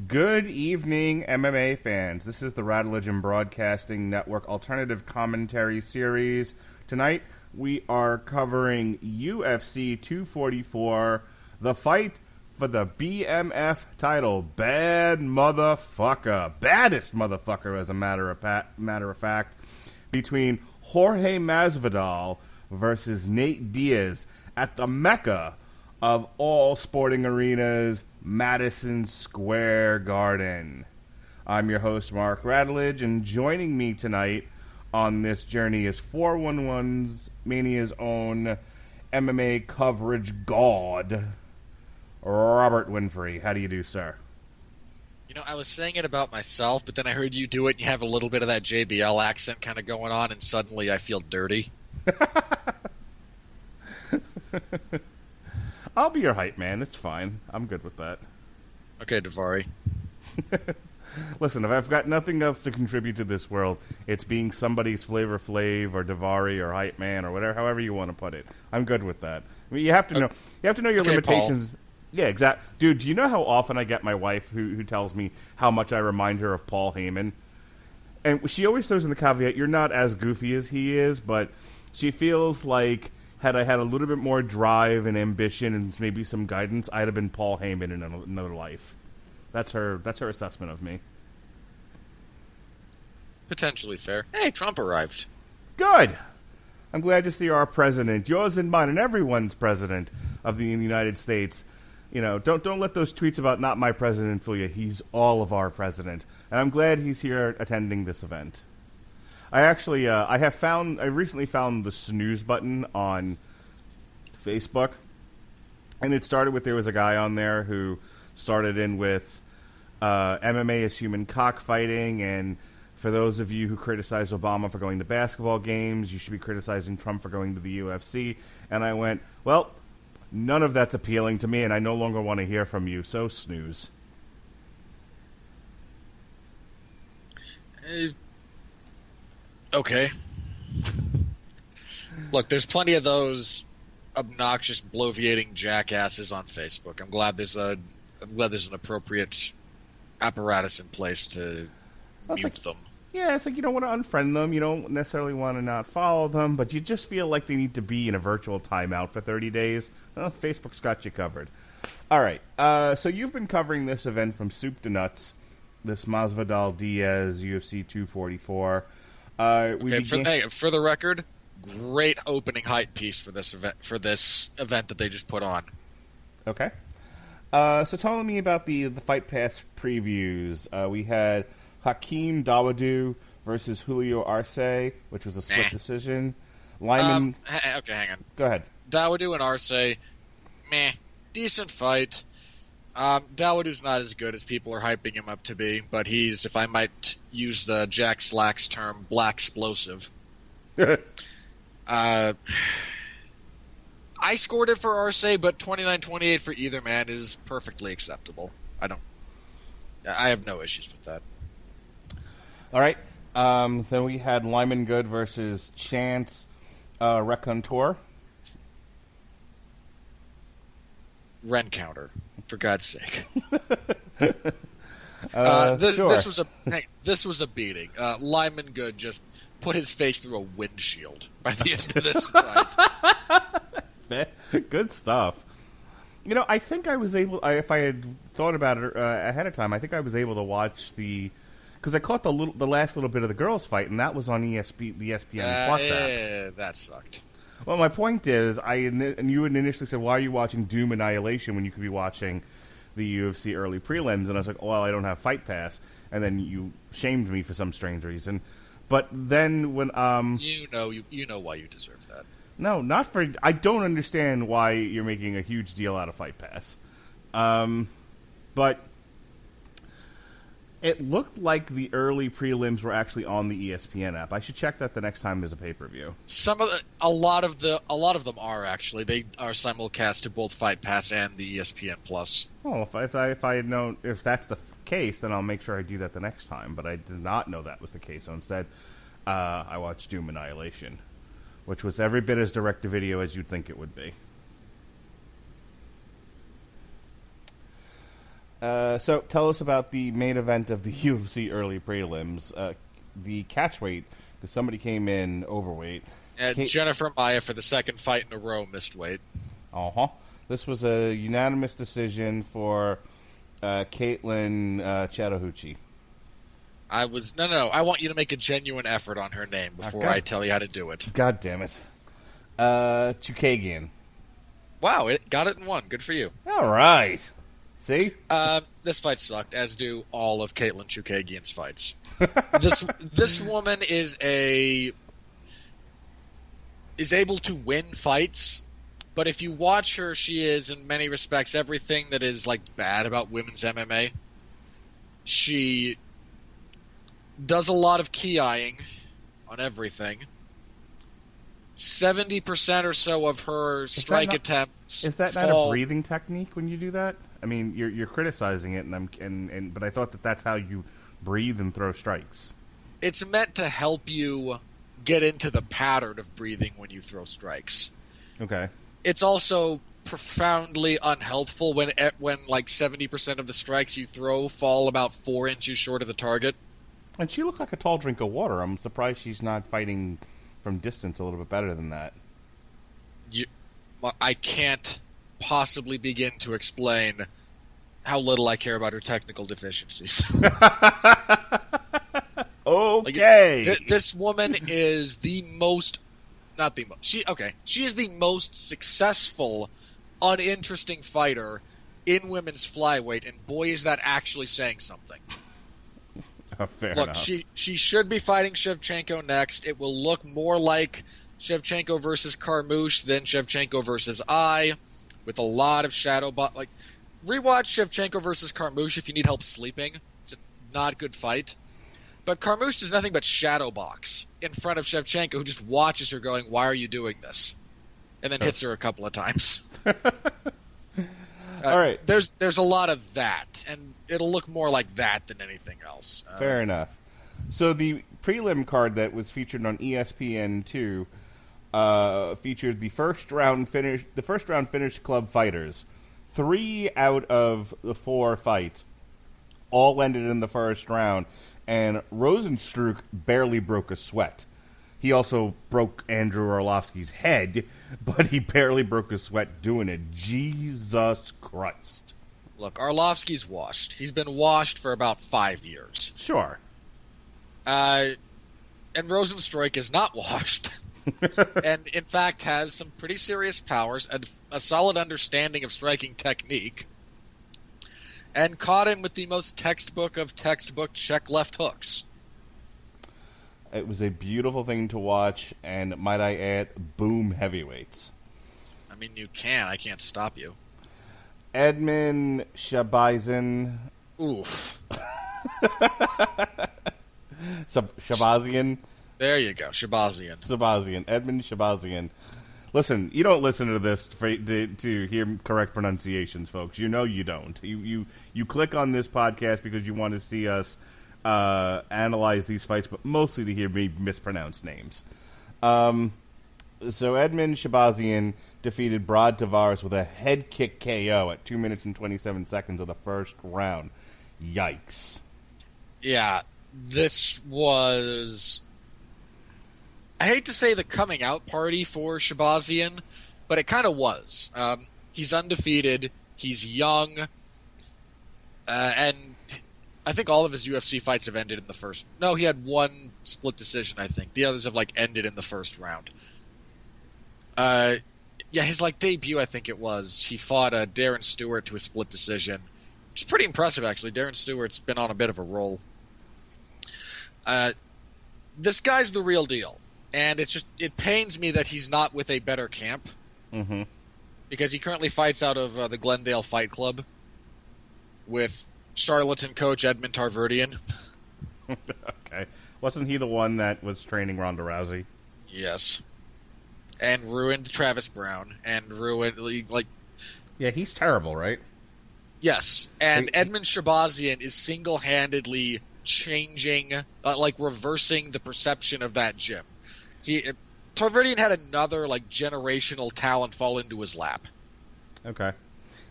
Good evening, MMA fans. This is the Radulich and Broadcasting Network Alternative Commentary Series. Tonight, we are covering UFC 244, the fight for the BMF title. Baddest motherfucker, as a matter of fact, between Jorge Masvidal versus Nate Diaz at the Mecca of all sporting arenas, Madison Square Garden. I'm your host, Mark Radulich, and joining me tonight on this journey is 411's Mania's own MMA coverage god, Robert Winfree. How do you do, sir? You know, I was saying it about myself, but then I heard you do it, and you have a little bit of that JBL accent kind of going on, and suddenly I feel dirty. I'll be your hype man. It's fine. I'm good with that. Okay, Davari. Listen, if I've got nothing else to contribute to this world, it's being somebody's Flavor Flav or Davari or hype man or whatever, however you want to put it. I'm good with that. I mean, you have to know. You have to know your limitations. Paul. Yeah, exactly. Dude, do you know how often I get my wife who tells me how much I remind her of Paul Heyman? And she always throws in the caveat, "You're not as goofy as he is," but she feels like, had I had a little bit more drive and ambition and maybe some guidance, I'd have been Paul Heyman in another life. That's her assessment of me. Potentially fair. Hey, Trump arrived. Good. I'm glad to see our president, yours and mine, and everyone's president of the United States. You know, don't let those tweets about not my president fool you. He's all of our president, and I'm glad he's here attending this event. I actually, I recently found the snooze button on Facebook, and it started with, there was a guy on there who started in with MMA is human cockfighting, and for those of you who criticize Obama for going to basketball games, you should be criticizing Trump for going to the UFC. And I went, well, none of that's appealing to me, and I no longer want to hear from you, so snooze. Okay. Look, there's plenty of those obnoxious, bloviating jackasses on Facebook. I'm glad there's an appropriate apparatus in place to mute them. Yeah, it's like you don't want to unfriend them. You don't necessarily want to not follow them, but you just feel like they need to be in a virtual timeout for 30 days. Well, Facebook's got you covered. All right, so you've been covering this event from soup to nuts, this Masvidal Diaz UFC 244. For the record, great opening hype piece for this event that they just put on. Okay. So tell me about the Fight Pass previews. We had Hakeem Dawodu versus Julio Arce, which was a split decision. Lyman. Okay, hang on. Go ahead. Dawodu and Arce, decent fight. Dawodu's not as good as people are hyping him up to be, but he's, if I might use the Jack Slacks term, black explosive. I scored it for Arce, but 29-28 for either man is perfectly acceptable. I have no issues with that. All right. Then we had Lyman Good versus Chance Raconteur. Rencounter, for God's sake. Sure. This was a beating. Lyman Good just put his face through a windshield by the end of this fight. Good stuff. You know, I think I was able, if I had thought about it ahead of time, I think I was able to watch because I caught the last little bit of the girls' fight, and that was on the ESPN Plus app. That sucked. Well, my point is, and you had initially said, why are you watching Doom Annihilation when you could be watching the UFC early prelims? And I was like, well, I don't have Fight Pass. And then you shamed me for some strange reason. But then when you know why you deserve that. No, not for. I don't understand why you're making a huge deal out of Fight Pass. But it looked like the early prelims were actually on the ESPN app. I should check that the next time there's a pay-per-view. A lot of them are actually. They are simulcast to both Fight Pass and the ESPN Plus. Oh, if I had known if that's the case, then I'll make sure I do that the next time. But I did not know that was the case. So instead, I watched Doom Annihilation, which was every bit as direct-to-video as you'd think it would be. So tell us about the main event of the UFC early prelims. The catchweight, because somebody came in overweight. And Jennifer Maia, for the second fight in a row, missed weight. This was a unanimous decision for Caitlin Chattahoochee. I want you to make a genuine effort on her name before I tell you how to do it. God damn it. Chukagian. Wow, it got it in one. Good for you. All right. See? This fight sucked, as do all of Caitlin Chukagian's fights. This woman is able to win fights, but if you watch her, she is in many respects everything that is like bad about women's MMA. She does a lot of key-eyeing on everything. 70% or so of her strike attempts. Is that not a breathing technique when you do that? I mean, you're criticizing it, but I thought that's how you breathe and throw strikes. It's meant to help you get into the pattern of breathing when you throw strikes. Okay. It's also profoundly unhelpful when like 70% of the strikes you throw fall about 4 inches short of the target. And she looked like a tall drink of water. I'm surprised she's not fighting from distance a little bit better than that. I can't possibly begin to explain how little I care about her technical deficiencies. Okay. This woman is she is the most successful, uninteresting fighter in women's flyweight, and boy, is that actually saying something. Fair Look, enough. she should be fighting Shevchenko next. It will look more like Shevchenko versus Carmouche than Shevchenko versus I, with a lot of shadow rewatch Shevchenko versus Carmouche if you need help sleeping. It's a not good fight. But Carmouche does nothing but shadow box in front of Shevchenko, who just watches her going, "Why are you doing this?" And then hits her a couple of times. All right. There's a lot of that, and it'll look more like that than anything else. Fair enough. So the prelim card that was featured on ESPN2 featured the first round finish club fighters. 3 out of the 4 fights all ended in the first round, and Rosenstruck barely broke a sweat. He also broke Andrew Arlovsky's head, but he barely broke a sweat doing it. Jesus Christ. Look, Arlovsky's washed. He's been washed for about 5 years. Sure. And Rosenstruck is not washed. And, in fact, has some pretty serious powers, a solid understanding of striking technique, and caught him with the most textbook check left hooks. It was a beautiful thing to watch, and might I add, boom heavyweights. I mean, you can. I can't stop you. Edmund Shabazian. Oof. Shabazian. There you go, Shabazian. Edmund Shabazian. Listen, you don't listen to this to hear correct pronunciations, folks. You know you don't. You click on this podcast because you want to see us analyze these fights, but mostly to hear me mispronounce names. So Edmund Shabazian defeated Brad Tavares with a head kick KO at 2 minutes and 27 seconds of the first round. Yikes. Yeah, this was... I hate to say the coming out party for Shabazian, but it kind of was. He's undefeated, he's young, and I think all of his UFC fights have ended in the first... No, he had one split decision, I think. The others have, ended in the first round. Yeah, his, debut, I think it was. He fought Darren Stewart to a split decision, which is pretty impressive, actually. Darren Stewart's been on a bit of a roll. This guy's the real deal. And it pains me that he's not with a better camp. Mm-hmm. Because he currently fights out of the Glendale Fight Club with charlatan coach Edmund Tarverdian. Okay. Wasn't he the one that was training Ronda Rousey? Yes. And ruined Travis Brown. And ruined, Yeah, he's terrible, right? Yes. And Edmund Shabazian is single-handedly changing, reversing the perception of that gym. Tarverdian had another, generational talent fall into his lap. Okay.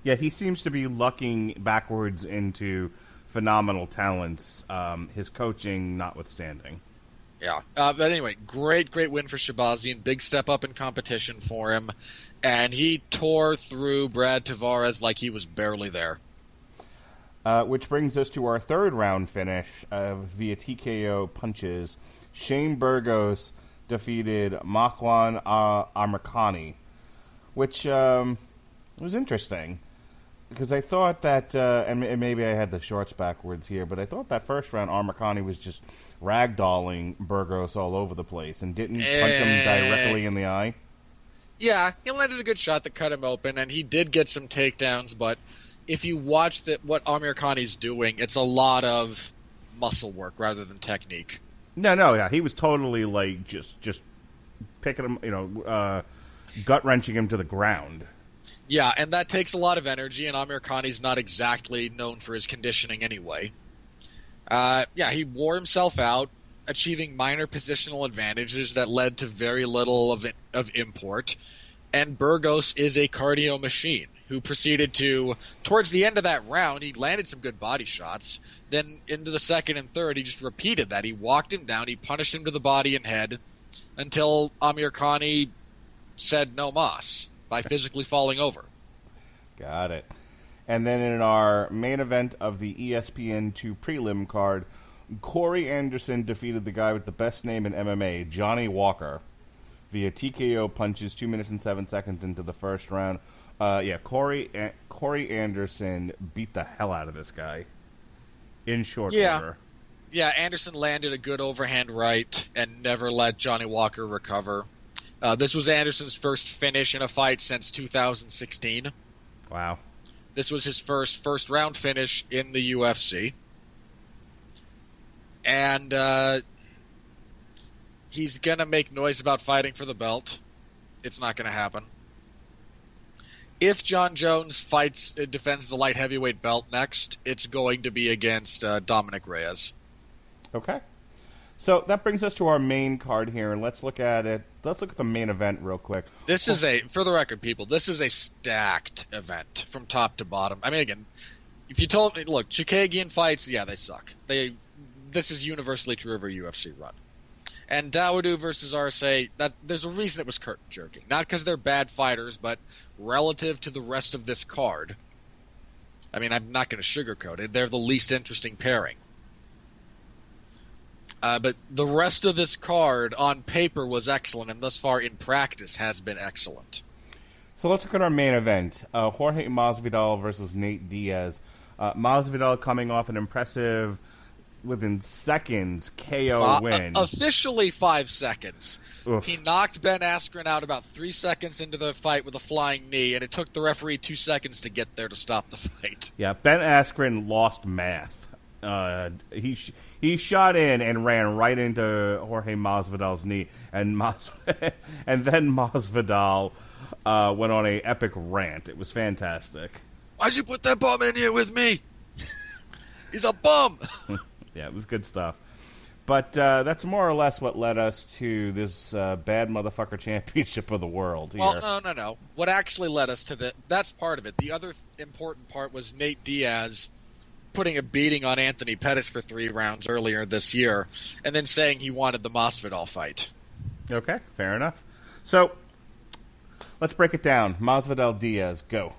Yeah, he seems to be lucking backwards into phenomenal talents, his coaching notwithstanding. Yeah. But anyway, great win for Shabazian. Big step up in competition for him. And he tore through Brad Tavares like he was barely there. Which brings us to our third round finish via TKO punches. Shane Burgos defeated Makwan Amirkhani, which was interesting. Because I thought that, and maybe I had the shorts backwards here, but I thought that first round Amirkhani was just ragdolling Burgos all over the place and didn't punch him directly in the eye. Yeah, he landed a good shot that cut him open, and he did get some takedowns, but if you watch what Amirkhani's doing, it's a lot of muscle work rather than technique. Yeah, he was totally like just picking him, gut-wrenching him to the ground. Yeah, and that takes a lot of energy, and Amirkhani's not exactly known for his conditioning anyway. He wore himself out, achieving minor positional advantages that led to very little of import. And Burgos is a cardio machine who proceeded to, towards the end of that round, he landed some good body shots. Then into the second and third, he just repeated that. He walked him down, he punished him to the body and head until Amirkhani said no mas by physically falling over. Got it. And then in our main event of the ESPN2 prelim card, Corey Anderson defeated the guy with the best name in MMA, Johnny Walker, via TKO punches 2 minutes and 7 seconds into the first round. Corey Anderson beat the hell out of this guy in short order. Yeah, Anderson landed a good overhand right and never let Johnny Walker recover. This was Anderson's first finish in a fight since 2016. Wow. This was his first round finish in the UFC. And he's going to make noise about fighting for the belt. It's not going to happen. If John Jones defends the light heavyweight belt next, it's going to be against Dominic Reyes. Okay. So that brings us to our main card here, and let's look at it. Let's look at the main event real quick. This is for the record, people, this is a stacked event from top to bottom. I mean, again, if you told me, look, Chikagian fights, yeah, they suck. This is universally true of a UFC run. And Dawodu versus Arce, there's a reason it was curtain jerking. Not because they're bad fighters, but relative to the rest of this card. I mean, I'm not going to sugarcoat it. They're the least interesting pairing. But the rest of this card on paper was excellent, and thus far in practice has been excellent. So let's look at our main event. Jorge Masvidal versus Nate Diaz. Masvidal coming off an impressive, within seconds, KO win. Officially 5 seconds. Oof. He knocked Ben Askren out about 3 seconds into the fight with a flying knee, and it took the referee 2 seconds to get there to stop the fight. Yeah, Ben Askren lost math. He shot in and ran right into Jorge Masvidal's knee, and then Masvidal went on a epic rant. It was fantastic. Why'd you put that bum in here with me? He's a bum. Yeah, it was good stuff. But that's more or less what led us to this bad motherfucker championship of the world here. Well, no. What actually led us to that's part of it. The other important part was Nate Diaz putting a beating on Anthony Pettis for 3 rounds earlier this year, and then saying he wanted the Masvidal fight. Okay, fair enough. So, let's break it down. Masvidal-Diaz, go.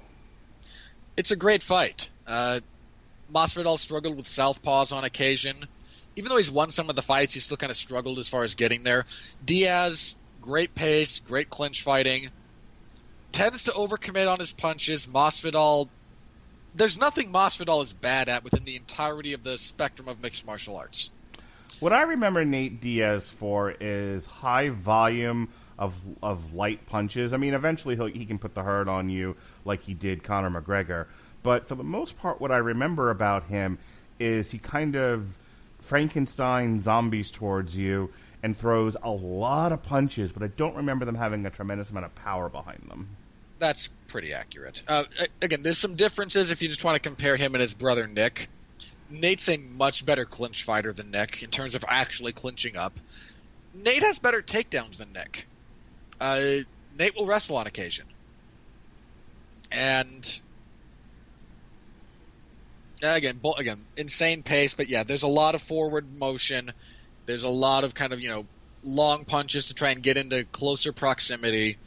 It's a great fight. Masvidal struggled with southpaws on occasion. Even though he's won some of the fights, he still kind of struggled as far as getting there. Diaz, great pace, great clinch fighting. Tends to overcommit on his punches. Masvidal, there's nothing Masvidal is bad at within the entirety of the spectrum of mixed martial arts. What I remember Nate Diaz for is high volume of light punches. I mean, eventually he can put the hurt on you like he did Conor McGregor. But for the most part, what I remember about him is he kind of Frankenstein zombies towards you and throws a lot of punches, but I don't remember them having a tremendous amount of power behind them. That's pretty accurate. Again, there's some differences if you just want to compare him and his brother Nick. Nate's a much better clinch fighter than Nick in terms of actually clinching up. Nate has better takedowns than Nick. Nate will wrestle on occasion. And Again, insane pace, but yeah, there's a lot of forward motion. There's a lot of kind of, long punches to try and get into closer proximity,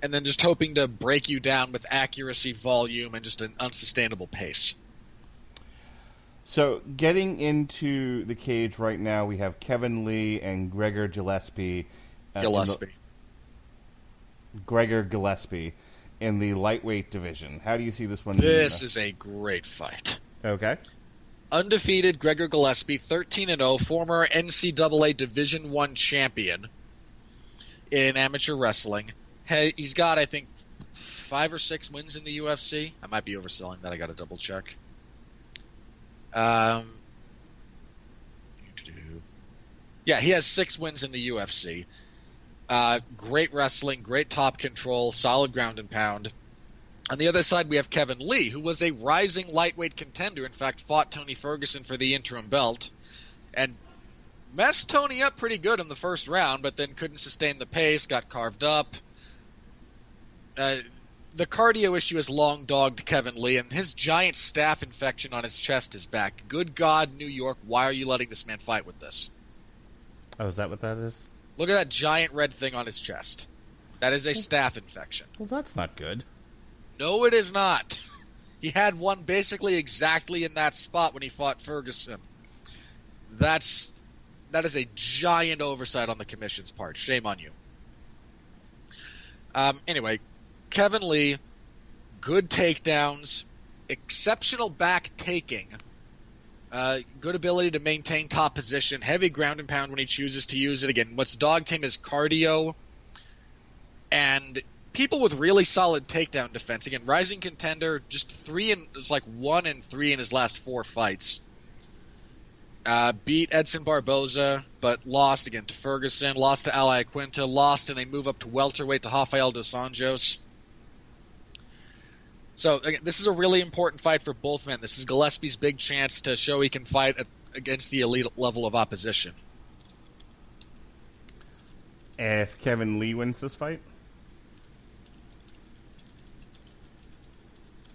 and then just hoping to break you down with accuracy, volume, and just an unsustainable pace. So, getting into the cage right now, we have Kevin Lee and Gregor Gillespie. Gregor Gillespie in the lightweight division. How do you see this one? This is a great fight. Okay. Undefeated Gregor Gillespie, 13-0, former NCAA Division I champion in amateur wrestling. He's got, I think, 5 or 6 wins in the UFC. I might be overselling that. I got to double check. Yeah, he has 6 wins in the UFC. Great wrestling, great top control, solid ground and pound. On the other side, we have Kevin Lee, who was a rising lightweight contender. In fact, fought Tony Ferguson for the interim belt, and messed Tony up pretty good in the first round, but then couldn't sustain the pace, got carved up. The cardio issue has long dogged Kevin Lee, and his giant staph infection on his chest is back. Good God, New York, why are you letting this man fight with this? Oh, is that what that is? Look at that giant red thing on his chest. That is a staph infection. Well, that's not good. No, it is not. He had one basically exactly in that spot when he fought Ferguson. That is a giant oversight on the commission's part. Shame on you. Anyway, Kevin Lee, good takedowns, exceptional back taking, good ability to maintain top position, heavy ground and pound when he chooses to use it. Again, what's dogged him is cardio and people with really solid takedown defense. Again, rising contender, just 1 and 3 in his last 4 fights. Beat Edson Barboza, but lost again to Ferguson, lost to Ali Quinta, lost in a move up to welterweight to Rafael dos Anjos. So, again, this is a really important fight for both men. This is Gillespie's big chance to show he can fight against the elite level of opposition. If Kevin Lee wins this fight?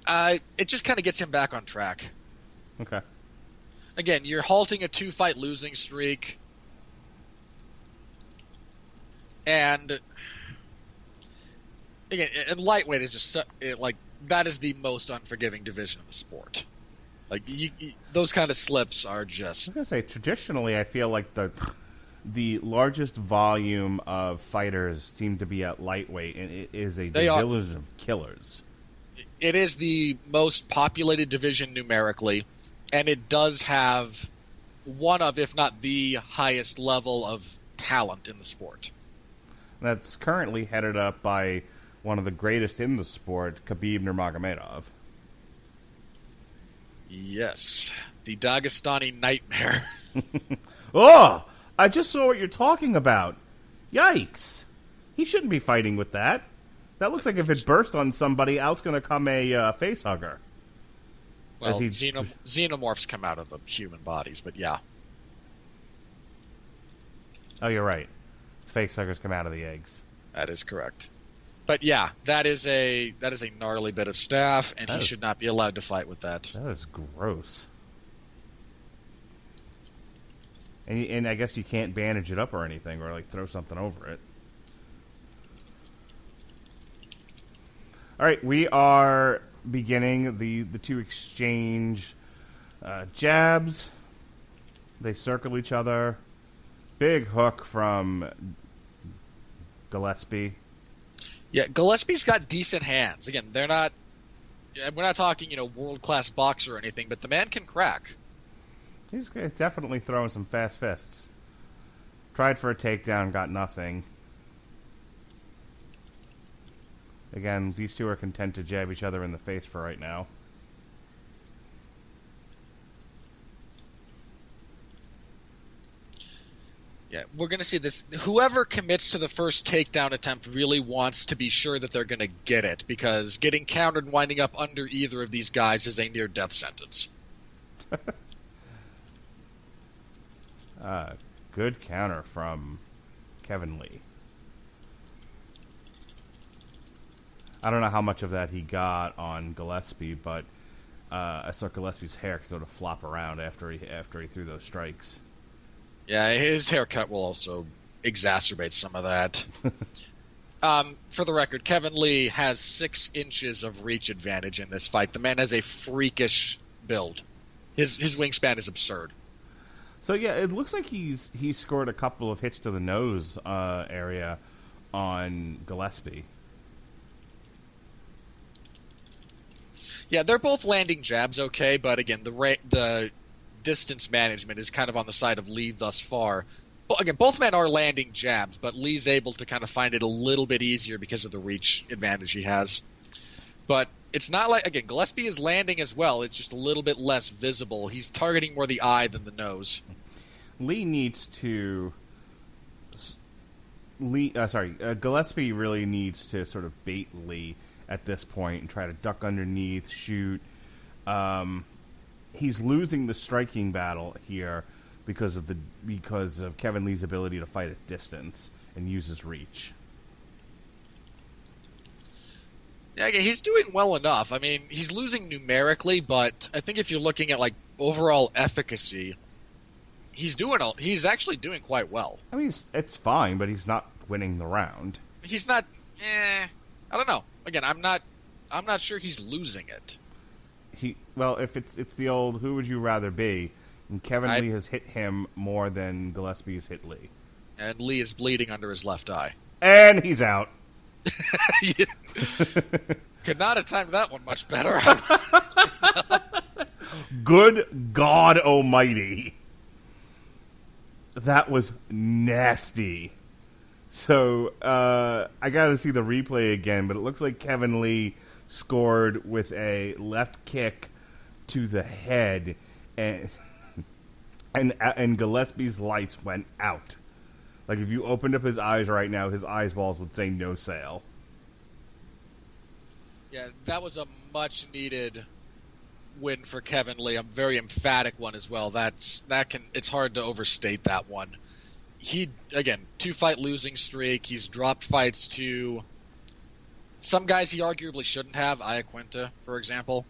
It just kind of gets him back on track. Okay. Again, you're halting a 2-fight losing streak. And again, and lightweight is just that is the most unforgiving division of the sport. Like those kind of slips are just. I was gonna say, traditionally, I feel like the largest volume of fighters seem to be at lightweight, and it is a division of killers. It is the most populated division numerically, and it does have one of, if not the highest level of talent in the sport. That's currently headed up by one of the greatest in the sport, Khabib Nurmagomedov. Yes, the Dagestani nightmare. Oh, I just saw what you're talking about. Yikes. He shouldn't be fighting with that. That looks like if it burst on somebody, out's going to come a face hugger. Well, xenomorphs come out of the human bodies, but yeah. Oh, you're right. Face huggers come out of the eggs. That is correct. But yeah, that is a gnarly bit of staph, and he should not be allowed to fight with that. That is gross. And I guess you can't bandage it up or anything, or throw something over it. All right, we are beginning the two exchange jabs. They circle each other. Big hook from Gillespie. Yeah, Gillespie's got decent hands. Again, we're not talking, world-class boxer or anything, but the man can crack. He's definitely throwing some fast fists. Tried for a takedown, got nothing. Again, these two are content to jab each other in the face for right now. Yeah, we're going to see this. Whoever commits to the first takedown attempt really wants to be sure that they're going to get it, because getting countered and winding up under either of these guys is a near-death sentence. Good counter from Kevin Lee. I don't know how much of that he got on Gillespie, but I saw Gillespie's hair sort of flop around after he threw those strikes. Yeah, his haircut will also exacerbate some of that. For the record, Kevin Lee has 6 inches of reach advantage in this fight. The man has a freakish build. His wingspan is absurd. So yeah, it looks like he's scored a couple of hits to the nose area on Gillespie. Yeah, they're both landing jabs okay, but again, the distance management is kind of on the side of Lee thus far. But again, both men are landing jabs, but Lee's able to kind of find it a little bit easier because of the reach advantage he has. But it's not like, again, Gillespie is landing as well. It's just a little bit less visible. He's targeting more the eye than the nose. Gillespie really needs to sort of bait Lee at this point and try to duck underneath, shoot. He's losing the striking battle here because of Kevin Lee's ability to fight at distance and use his reach. Yeah, again, he's doing well enough. I mean, he's losing numerically, but I think if you're looking at like overall efficacy, he's actually doing quite well. I mean, it's fine, but he's not winning the round. He's not. I don't know. Again, I'm not sure he's losing it. If it's the old who would you rather be, and Kevin Lee has hit him more than Gillespie's hit Lee. And Lee is bleeding under his left eye. And he's out. Could not have timed that one much better. Good God Almighty. That was nasty. So, I got to see the replay again, but it looks like Kevin Lee scored with a left kick to the head, and Gillespie's lights went out. Like, if you opened up his eyes right now, his eyeballs would say no sale. Yeah, that was a much-needed win for Kevin Lee. A very emphatic one as well. It's hard to overstate that one. He, again, 2-fight losing streak. He's dropped fights to some guys he arguably shouldn't have, Iaquinta, for example.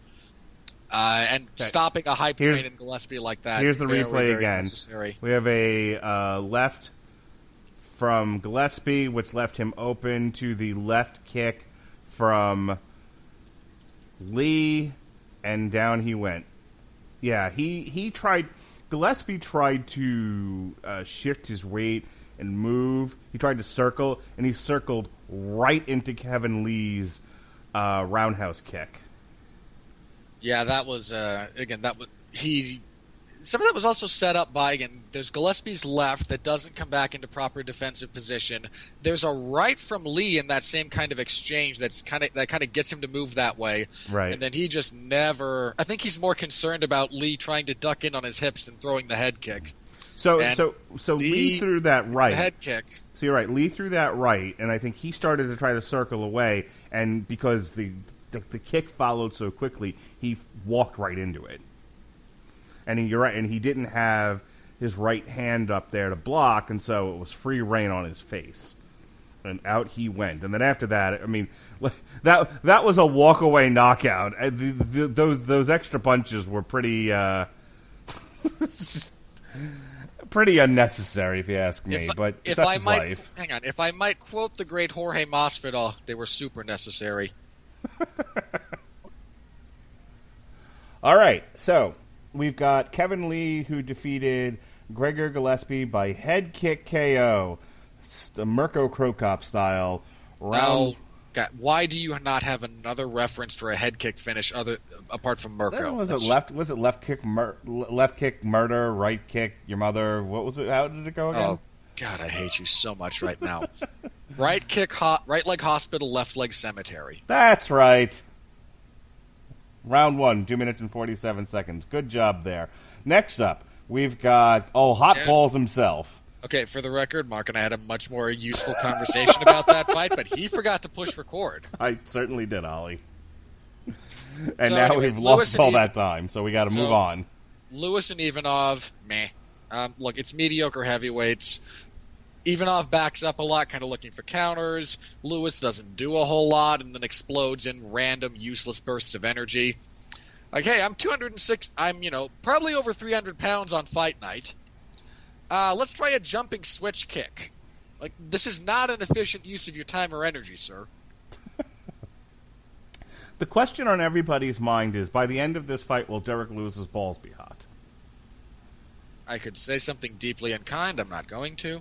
Stopping a hype train in Gillespie like that. Here's the replay very again. Necessary. We have a left from Gillespie, which left him open to the left kick from Lee, and down he went. Yeah, he tried. Gillespie tried to shift his weight and move. He tried to circle, and he circled right into Kevin Lee's roundhouse kick. Yeah, that was some of that was also set up by, again, there's Gillespie's left that doesn't come back into proper defensive position. There's a right from Lee in that same kind of exchange that kind of gets him to move that way. Right. And then he just never. I think he's more concerned about Lee trying to duck in on his hips than throwing the head kick. So Lee threw that right. The head kick. So you're right. Lee threw that right, and I think he started to try to circle away, and because the kick followed so quickly, he walked right into it. And you're right, and he didn't have his right hand up there to block, and so it was free reign on his face. And out he went. And then after that, I mean, that was a walk-away knockout. Those extra punches were pretty pretty unnecessary, if you ask me. But such is life. Hang on. If I might quote the great Jorge Masvidal, they were super necessary. All right, so we've got Kevin Lee, who defeated Gregor Gillespie by head kick KO, the Mirko Krokop style. Now, God, why do you not have another reference for a head kick finish apart from Mirko? Was it left kick murder, right kick your mother? What was it? How did it go again? Oh God, I hate you so much right now. Right kick, right leg hospital, left leg cemetery. That's right. Round 1, 2 minutes and 47 seconds. Good job there. Next up, we've got Hot Balls himself. Okay, for the record, Mark and I had a much more useful conversation about that fight, but he forgot to push record. I certainly did, Ollie. And so now we've lost all that time, so we got to move on. Lewis and Ivanov, meh. Look, it's mediocre heavyweights. Ivanov backs up a lot, kind of looking for counters. Lewis doesn't do a whole lot and then explodes in random, useless bursts of energy. Like, hey, I'm 206. I'm, probably over 300 pounds on fight night. Let's try a jumping switch kick. Like, this is not an efficient use of your time or energy, sir. The question on everybody's mind is, by the end of this fight, will Derek Lewis's balls be hot? I could say something deeply unkind. I'm not going to.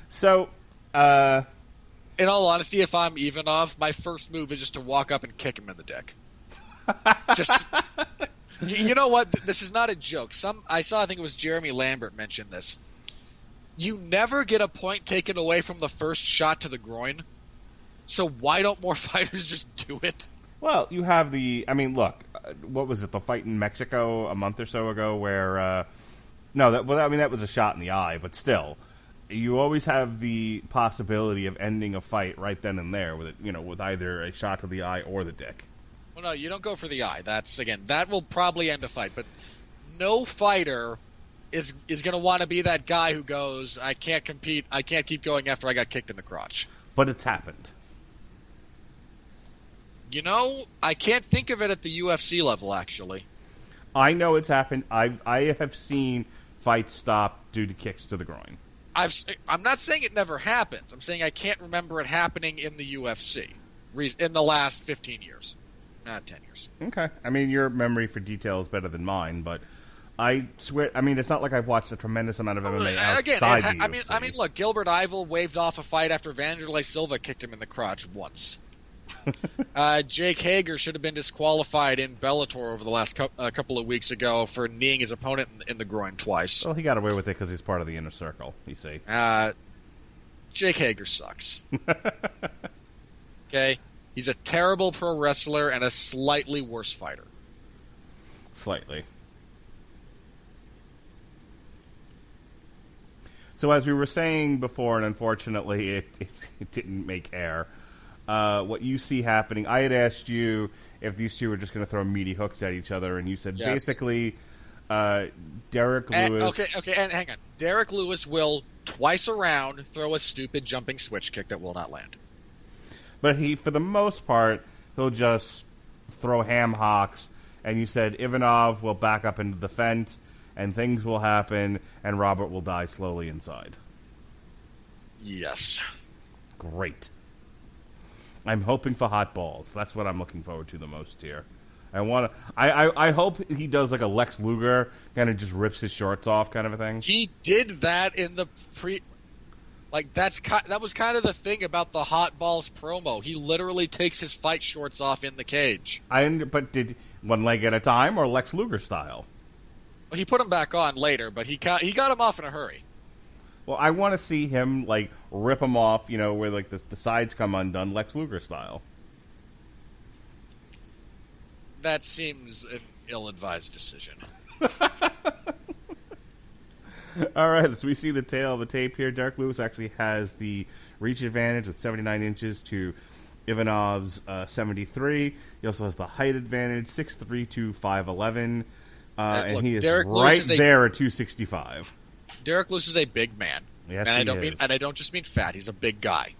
So, in all honesty, if I'm Ivanov, my first move is just to walk up and kick him in the dick. Just, you know what? This is not a joke. I think it was Jeremy Lambert mentioned this. You never get a point taken away from the first shot to the groin. So why don't more fighters just do it? Well, you have look, what was it, the fight in Mexico a month or so ago where, that was a shot in the eye, but still, you always have the possibility of ending a fight right then and there with with either a shot to the eye or the dick. Well, no, you don't go for the eye. That will probably end a fight, but no fighter is going to want to be that guy who goes, I can't compete, I can't keep going after I got kicked in the crotch. But it's happened. I can't think of it at the UFC level, actually. I know it's happened. I have seen fights stop due to kicks to the groin. I'm not saying it never happens. I'm saying I can't remember it happening in the UFC in the last 15 years. Not 10 years. Okay. Your memory for detail is better than mine, but I swear, it's not like I've watched a tremendous amount of MMA outside the UFC. Look, Gilbert Ivel waved off a fight after Vanderlei Silva kicked him in the crotch once. Jake Hager should have been disqualified in Bellator over the last couple of weeks ago for kneeing his opponent in the groin twice. Well, he got away with it because he's part of the inner circle, you see. Jake Hager sucks. Okay? He's a terrible pro wrestler and a slightly worse fighter. Slightly. So as we were saying before, and unfortunately it didn't make air, what you see happening, I had asked you if these two were just going to throw meaty hooks at each other, and you said yes. Basically Derek Lewis... Okay, and hang on. Derek Lewis will, twice around, throw a stupid jumping switch kick that will not land. But for the most part, he'll just throw ham hocks, and you said Ivanov will back up into the fence, and things will happen, and Robert will die slowly inside. Yes. Great. I'm hoping for hot balls. That's what I'm looking forward to the most here. I hope he does like a Lex Luger, kind of just rips his shorts off kind of a thing. He did that in the that was kind of the thing about the hot balls promo. He literally takes his fight shorts off in the cage. But did one leg at a time or Lex Luger style? He put them back on later, but he got him off in a hurry. Well, I want to see him rip them off, where the sides come undone, Lex Luger style. That seems an ill-advised decision. All right, so we see the tail of the tape here. Derek Lewis actually has the reach advantage with 79 inches to Ivanov's 73. He also has the height advantage, 6'3" to 5'11", and he is Derek right there at 265. Derek Lewis is a big man. Yes, and I don't just mean fat. He's a big guy.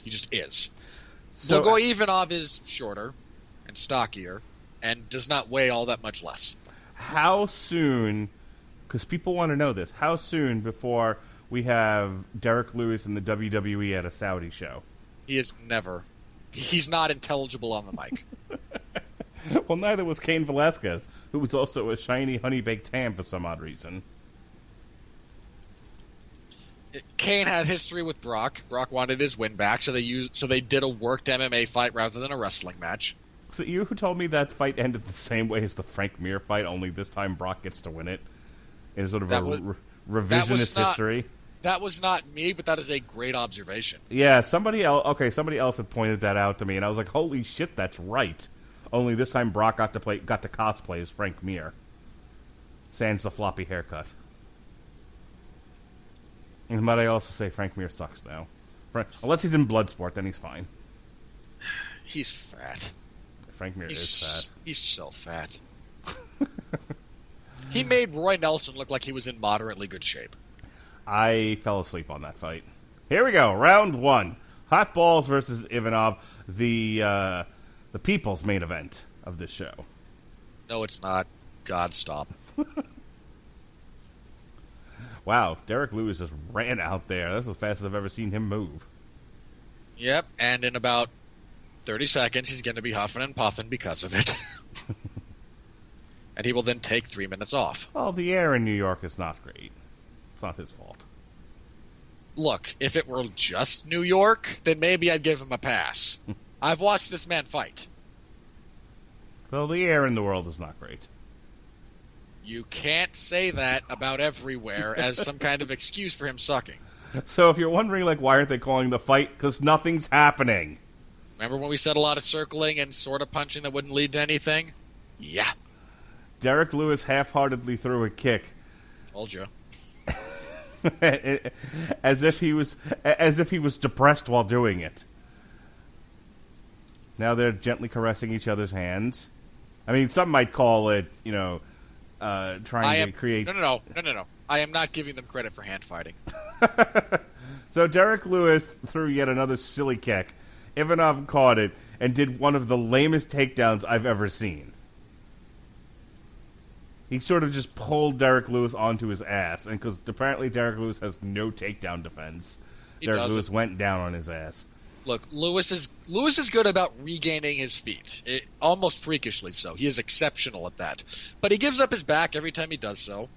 He just is. So Ivanov is shorter and stockier and does not weigh all that much less. How soon, because people want to know this, how soon before we have Derek Lewis in the WWE at a Saudi show? He is never. He's not intelligible on the mic. Well, neither was Cain Velasquez, who was also a shiny honey-baked ham for some odd reason. Cain had history with Brock. Brock wanted his win back, so they did a worked MMA fight rather than a wrestling match. So you who told me that fight ended the same way as the Frank Mir fight, only this time Brock gets to win it in sort of revisionist history. That was not me, but that is a great observation. Yeah, somebody else had pointed that out to me, and I was like, "Holy shit, that's right!" Only this time Brock got to cosplay as Frank Mir, sans the floppy haircut. And might I also say Frank Mir sucks now, unless he's in Bloodsport, then he's fine. He's fat. Frank Mir is fat. He's so fat. He made Roy Nelson look like he was in moderately good shape. I fell asleep on that fight. Here we go, round one. Hot Balls versus Ivanov. The the people's main event of this show. No, it's not. God, stop. Wow, Derek Lewis just ran out there. That's the fastest I've ever seen him move. Yep, and in about 30 seconds, he's going to be huffing and puffing because of it. And he will then take 3 minutes off. Well, the air in New York is not great. It's not his fault. Look, if it were just New York, then maybe I'd give him a pass. I've watched this man fight. Well, the air in the world is not great. You can't say that about everywhere as some kind of excuse for him sucking. So if you're wondering, like, why aren't they calling the fight? Because nothing's happening. Remember when we said a lot of circling and sort of punching that wouldn't lead to anything? Yeah. Derek Lewis half-heartedly threw a kick. Told you. as if he was depressed while doing it. Now they're gently caressing each other's hands. I mean, some might call it, trying to create... No. I am not giving them credit for hand fighting. So Derek Lewis threw yet another silly kick. Ivanov caught it and did one of the lamest takedowns I've ever seen. He sort of just pulled Derek Lewis onto his ass, and because apparently Derek Lewis has no takedown defense, Derek Lewis went down on his ass. Look, Lewis is good about regaining his feet, almost freakishly so. He is exceptional at that, but he gives up his back every time he does so.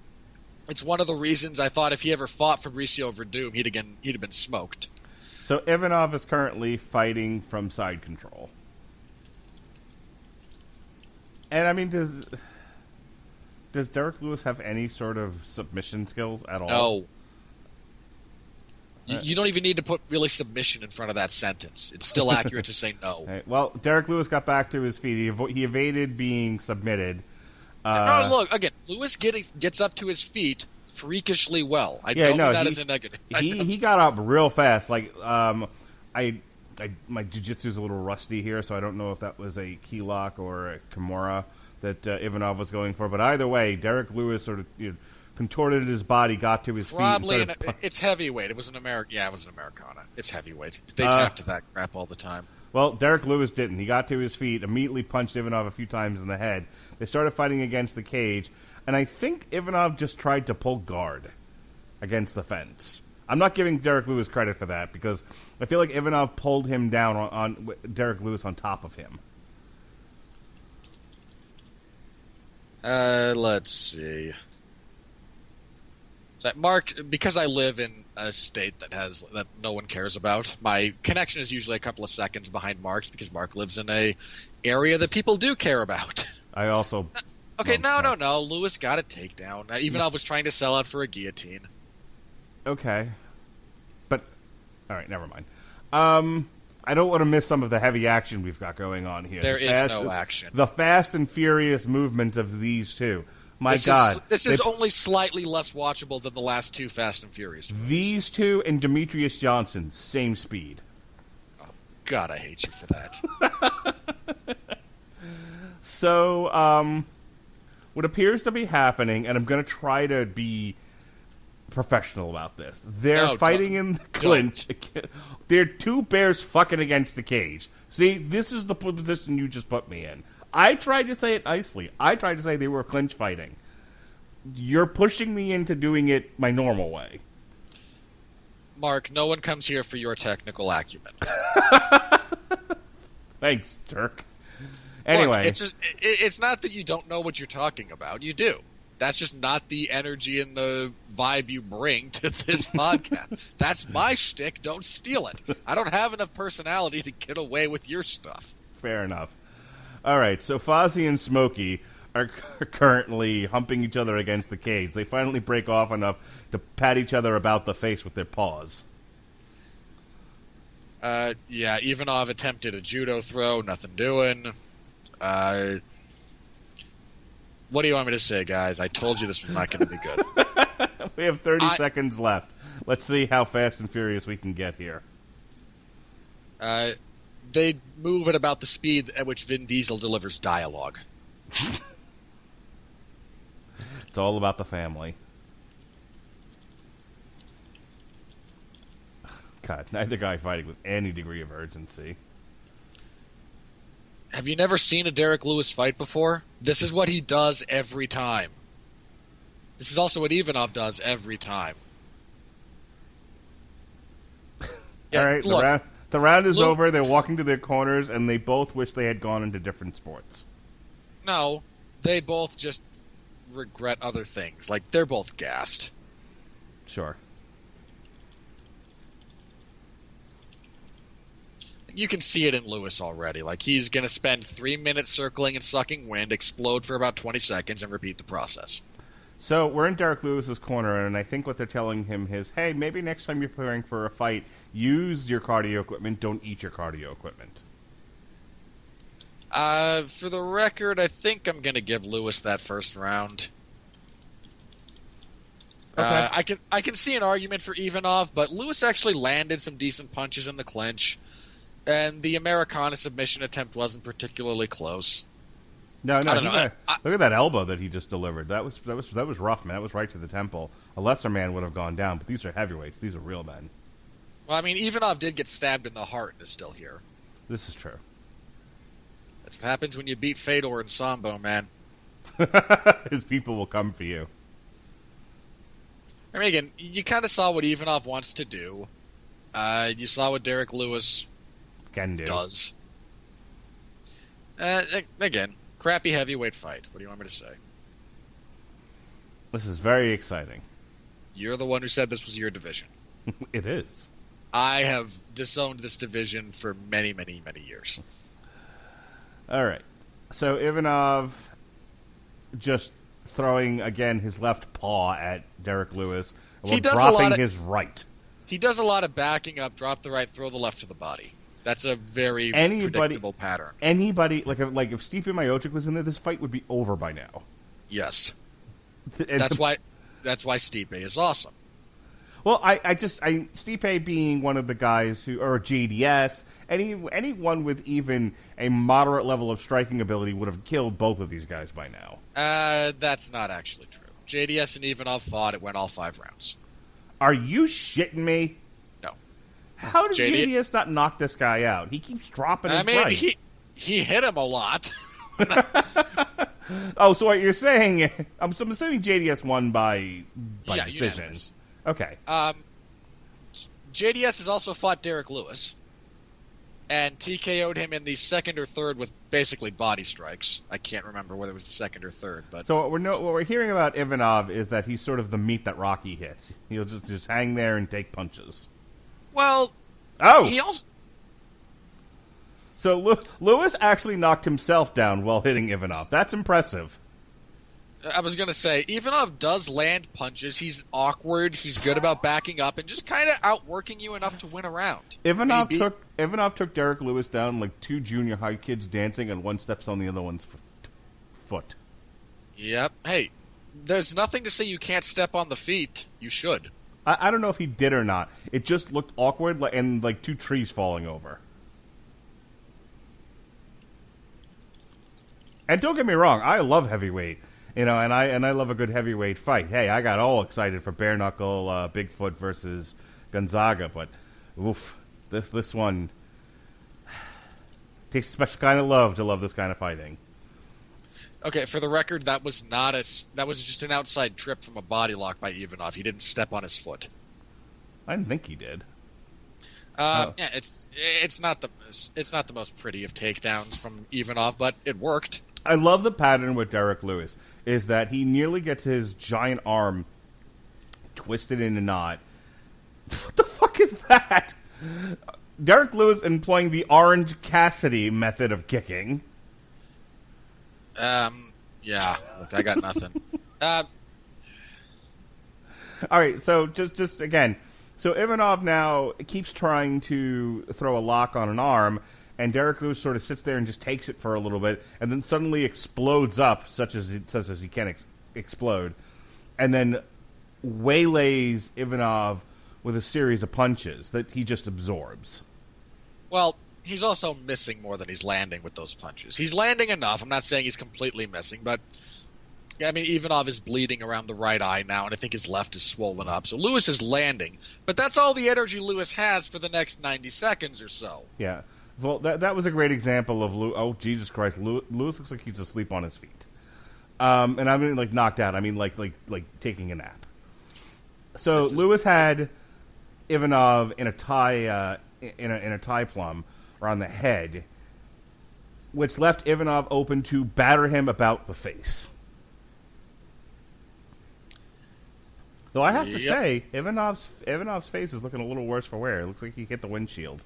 It's one of the reasons I thought if he ever fought Fabricio Verdum, he'd have been smoked. So Ivanov is currently fighting from side control, and I mean, does Derek Lewis have any sort of submission skills at all? No. You don't even need to put really submission in front of that sentence. It's still accurate to say no. Right. Well, Derek Lewis got back to his feet. He evaded being submitted. No, look, again, Lewis gets up to his feet freakishly well. I don't mean that as a negative. He got up real fast. Like, my jiu-jitsu's a little rusty here, so I don't know if that was a key lock or a Kimura that Ivanov was going for. But either way, Derek Lewis sort of contorted his body, got to his feet. Probably, it's heavyweight. It was an it was an Americana. It's heavyweight. They tap to that crap all the time. Well, Derek Lewis didn't. He got to his feet, immediately punched Ivanov a few times in the head. They started fighting against the cage, and I think Ivanov just tried to pull guard against the fence. I'm not giving Derek Lewis credit for that, because I feel like Ivanov pulled him down on Derek Lewis on top of him. Let's see. So Mark, because I live in a state that no one cares about, my connection is usually a couple of seconds behind Mark's because Mark lives in a area that people do care about. I also... Okay, no. Lewis got a takedown. Ivanov was trying to sell out for a guillotine. Okay. But, all right, never mind. I don't want to miss some of the heavy action we've got going on here. There is no action. The fast and furious movement of these two. This is only slightly less watchable than the last two Fast and Furious movies. These two and Demetrius Johnson, same speed. Oh, God, I hate you for that. So, what appears to be happening, and I'm going to try to be professional about this. They're fighting in the clinch. They're two bears fucking against the cage. See, this is the position you just put me in. I tried to say it nicely. I tried to say they were clinch fighting. You're pushing me into doing it my normal way. Mark, no one comes here for your technical acumen. Thanks, jerk. Anyway. Look, it's not that you don't know what you're talking about. You do. That's just not the energy and the vibe you bring to this podcast. That's my shtick. Don't steal it. I don't have enough personality to get away with your stuff. Fair enough. All right, so Fozzie and Smokey are currently humping each other against the cage. They finally break off enough to pat each other about the face with their paws. Yeah, Ivanov attempted a judo throw, nothing doing. What do you want me to say, guys? I told you this was not going to be good. We have 30 seconds left. Let's see how fast and furious we can get here. They move at about the speed at which Vin Diesel delivers dialogue. It's all about the family. God, neither guy fighting with any degree of urgency. Have you never seen a Derek Lewis fight before? This is what he does every time. This is also what Ivanov does every time. Yeah, all right, look, the round is over. They're walking to their corners, and they both wish they had gone into different sports. No, they both just regret other things. Like, they're both gassed. Sure. You can see it in Lewis already. Like, he's going to spend 3 minutes circling and sucking wind, explode for about 20 seconds, and repeat the process. So we're in Derek Lewis's corner, and I think what they're telling him is, hey, maybe next time you're preparing for a fight, use your cardio equipment, don't eat your cardio equipment. For the record, I think I'm going to give Lewis that first round. Okay. I can see an argument for Ivanov, but Lewis actually landed some decent punches in the clinch, and the Americana submission attempt wasn't particularly close. No, I don't know. Look at that elbow that he just delivered. That was rough, man. That was right to the temple. A lesser man would have gone down, but these are heavyweights. These are real men. Well, I mean, Ivanov did get stabbed in the heart and is still here. This is true. That's what happens when you beat Fedor in Sambo, man. His people will come for you. I mean, again, you kind of saw what Ivanov wants to do. You saw what Derek Lewis Can do. does. Again, crappy heavyweight fight. What do you want me to say? This is very exciting. You're the one who said this was your division. It is. I have disowned this division for many, many, many years. All right. So Ivanov just throwing, again, his left paw at Derek Lewis. While dropping his right. He does a lot of backing up, drop the right, throw the left to the body. That's a very predictable pattern. Anybody, like if Stipe Miocic was in there, this fight would be over by now. Yes. That's why Stipe is awesome. Well, Stipe being one of the guys who, or JDS, anyone with even a moderate level of striking ability would have killed both of these guys by now. That's not actually true. JDS and Ivanov fought. It went all 5 rounds. Are you shitting me? No. How did JDS not knock this guy out? He keeps dropping his right. He hit him a lot. Oh, so what you're saying? I'm assuming JDS won by decision. Unanimous. Okay. JDS has also fought Derek Lewis, and TKO'd him in the second or third with basically body strikes. I can't remember whether it was the second or third, but so what we're hearing about Ivanov is that he's sort of the meat that Rocky hits. He'll just hang there and take punches. Well, he also. So Lewis actually knocked himself down while hitting Ivanov. That's impressive. I was going to say, Ivanov does land punches. He's awkward. He's good about backing up and just kind of outworking you enough to win a round. Ivanov took Derek Lewis down like 2 junior high kids dancing, and one steps on the other one's foot. Yep. Hey, there's nothing to say you can't step on the feet. You should. I don't know if he did or not. It just looked awkward and like 2 trees falling over. And don't get me wrong, I love heavyweight. And I love a good heavyweight fight. Hey, I got all excited for bare knuckle Bigfoot versus Gonzaga, but oof, this one takes a special kind of love to love this kind of fighting. Okay, for the record, that was just an outside trip from a body lock by Ivanov. He didn't step on his foot. I didn't think he did. Yeah, it's not the most pretty of takedowns from Ivanov, but it worked. I love the pattern with Derek Lewis, is that he nearly gets his giant arm twisted in a knot. What the fuck is that? Derek Lewis employing the Orange Cassidy method of kicking. Yeah, look, I got nothing. All right, so just again, so Ivanov now keeps trying to throw a lock on an arm, and Derek Lewis sort of sits there and just takes it for a little bit, and then suddenly explodes up, such as he can explode, and then waylays Ivanov with a series of punches that he just absorbs. Well, he's also missing more than he's landing with those punches. He's landing enough. I'm not saying he's completely missing, but I mean, Ivanov is bleeding around the right eye now, and I think his left is swollen up. So Lewis is landing, but that's all the energy Lewis has for the next 90 seconds or so. Yeah. Well, that was a great example of Lewis. Oh, Jesus Christ. Lewis looks like he's asleep on his feet. And I mean, like, knocked out. I mean, like taking a nap. So Lewis had Ivanov in a tie in a tie plum around the head, which left Ivanov open to batter him about the face. Though I have to say, Ivanov's face is looking a little worse for wear. It looks like he hit the windshield.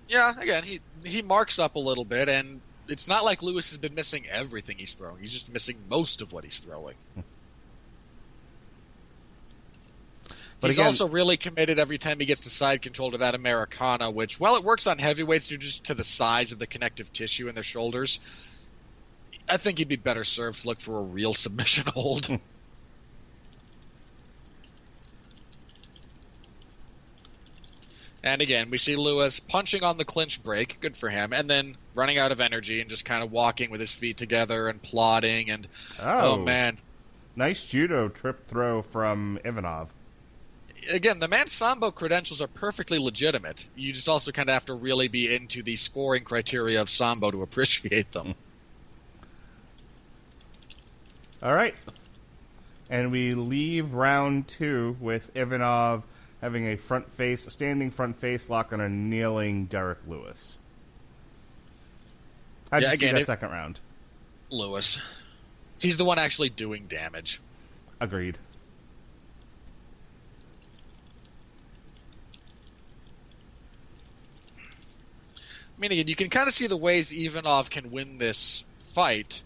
Yeah, again, he marks up a little bit, and it's not like Lewis has been missing everything he's throwing. He's just missing most of what he's throwing. But he's also really committed every time he gets to side control to that Americana, which, while it works on heavyweights due just to the size of the connective tissue in their shoulders, I think he'd be better served to look for a real submission hold. And again, we see Lewis punching on the clinch break, good for him, and then running out of energy and just kind of walking with his feet together and plodding. And oh man, nice judo trip throw from Ivanov. Again, the man's sambo credentials are perfectly legitimate. You just also kind of have to really be into the scoring criteria of sambo to appreciate them. All right. And we leave round 2 with Ivanov having a standing front face lock on a kneeling Derek Lewis. How'd you see that second round? Lewis. He's the one actually doing damage. Agreed. I mean, again, you can kind of see the ways Ivanov can win this fight.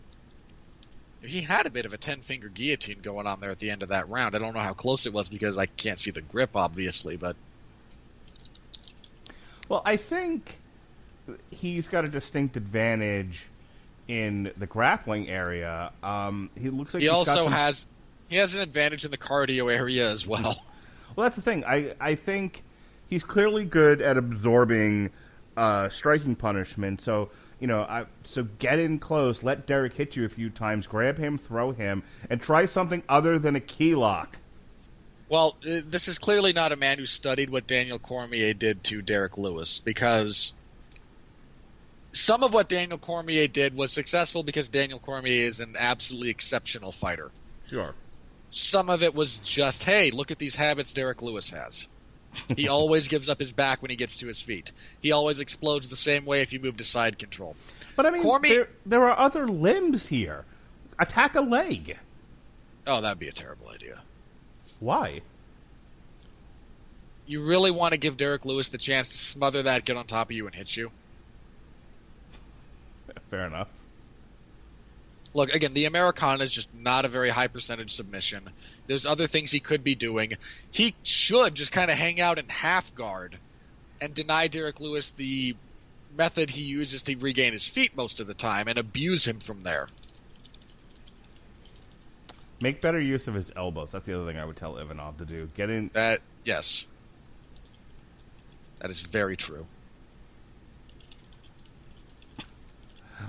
He had a bit of a 10-finger guillotine going on there at the end of that round. I don't know how close it was because I can't see the grip, obviously, but... Well, I think he's got a distinct advantage in the grappling area. He looks like he has an advantage in the cardio area as well. Well, that's the thing. I think he's clearly good at absorbing striking punishment. So, so get in close, let Derek hit you a few times, grab him, throw him, and try something other than a key lock. Well, this is clearly not a man who studied what Daniel Cormier did to Derek Lewis, because some of what Daniel Cormier did was successful because Daniel Cormier is an absolutely exceptional fighter. Sure. Some of it was just, hey, look at these habits Derek Lewis has. He always gives up his back when he gets to his feet. He always explodes the same way if you move to side control. But I mean, there are other limbs here. Attack a leg. Oh, that'd be a terrible idea. Why? You really want to give Derek Lewis the chance to smother that, get on top of you, and hit you? Fair enough. Look, again, the Americana is just not a very high percentage submission. There's other things he could be doing. He should just kind of hang out in half guard and deny Derek Lewis the method he uses to regain his feet most of the time and abuse him from there. Make better use of his elbows. That's the other thing I would tell Ivanov to do. Get in. Yes. That is very true.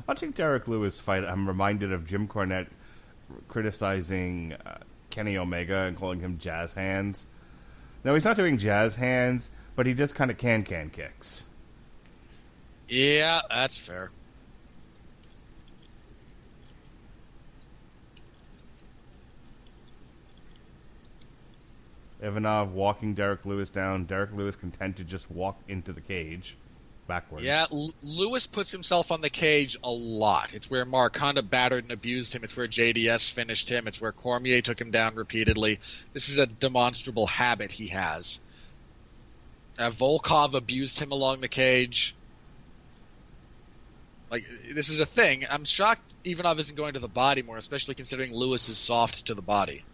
Watching Derek Lewis fight, I'm reminded of Jim Cornette criticizing Kenny Omega and calling him jazz hands. No, he's not doing jazz hands, but he just kind of can kicks. Yeah, that's fair. Ivanov walking Derek Lewis down. Derek Lewis content to just walk into the cage backwards. Yeah, Lewis puts himself on the cage a lot. It's where Mark Honda battered and abused him. It's where JDS finished him. It's where Cormier took him down repeatedly. This is a demonstrable habit he has. Volkov abused him along the cage. Like, this is a thing. I'm shocked Ivanov isn't going to the body more, especially considering Lewis is soft to the body.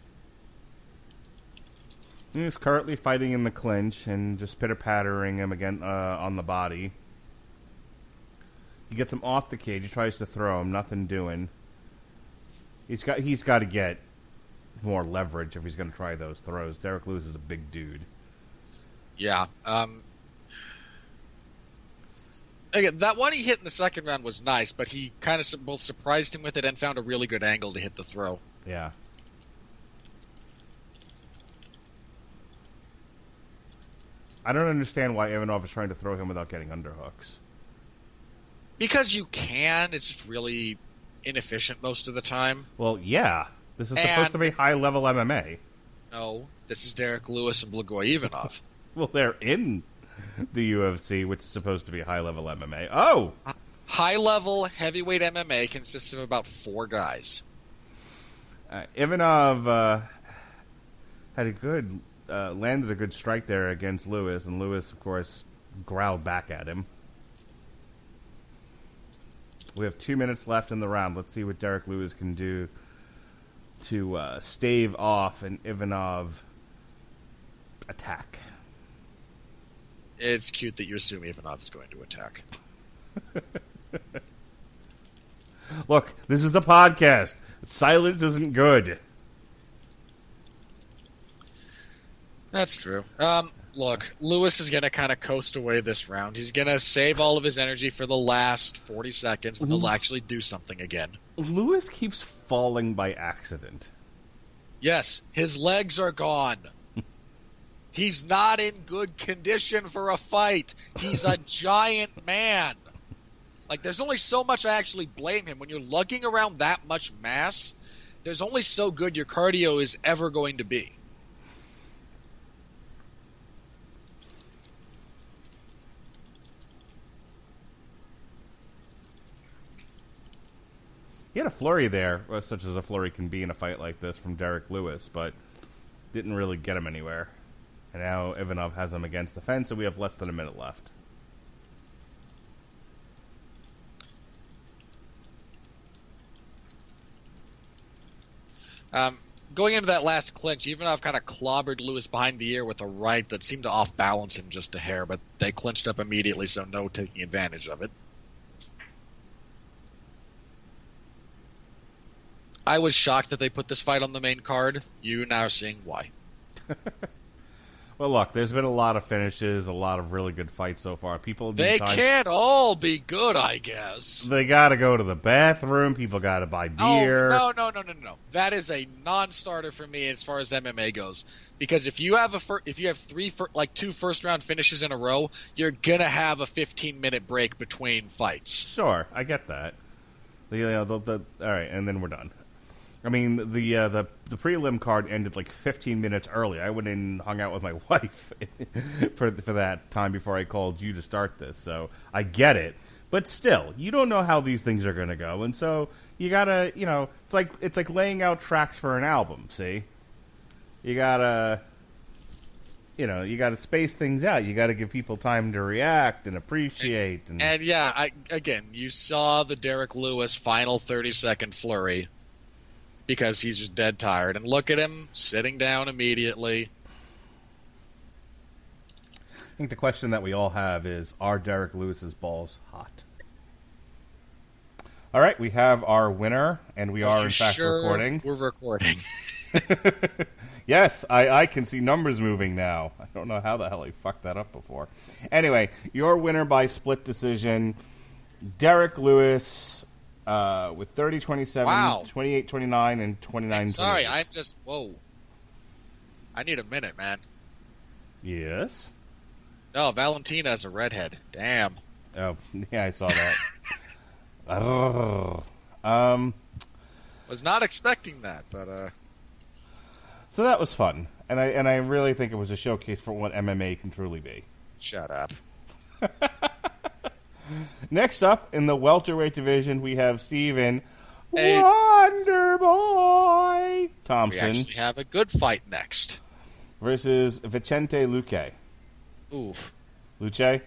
He's currently fighting in the clinch and just pitter-pattering him again on the body. He gets him off the cage. He tries to throw him. Nothing doing. He's got to get more leverage if he's going to try those throws. Derek Lewis is a big dude. Yeah. Again, that one he hit in the second round was nice, but he kind of both surprised him with it and found a really good angle to hit the throw. Yeah. I don't understand why Ivanov is trying to throw him without getting underhooks. Because you can. It's just really inefficient most of the time. Well, yeah. This is supposed to be high-level MMA. No, this is Derek Lewis and Blagoy Ivanov. Well, they're in the UFC, which is supposed to be high-level MMA. Oh! High-level heavyweight MMA consists of about 4 guys. Ivanov had landed a good strike there against Lewis, and Lewis, of course, growled back at him. We have 2 minutes left in the round. Let's see what Derek Lewis can do to stave off an Ivanov attack. It's cute that you assume Ivanov is going to attack. Look, this is a podcast. Silence isn't good. That's true. Look, Lewis is going to kind of coast away this round. He's going to save all of his energy for the last 40 seconds when he'll actually do something again. Lewis keeps falling by accident. Yes, his legs are gone. He's not in good condition for a fight. He's a giant man. Like, there's only so much I actually blame him. When you're lugging around that much mass, there's only so good your cardio is ever going to be. He had a flurry there, such as a flurry can be in a fight like this from Derek Lewis, but didn't really get him anywhere. And now Ivanov has him against the fence, and we have less than a minute left. Going into that last clinch, Ivanov kind of clobbered Lewis behind the ear with a right that seemed to off-balance him just a hair, but they clinched up immediately, so no taking advantage of it. I was shocked that they put this fight on the main card. You now are seeing why. Well, look, there's been a lot of finishes, a lot of really good fights so far. They can't all be good, I guess. They got to go to the bathroom. People got to buy beer. Oh, no. That is a non-starter for me as far as MMA goes. Because if you have two first-round finishes in a row, you're gonna have a 15-minute break between fights. Sure, I get that. All right, and then we're done. I mean, the prelim card ended like 15 minutes early. I went in and hung out with my wife for that time before I called you to start this. So I get it, but still, you don't know how these things are going to go, and so you gotta, it's like laying out tracks for an album. See, you gotta space things out. You gotta give people time to react and appreciate. And yeah, you saw the Derek Lewis final 30-second flurry. Because he's just dead tired. And look at him sitting down immediately. I think the question that we all have is, are Derek Lewis's balls hot? All right, we have our winner, and we are, in fact, recording. We're recording. Yes, I can see numbers moving now. I don't know how the hell he fucked that up before. Anyway, your winner by split decision, Derek Lewis... with 30-27, wow. 28-29, and 29-28. Sorry, whoa. I need a minute, man. Yes? No, Valentina's a redhead. Damn. Oh, yeah, I saw that. Was not expecting that, but So that was fun. And I really think it was a showcase for what MMA can truly be. Shut up. Next up, in the welterweight division, we have Steven Wonderboy Thompson. We actually have a good fight next. Versus Vicente Luque. Oof. Luque?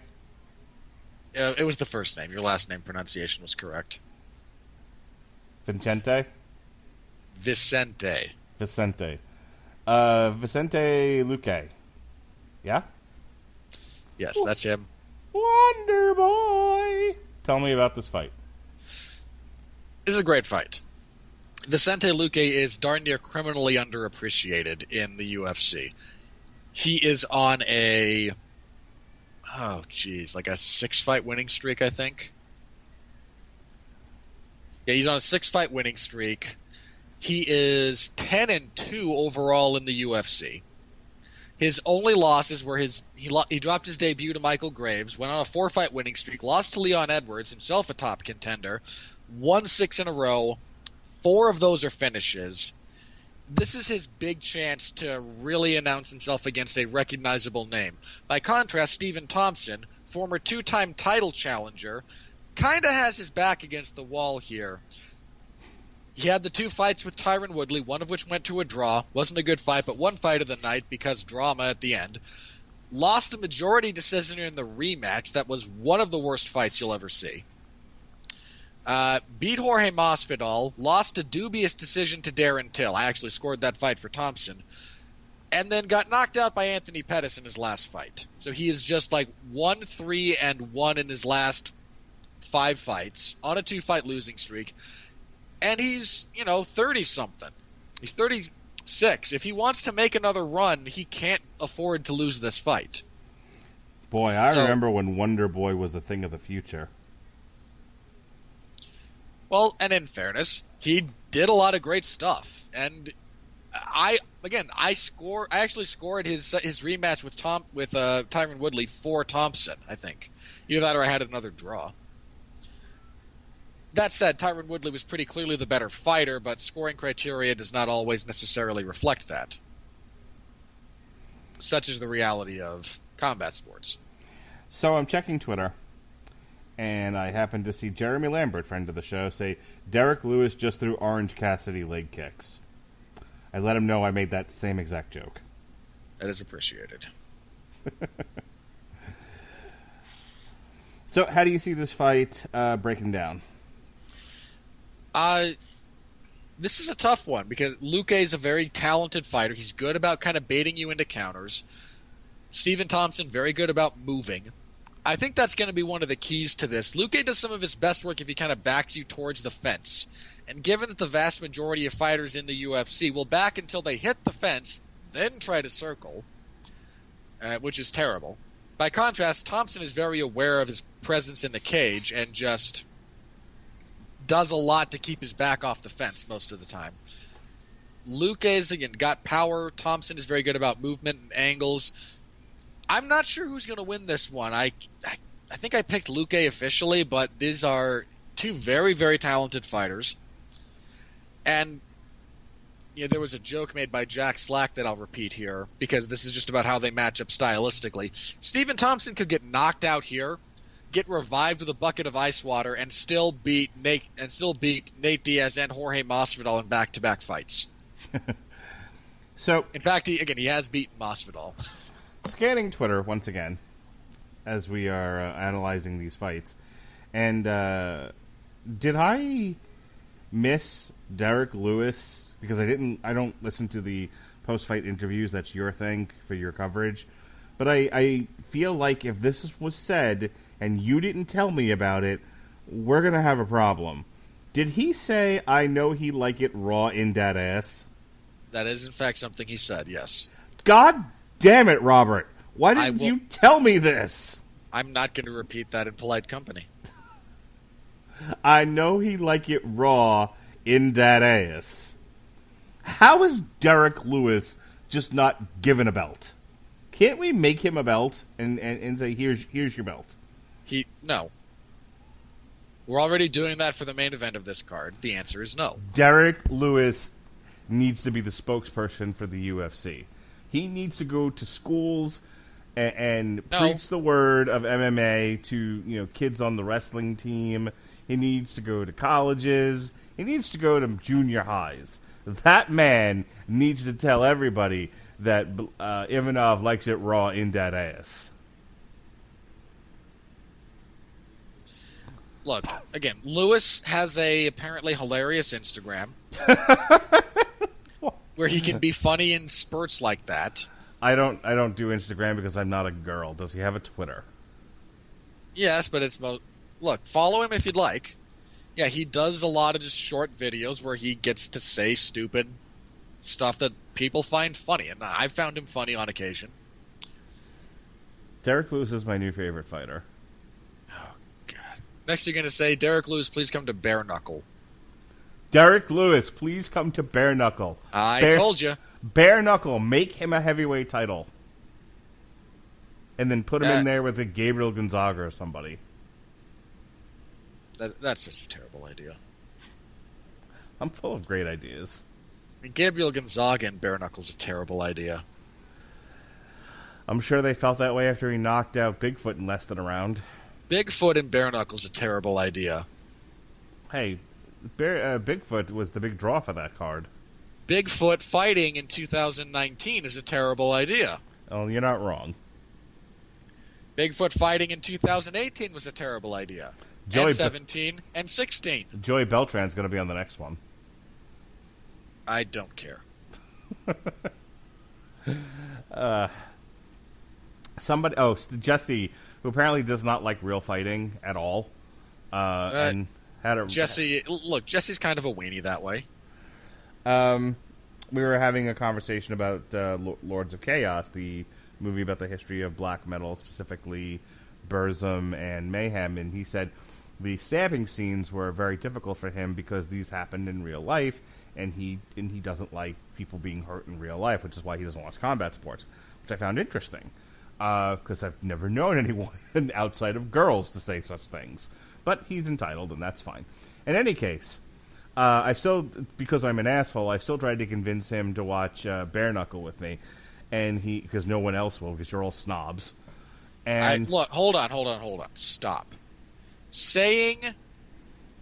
It was the first name. Your last name pronunciation was correct. Vicente? Vicente. Vicente Luque. Yeah? Yes, that's him. Wonder Boy! Tell me about this fight. This is a great fight. Vicente Luque is darn near criminally underappreciated in the UFC. He is on like a 6-fight winning streak, I think. Yeah, he's on a 6-fight winning streak. He is 10-2 overall in the UFC. His only losses were he dropped his debut to Michael Graves, went on a 4-fight winning streak, lost to Leon Edwards, himself a top contender, won 6 in a row. 4 of those are finishes. This is his big chance to really announce himself against a recognizable name. By contrast, Stephen Thompson, former 2-time title challenger, kind of has his back against the wall here. He had the 2 fights with Tyron Woodley, one of which went to a draw. Wasn't a good fight, but one fight of the night because drama at the end. Lost a majority decision in the rematch. That was one of the worst fights you'll ever see. Beat Jorge Masvidal. Lost a dubious decision to Darren Till. I actually scored that fight for Thompson. And then got knocked out by Anthony Pettis in his last fight. So he is just like 1-3-1 in his last 5 fights on a 2-fight losing streak. And he's, 30-something. He's 36. If he wants to make another run, he can't afford to lose this fight. Boy, I remember when Wonder Boy was a thing of the future. Well, and in fairness, he did a lot of great stuff. And I actually scored his rematch with Tyron Woodley for Thompson, I think. Either that or I had another draw. That said, Tyron Woodley was pretty clearly the better fighter, but scoring criteria does not always necessarily reflect that. Such is the reality of combat sports. So I'm checking Twitter, and I happened to see Jeremy Lambert, friend of the show, say, Derek Lewis just threw Orange Cassidy leg kicks. I let him know I made that same exact joke. That is appreciated. So how do you see this fight breaking down? This is a tough one because Luque is a very talented fighter. He's good about kind of baiting you into counters. Stephen Thompson, very good about moving. I think that's going to be one of the keys to this. Luque does some of his best work if he kind of backs you towards the fence. And given that the vast majority of fighters in the UFC will back until they hit the fence, then try to circle, which is terrible. By contrast, Thompson is very aware of his presence in the cage and just does a lot to keep his back off the fence most of the time. Luque's, again, got power. Thompson is very good about movement and angles. I'm not sure who's going to win this one. I think I picked Luque officially, but these are 2 very, very talented fighters. And there was a joke made by Jack Slack that I'll repeat here because this is just about how they match up stylistically. Stephen Thompson could get knocked out here, get revived with a bucket of ice water, and still beat Nate Diaz and Jorge Masvidal in back-to-back fights. So, in fact, he has beaten Masvidal. Scanning Twitter once again as we are analyzing these fights, and did I miss Derek Lewis because I don't listen to the post-fight interviews? That's your thing for your coverage, but I feel like if this was said and you didn't tell me about it, we're going to have a problem. Did he say, I know he like it raw in that ass? That is, in fact, something he said, yes. God damn it, Robert. Why didn't you tell me this? I'm not going to repeat that in polite company. I know he like it raw in that ass. How is Derek Lewis just not given a belt? Can't we make him a belt and say, here's your belt? No. We're already doing that for the main event of this card. The answer is no. Derek Lewis needs to be the spokesperson for the UFC. He needs to go to schools and preach the word of MMA to kids on the wrestling team. He needs to go to colleges. He needs to go to junior highs. That man needs to tell everybody that Ivanov likes it raw in that ass. Look, again, Lewis has a apparently hilarious Instagram where he can be funny in spurts like that. I don't do Instagram because I'm not a girl. Does he have a Twitter? Yes, but it's look, follow him if you'd like. Yeah, he does a lot of just short videos where he gets to say stupid stuff that people find funny, and I've found him funny on occasion. Derek Lewis is my new favorite fighter. Oh, God. Next you're going to say, Derek Lewis, please come to Bare Knuckle. Derek Lewis, please come to Bare Knuckle. I told you. Bare Knuckle, make him a heavyweight title. and then put him in there with a Gabriel Gonzaga or somebody. That's such a terrible idea. I'm full of great ideas. I mean, Gabriel Gonzaga and bare knuckles a terrible idea. I'm sure they felt that way after he knocked out Bigfoot in less than a round. Bigfoot and bare knuckles a terrible idea. Hey, Bigfoot was the big draw for that card. Bigfoot fighting in 2019 is a terrible idea. Oh, you're not wrong. Bigfoot fighting in 2018 was a terrible idea. And 17 and 16. Joey Beltran's going to be on the next one. I don't care. Jesse, who apparently does not like real fighting at all, and had a Jesse's kind of a weenie that way. We were having a conversation about Lords of Chaos, the movie about the history of black metal, specifically Burzum and Mayhem, and he said the stabbing scenes were very difficult for him because these happened in real life, and he doesn't like people being hurt in real life, which is why he doesn't watch combat sports, which I found interesting, because I've never known anyone outside of girls to say such things. But he's entitled, and that's fine. In any case, I still, because I'm an asshole, I still tried to convince him to watch Bare Knuckle with me, and because no one else will, because you're all snobs. And look, hold on, stop. Saying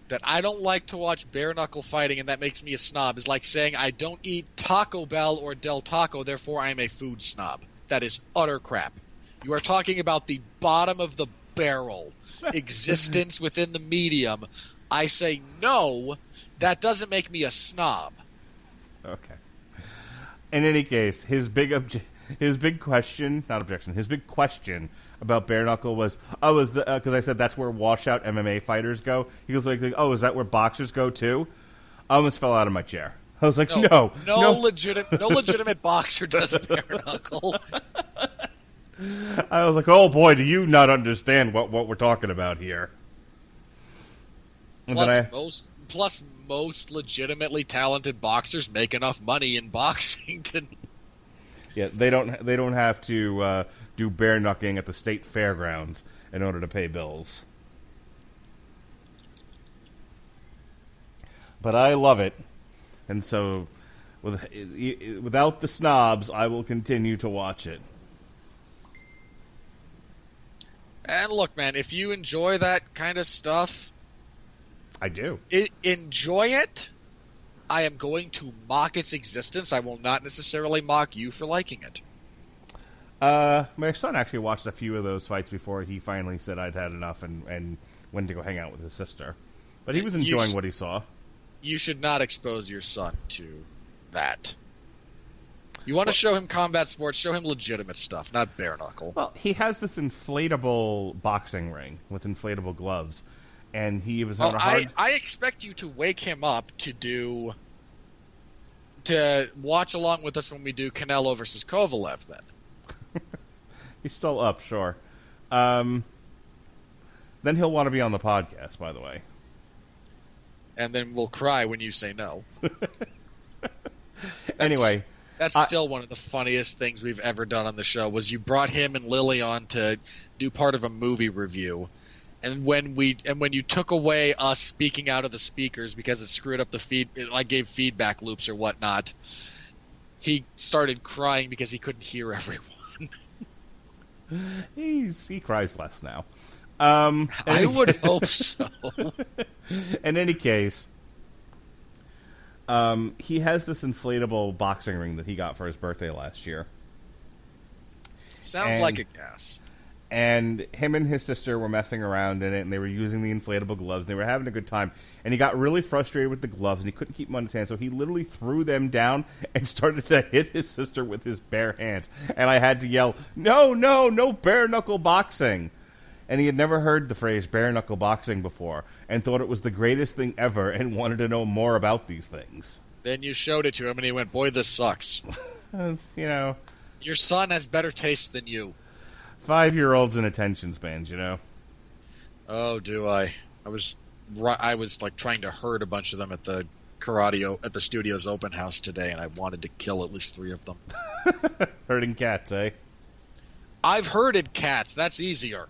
that I don't like to watch bare knuckle fighting and that makes me a snob is like saying I don't eat Taco Bell or Del Taco, therefore I'm a food snob. That is utter crap. You are talking about the bottom of the barrel existence within the medium. I say no, that doesn't make me a snob. Okay. In any case, his big question about bare knuckle was, because I said that's where washout MMA fighters go. He goes like, oh, is that where boxers go too? I almost fell out of my chair. I was like, no. Legitimate boxer does bare knuckle. I was like, oh boy, do you not understand what we're talking about here? Plus, most legitimately talented boxers make enough money in boxing to. Yeah, they don't have to do bare knucking at the state fairgrounds in order to pay bills. But I love it, and so without the snobs, I will continue to watch it. And look, man, if you enjoy that kind of stuff, I do. Enjoy it. I am going to mock its existence. I will not necessarily mock you for liking it. My son actually watched a few of those fights before he finally said I'd had enough and went to go hang out with his sister. But he was enjoying what he saw. You should not expose your son to that. You want to show him combat sports, show him legitimate stuff, not bare knuckle. Well, he has this inflatable boxing ring with inflatable gloves, and he was having a hard... I expect you to wake him up to watch along with us when we do Canelo versus Kovalev, then. He's still up, sure. Then he'll want to be on the podcast, by the way. And then we'll cry when you say no. Anyway... That's still one of the funniest things we've ever done on the show, was you brought him and Lily on to do part of a movie review. And when you took away us speaking out of the speakers because it screwed up I gave feedback loops or whatnot, he started crying because he couldn't hear everyone. He cries less now. I would hope so. In any case... he has this inflatable boxing ring that he got for his birthday last year. Sounds like a gas. And him and his sister were messing around in it, and they were using the inflatable gloves, and they were having a good time. And he got really frustrated with the gloves, and he couldn't keep them on his hands, so he literally threw them down and started to hit his sister with his bare hands. And I had to yell, no bare-knuckle boxing. And he had never heard the phrase bare-knuckle boxing before and thought it was the greatest thing ever and wanted to know more about these things. Then you showed it to him and he went, boy, this sucks. Your son has better taste than you. 5-year-olds and attention spans, Oh, do I? I was like trying to herd a bunch of them at the at the studio's open house today, and I wanted to kill at least 3 of them. Herding cats, eh? I've herded cats. That's easier.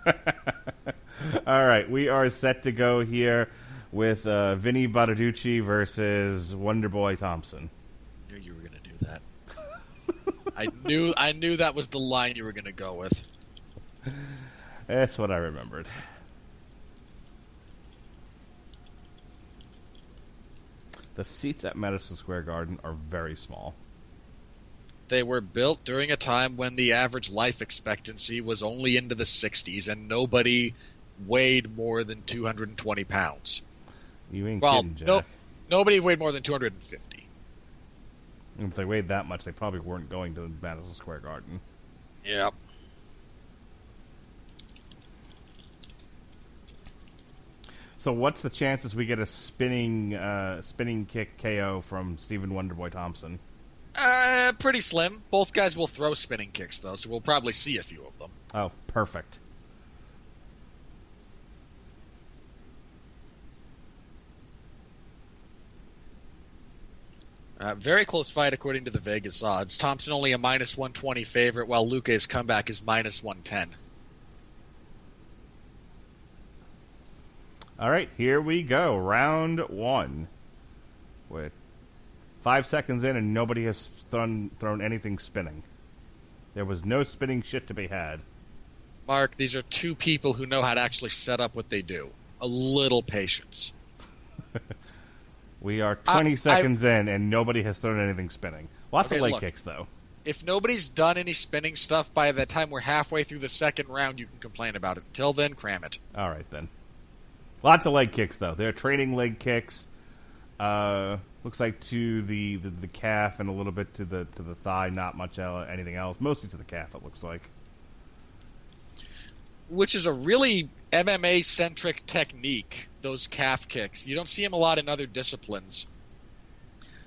All right, we are set to go here with Vinny Radulich versus Wonderboy Thompson. I knew you were going to do that. I knew that was the line you were going to go with. That's what I remembered. The seats at Madison Square Garden are very small. They were built during a time when the average life expectancy was only into the 60s, and nobody weighed more than 220 pounds. You ain't kidding, Jack. Nobody weighed more than 250. And if they weighed that much, they probably weren't going to Madison Square Garden. Yep. So what's the chances we get a spinning kick KO from Stephen Wonderboy Thompson? Pretty slim. Both guys will throw spinning kicks, though, so we'll probably see a few of them. Oh, perfect. Very close fight according to the Vegas odds. Thompson only a minus 120 favorite, while Luque's comeback is minus 110. All right, here we go. Round one. With 5 seconds in and nobody has thrown anything spinning. There was no spinning shit to be had. Mark, these are two people who know how to actually set up what they do. A little patience. We are 20 seconds in and nobody has thrown anything spinning. Lots of leg kicks, though. If nobody's done any spinning stuff by the time we're halfway through the second round, you can complain about it. Until then, cram it. All right, then. Lots of leg kicks, though. They're trading leg kicks. Looks like to the calf and a little bit to the thigh. Not much anything else. Mostly to the calf, it looks like. Which is a really MMA-centric technique, those calf kicks. You don't see them a lot in other disciplines.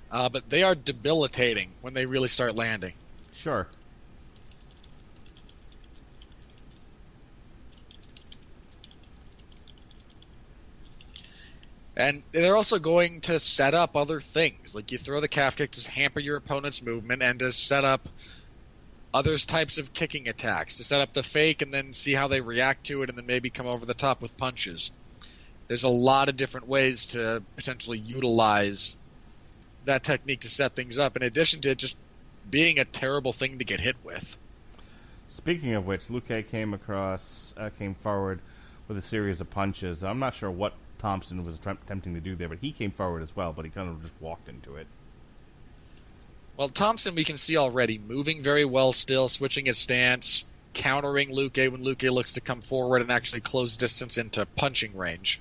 But they are debilitating when they really start landing. Sure. And they're also going to set up other things. Like you throw the calf kick to hamper your opponent's movement and to set up other types of kicking attacks. To set up the fake and then see how they react to it and then maybe come over the top with punches. There's a lot of different ways to potentially utilize that technique to set things up, in addition to just being a terrible thing to get hit with. Speaking of which, Luque came forward with a series of punches. I'm not sure what Thompson was attempting to do there, but he came forward as well, but he kind of just walked into it. Well, Thompson we can see already moving very well still, switching his stance, countering Luque when Luque looks to come forward and actually close distance into punching range.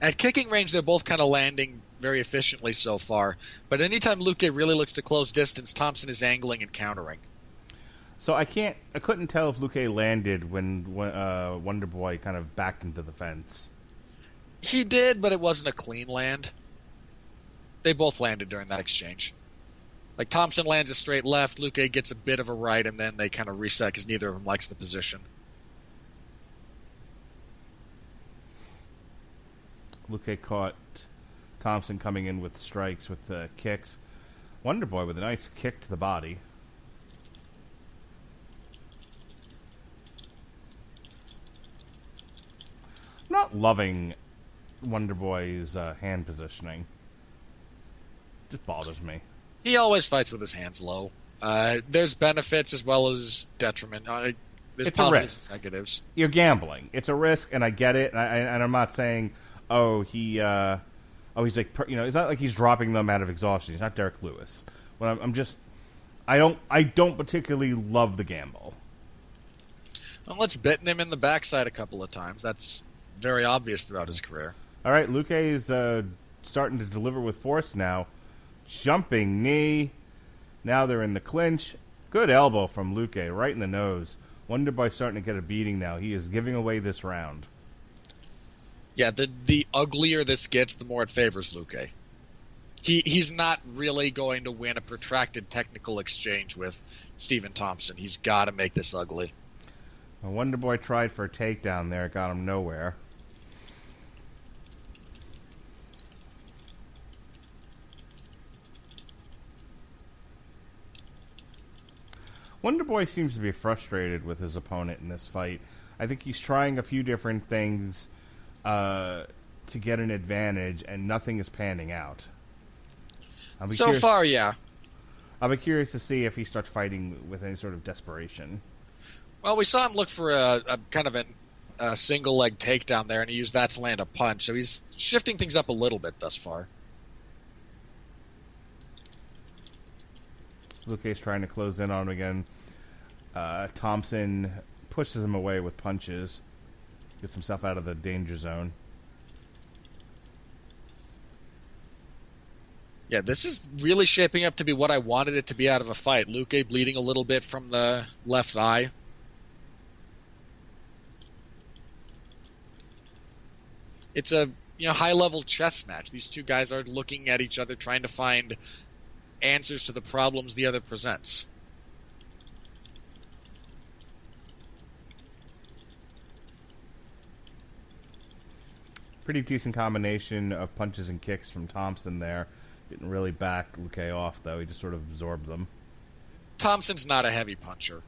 At kicking range, they're both kind of landing very efficiently so far, but anytime Luque really looks to close distance, Thompson is angling and countering. So I couldn't tell if Luque landed when Wonderboy kind of backed into the fence. He did, but it wasn't a clean land. They both landed during that exchange. Like, Thompson lands a straight left, Luque gets a bit of a right, and then they kind of reset because neither of them likes the position. Luque caught Thompson coming in with strikes, with kicks. Wonderboy with a nice kick to the body. I'm not loving Wonderboy's hand positioning. Just bothers me. He always fights with his hands low. There's benefits as well as detriment. There's it's positives a risk. and negatives. You're gambling. It's a risk, and I get it. And I'm not saying, he's like, it's not like he's dropping them out of exhaustion. He's not Derek Lewis. But I don't particularly love the gamble. Well, let's bitten him in the backside a couple of times. That's very obvious throughout his career. All right, Luque is starting to deliver with force now. Jumping knee. Now they're in the clinch. Good elbow from Luque, right in the nose. Wonderboy starting to get a beating now. He is giving away this round. Yeah, the uglier this gets, the more it favors Luque. He's not really going to win a protracted technical exchange with Stephen Thompson. He's got to make this ugly. Well, Wonderboy tried for a takedown there. Got him nowhere. Wonder Boy seems to be frustrated with his opponent in this fight. I think he's trying a few different things to get an advantage, and nothing is panning out. So far, yeah. I'll be curious to see if he starts fighting with any sort of desperation. Well, we saw him look for a kind of a single leg takedown there, and he used that to land a punch. So he's shifting things up a little bit thus far. Luque's trying to close in on him again. Thompson pushes him away with punches. Gets himself out of the danger zone. Yeah, this is really shaping up to be what I wanted it to be out of a fight. Luque bleeding a little bit from the left eye. It's a high-level chess match. These two guys are looking at each other, trying to find answers to the problems the other presents. Pretty decent combination of punches and kicks from Thompson there. Didn't really back Luque off, though. He just sort of absorbed them. Thompson's not a heavy puncher.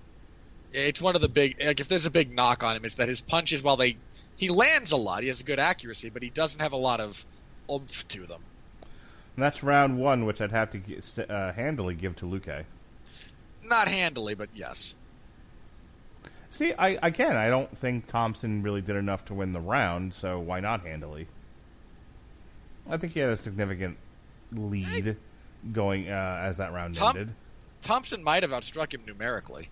It's one of the big... if there's a big knock on him, it's that his punches, while he lands a lot, he has good accuracy, but he doesn't have a lot of oomph to them. And that's round one, which I'd have to handily give to Luque. Not handily, but yes. See, I don't think Thompson really did enough to win the round, so why not handily? I think he had a significant lead going as that round ended. Thompson might have outstruck him numerically.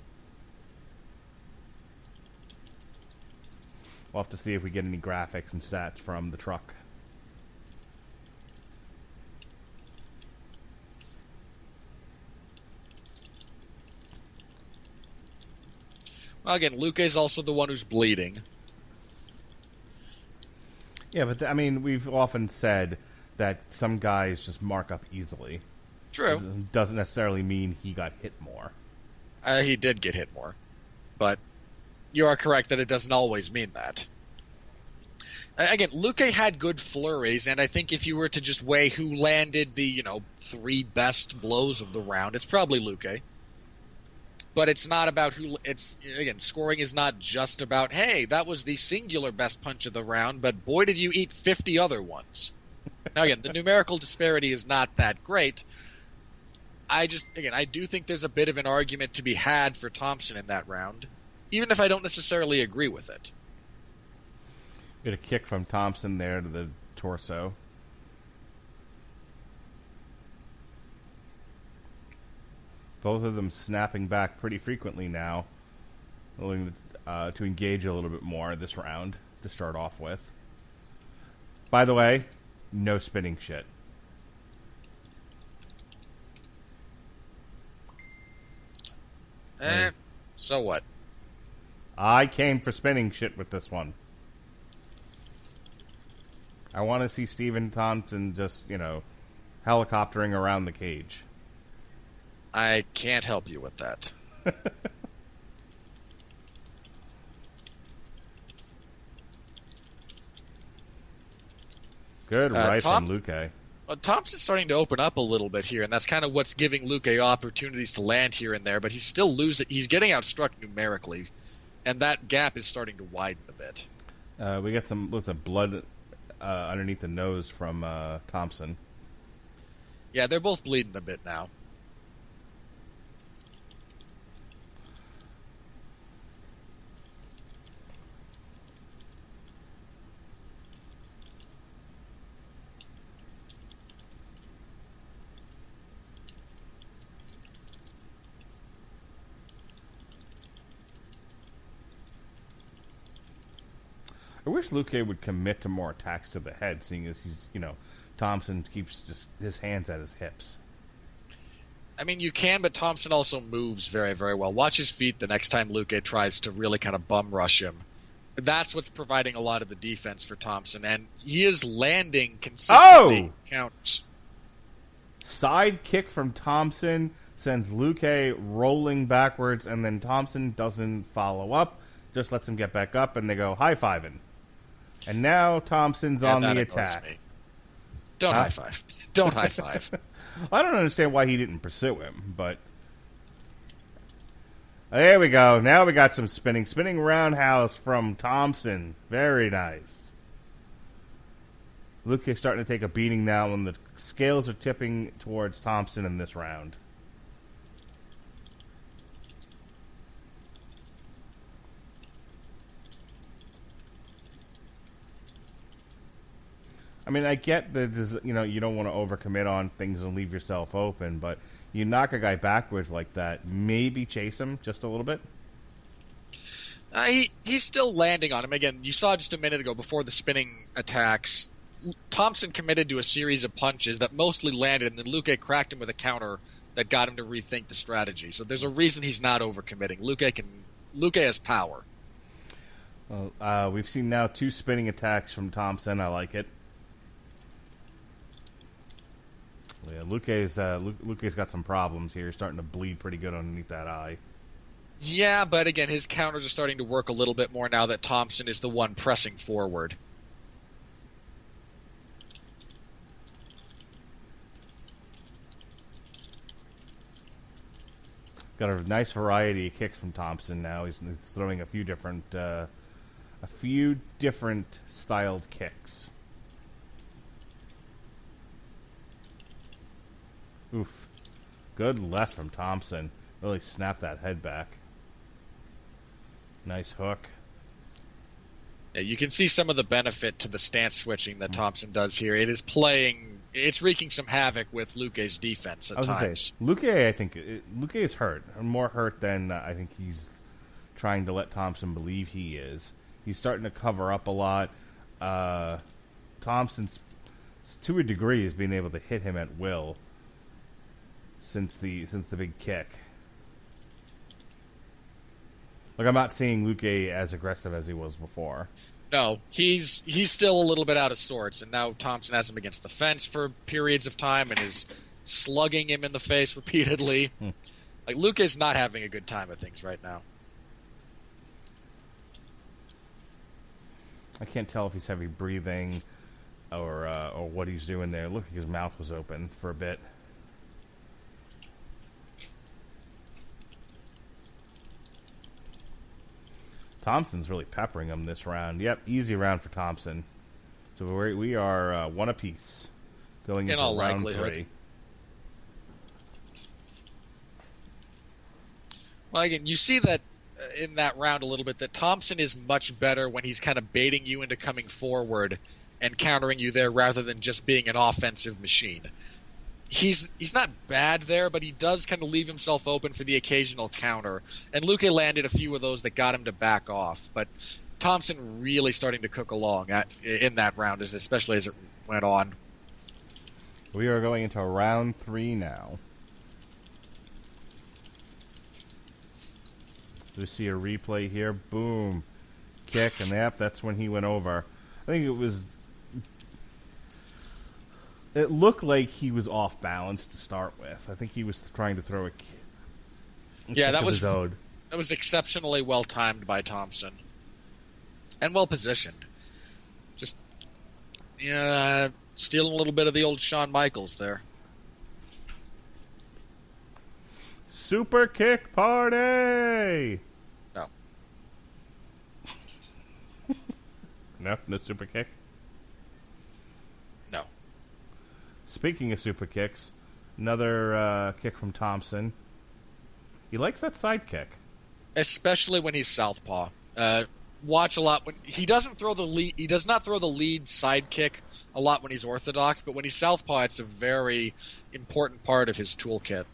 We'll have to see if we get any graphics and stats from the truck. Well, again, Luque's also the one who's bleeding. Yeah, but we've often said that some guys just mark up easily. True. It doesn't necessarily mean he got hit more. He did get hit more. But you are correct that it doesn't always mean that. Again, Luque had good flurries, and I think if you were to just weigh who landed the, 3 best blows of the round, it's probably Luque. But it's not about scoring is not just about, hey, that was the singular best punch of the round, but boy did you eat 50 other ones. Now again, the numerical disparity is not that great. I do think there's a bit of an argument to be had for Thompson in that round, even if I don't necessarily agree with it. Get a kick from Thompson there to the torso. Both of them snapping back pretty frequently now, willing to engage a little bit more this round to start off with. By the way, no spinning shit. So what? I came for spinning shit with this one. I want to see Stephen Thompson just, helicoptering around the cage. I can't help you with that. Good right from Luque. Well, Thompson's starting to open up a little bit here, and that's kind of what's giving Luque opportunities to land here and there, but he's still losing. He's getting outstruck numerically, and that gap is starting to widen a bit. We got some blood underneath the nose from Thompson. Yeah, they're both bleeding a bit now. I wish Luque would commit to more attacks to the head, seeing as he's, Thompson keeps just his hands at his hips. I mean, you can, but Thompson also moves very, very well. Watch his feet the next time Luque tries to really kind of bum rush him. That's what's providing a lot of the defense for Thompson, and he is landing consistently. Counts. Side kick from Thompson sends Luque rolling backwards, and then Thompson doesn't follow up, just lets him get back up, and they go high-fiving. And now Thompson's on the attack. Me. Don't high five. Don't high five. I don't understand why he didn't pursue him, but There we go. Now we got some spinning roundhouse from Thompson. Very nice. Luque is starting to take a beating now, and the scales are tipping towards Thompson in this round. I mean, I get that you don't want to overcommit on things and leave yourself open, but you knock a guy backwards like that, maybe chase him just a little bit. He's still landing on him. Again, you saw just a minute ago before the spinning attacks, Thompson committed to a series of punches that mostly landed, and then Luque cracked him with a counter that got him to rethink the strategy. So there's a reason he's not overcommitting. Luque has power. Well, we've seen now 2 spinning attacks from Thompson. I like it. Yeah, Luque's got some problems here. He's starting to bleed pretty good underneath that eye. Yeah, but again, his counters are starting to work a little bit more now that Thompson is the one pressing forward. Got a nice variety of kicks from Thompson now. He's throwing a few different styled kicks. Oof. Good left from Thompson. Really snapped that head back. Nice hook. Yeah, you can see some of the benefit to the stance switching that Thompson does here. It's wreaking some havoc with Luque's defense at times. Luque, I think, Luque is hurt. More hurt than I think he's trying to let Thompson believe he is. He's starting to cover up a lot. Thompson's, to a degree, is being able to hit him at will since the big kick. Like, I'm not seeing Luque as aggressive as he was before. No, he's still a little bit out of sorts, and now Thompson has him against the fence for periods of time and is slugging him in the face repeatedly. Like, Luque's not having a good time of things right now. I can't tell if he's heavy breathing or what he's doing there. Look, his mouth was open for a bit. Thompson's really peppering him this round. Yep, easy round for Thompson. So we are one apiece going into round 3. Well, again, you see that in that round a little bit that Thompson is much better when he's kind of baiting you into coming forward and countering you there rather than just being an offensive machine. He's not bad there, but he does kind of leave himself open for the occasional counter. And Luque landed a few of those that got him to back off. But Thompson really starting to cook along in that round, especially as it went on. We are going into round 3 now. We see a replay here. Boom. Kick, and that's when he went over. I think it looked like he was off balance to start with. I think he was trying to throw a kick. Yeah, that was exceptionally well timed by Thompson. And well positioned. Just stealing a little bit of the old Shawn Michaels there. Super kick party! No? No super kick? No. Speaking of super kicks, another kick from Thompson. He likes that side kick. Especially when he's southpaw. Watch a lot when he doesn't throw the lead. He does not throw the lead side kick a lot when he's orthodox, but when he's southpaw, it's a very important part of his toolkit.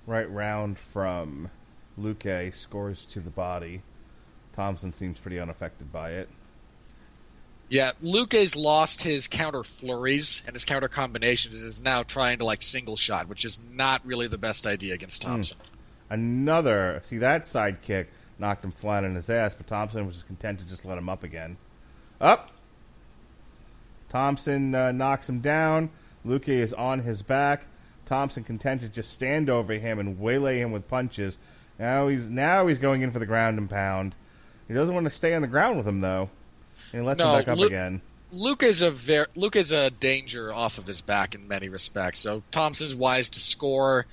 Right round from Luque, scores to the body. Thompson seems pretty unaffected by it. Yeah, Luque's lost his counter flurries and his counter combinations and is now trying to single shot, which is not really the best idea against Thompson. See, that side kick knocked him flat on his ass, but Thompson was content to just let him up again. Up! Thompson knocks him down. Luque is on his back. Thompson content to just stand over him and waylay him with punches. Now he's going in for the ground and pound. He doesn't want to stay on the ground with him, though. And he lets him back up again. Luke is a danger off of his back in many respects. So Thompson's wise to score,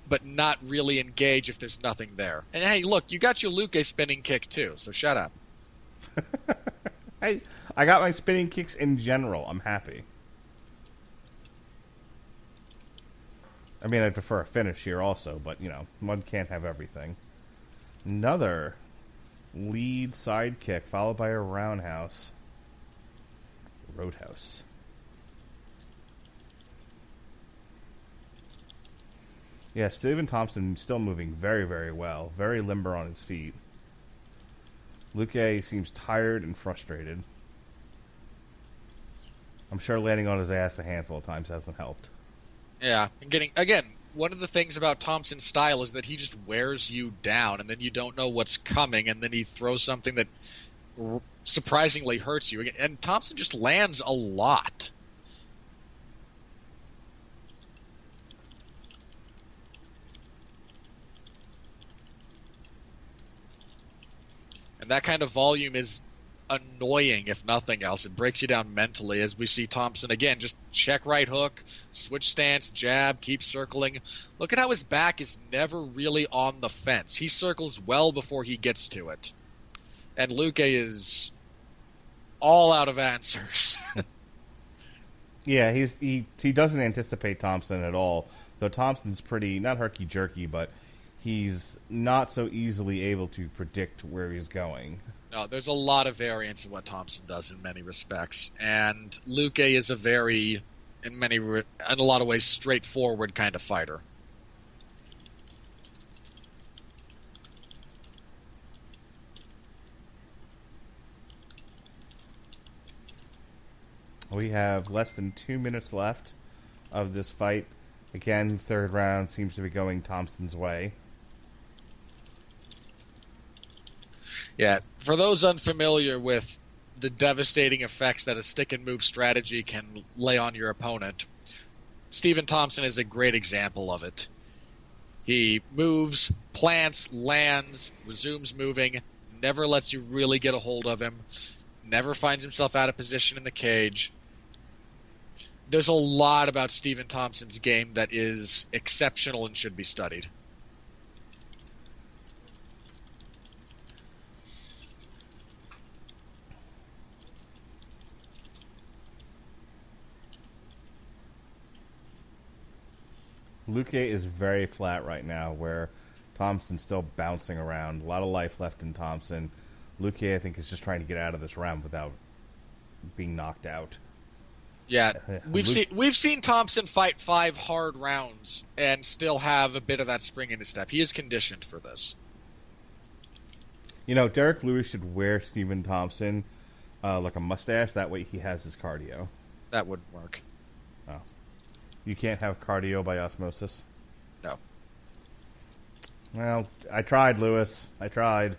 but not really engage if there's nothing there. And hey, look, you got your Luke spinning kick too, so shut up. I got my spinning kicks in general. I'm happy. I mean, I'd prefer a finish here also, but, one can't have everything. Another lead side kick, followed by a roundhouse. Roadhouse. Yeah, Stephen Thompson still moving very, very well. Very limber on his feet. Luque seems tired and frustrated. I'm sure landing on his ass a handful of times hasn't helped. Yeah, and one of the things about Thompson's style is that he just wears you down, and then you don't know what's coming, and then he throws something that surprisingly hurts you. And Thompson just lands a lot. And that kind of volume is annoying, if nothing else. It breaks you down mentally, as we see Thompson, again, just check right hook, switch stance, jab, keep circling. Look at how his back is never really on the fence. He circles well before he gets to it. And Luque is all out of answers. Yeah, he doesn't anticipate Thompson at all, though Thompson's pretty, not herky-jerky, but he's not so easily able to predict where he's going. No, there's a lot of variance in what Thompson does in many respects, and Luque is a very, in a lot of ways, straightforward kind of fighter. We have less than 2 minutes left of this fight. Again, third round seems to be going Thompson's way. Yeah, for those unfamiliar with the devastating effects that a stick-and-move strategy can lay on your opponent, Stephen Thompson is a great example of it. He moves, plants, lands, resumes moving, never lets you really get a hold of him, never finds himself out of position in the cage. There's a lot about Stephen Thompson's game that is exceptional and should be studied. Luque is very flat right now, where Thompson's still bouncing around. A lot of life left in Thompson. Luque, I think, is just trying to get out of this round without being knocked out. Yeah, we've seen Thompson fight 5 hard rounds and still have a bit of that spring in his step. He is conditioned for this. Derek Lewis should wear Stephen Thompson like a mustache. That way he has his cardio. That wouldn't work. Oh. You can't have cardio by osmosis? No. Well, I tried, Lewis. I tried.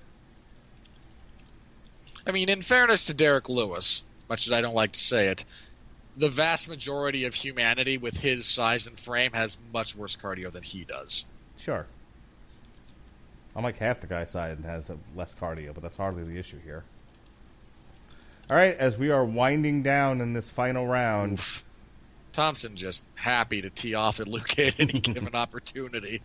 I mean, in fairness to Derek Lewis, much as I don't like to say it, the vast majority of humanity with his size and frame has much worse cardio than he does. Sure. I'm like half the guy's size and has less cardio, but that's hardly the issue here. All right, as we are winding down in this final round. Oof. Thompson just happy to tee off at Luque at any given opportunity.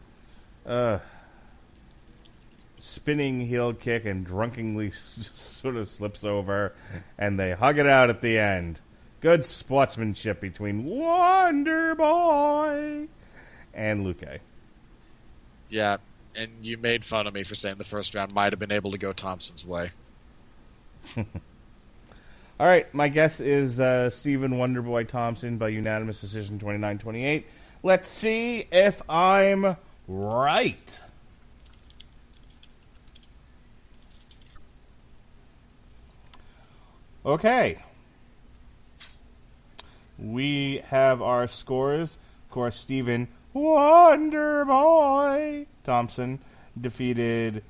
Spinning heel kick and drunkenly sort of slips over, and they hug it out at the end. Good sportsmanship between Wonder Boy and Luque. Yeah, and you made fun of me for saying the first round might have been able to go Thompson's way. All right, my guess is Stephen Wonderboy Thompson by unanimous decision 29-28. Let's see if I'm right. Okay. We have our scores. Of course, Stephen Wonderboy Thompson defeated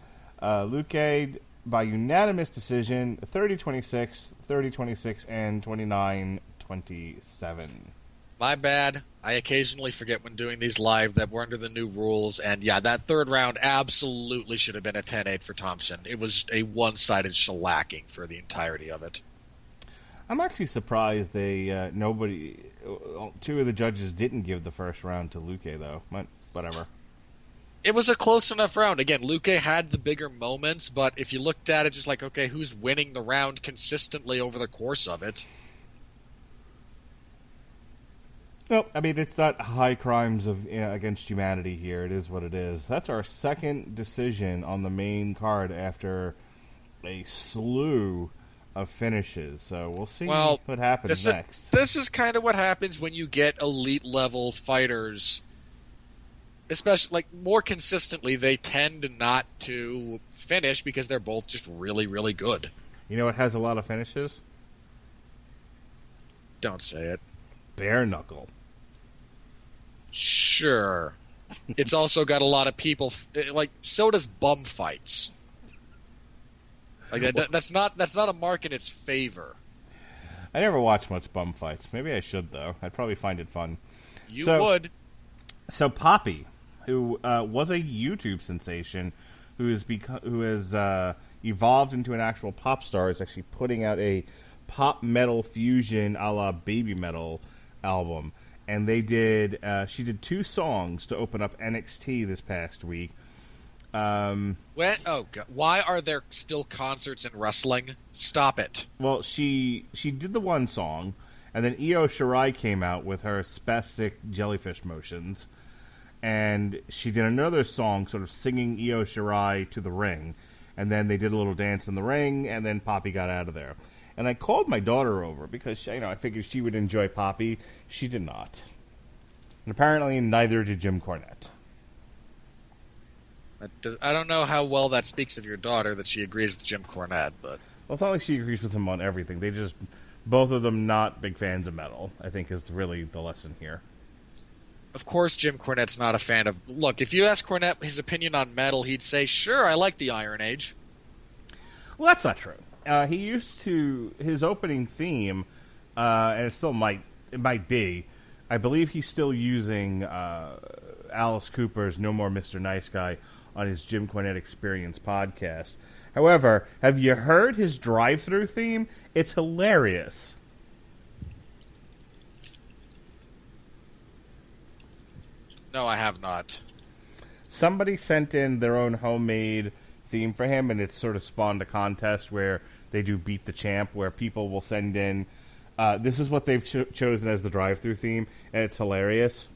Luque by unanimous decision 30-26, 30-26, and 29-27. My bad. I occasionally forget when doing these live that we're under the new rules, and yeah, that third round absolutely should have been a 10-8 for Thompson. It was a one-sided shellacking for the entirety of it. I'm actually surprised they two of the judges didn't give the first round to Luque, though. But whatever. It was a close enough round. Again, Luque had the bigger moments, but if you looked at it just like, okay, who's winning the round consistently over the course of it? Nope. I mean, it's not high crimes against humanity here. It is what it is. That's our second decision on the main card after a slew of finishes. So we'll see what happens next. This is kind of what happens when you get elite-level fighters. Especially, like, more consistently, they tend not to finish because they're both just really, really good. You know what has a lot of finishes? Don't say it. Bare knuckle. Sure. It's also got a lot of people, like, so does bum fights. Like, that's not a mark in its favor. I never watch much bum fights. Maybe I should, though. I'd probably find it fun. You would. So Poppy, who was a YouTube sensation, who has evolved into an actual pop star, is actually putting out a pop metal fusion a la Baby Metal album. And she did 2 songs to open up NXT this past week. God. Why are there still concerts in wrestling? Stop it. Well, she did the one song, and then Io Shirai came out with her spastic jellyfish motions. And she did another song sort of singing Io Shirai to the ring. And then they did a little dance in the ring, and then Poppy got out of there. And I called my daughter over because I figured she would enjoy Poppy. She did not. And apparently neither did Jim Cornette. I don't know how well that speaks of your daughter that she agrees with Jim Cornette, but... Well, it's not like she agrees with him on everything. They just, both of them not big fans of metal, I think is really the lesson here. Of course Jim Cornette's not a fan of... Look, if you ask Cornette his opinion on metal, he'd say, sure, I like the Iron Age. Well, that's not true. He used to... His opening theme, and it still might be, I believe he's still using Alice Cooper's No More Mr. Nice Guy on his Jim Cornette Experience podcast. However, have you heard his drive-thru theme? It's hilarious. No, I have not. Somebody sent in their own homemade theme for him, and it's sort of spawned a contest where they do Beat the Champ, where people will send in... this is what they've chosen as the drive-thru theme, and it's hilarious.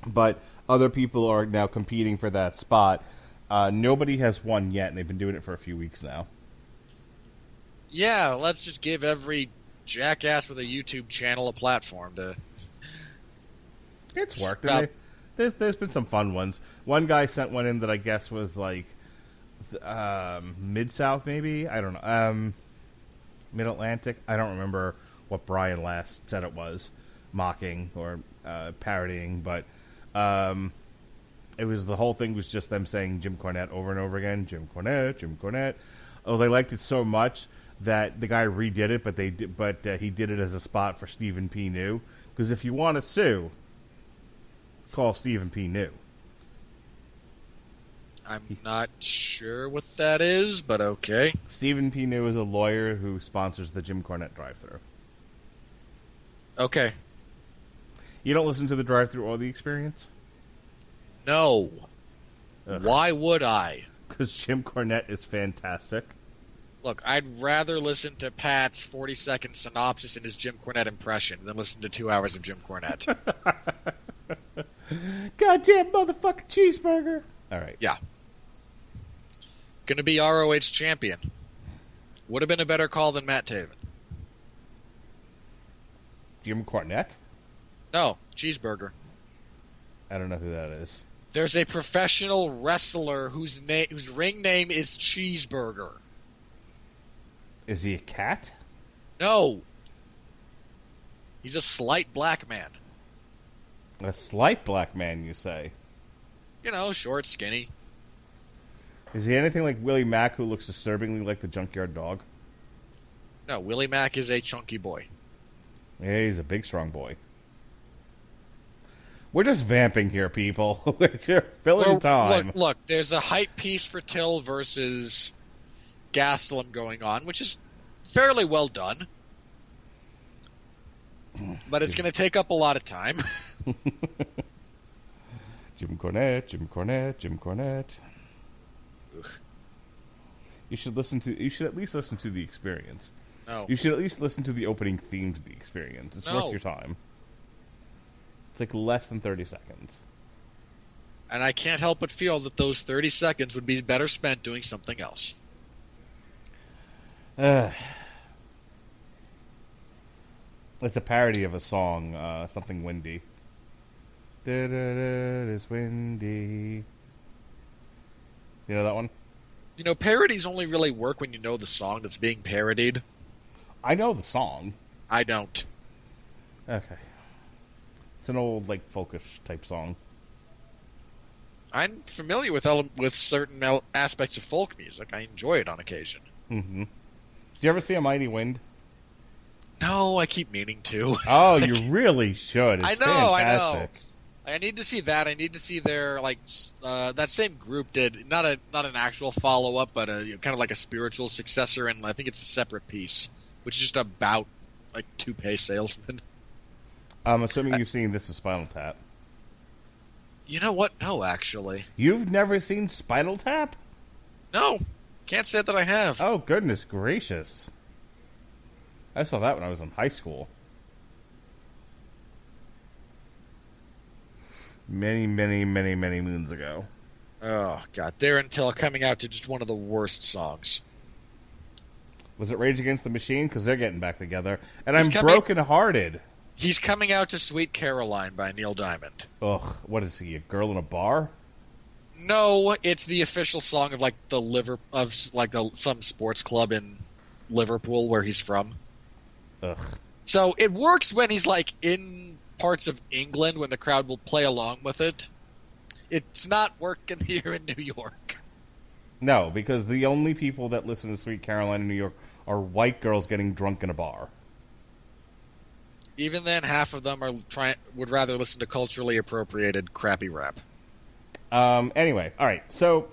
But other people are now competing for that spot. Nobody has won yet, and they've been doing it for a few weeks now. Yeah, let's just give every jackass with a YouTube channel a platform to... It's worked. There's been some fun ones. One guy sent one in that I guess was like Mid-South, maybe? I don't know. Mid-Atlantic? I don't remember what Brian last said it was. Mocking or parodying, but it was the whole thing was just them saying Jim Cornette over and over again. Jim Cornette, Jim Cornette. Oh, they liked it so much that the guy redid it, but he did it as a spot for Stephen P. New. Because if you want to sue, call Stephen P. New. I'm not sure what that is, but okay. Stephen P. New is a lawyer who sponsors the Jim Cornette drive-thru. Okay. You don't listen to the drive-thru or the Experience? No. Ugh. Why would I? Because Jim Cornette is fantastic. Look, I'd rather listen to Pat's 40-second synopsis in his Jim Cornette impression than listen to 2 hours of Jim Cornette. Goddamn motherfucking cheeseburger. All right. Yeah. Gonna be ROH champion. Would have been a better call than Matt Taven. Jim Cornette? No, Cheeseburger. I don't know who that is. There's a professional wrestler whose ring name is Cheeseburger. Is he a cat? No. He's a slight black man. A slight black man, you say? You know, short, skinny. Is he anything like Willie Mack, who looks disturbingly like the Junkyard Dog? No, Willie Mack is a chunky boy. Yeah, he's a big, strong boy. We're just vamping here, people. We're filling time. Look, there's a hype piece for Till versus Gastelum going on, which is fairly well done. But it's going to take up a lot of time. Jim Cornette, Jim Cornette, Jim Cornette. Ugh. You should at least listen to The Experience. No. You should at least listen to the opening theme to The Experience. It's worth your time. It's like less than 30 seconds. And I can't help but feel that those 30 seconds would be better spent doing something else. It's a parody of a song, something windy. It's windy. You know that one? You know, parodies only really work when you know the song that's being parodied. I know the song. I don't. Okay. It's an old, like, folkish type song. I'm familiar with certain aspects of folk music. I enjoy it on occasion. Mm-hmm. Did you ever see A Mighty Wind? No, I keep meaning to. Oh, you really should. It's fantastic. I know. I need to see that. I need to see their that same group did not an actual follow up, but kind of like a spiritual successor, and I think it's a separate piece, which is just about like toupee salesmen. I'm assuming you've seen This Is Spinal Tap. You know what? No, actually. You've never seen Spinal Tap? No, can't say that I have. Oh, goodness gracious. I saw that when I was in high school. Many, many, many, many moons ago. Oh, God. There Until coming out to just one of the worst songs. Was it Rage Against the Machine? Because they're getting back together. And I'm broken-hearted. He's coming out to Sweet Caroline by Neil Diamond. Ugh, what is he, a girl in a bar? No, it's the official song of some sports club in Liverpool where he's from. Ugh. So it works when he's like in parts of England when the crowd will play along with it. It's not working here in New York. No, because the only people that listen to Sweet Caroline in New York are white girls getting drunk in a bar. Even then, half of them would rather listen to culturally appropriated crappy rap. Anyway, all right. So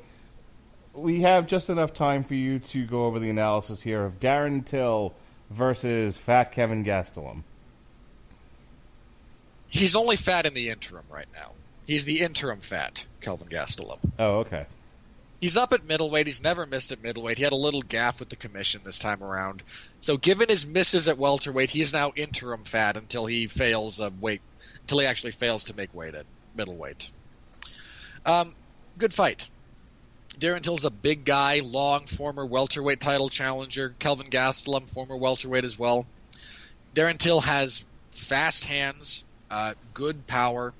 we have just enough time for you to go over the analysis here of Darren Till versus Fat Kevin Gastelum. He's only fat in the interim right now. He's the interim fat, Kelvin Gastelum. Oh, okay. He's up at middleweight. He's never missed at middleweight. He had a little gaffe with the commission this time around. So given his misses at welterweight, he is now interim fat until he actually fails to make weight at middleweight. Good fight. Darren Till's a big guy, long, former welterweight title challenger. Kelvin Gastelum, former welterweight as well. Darren Till has fast hands, good power.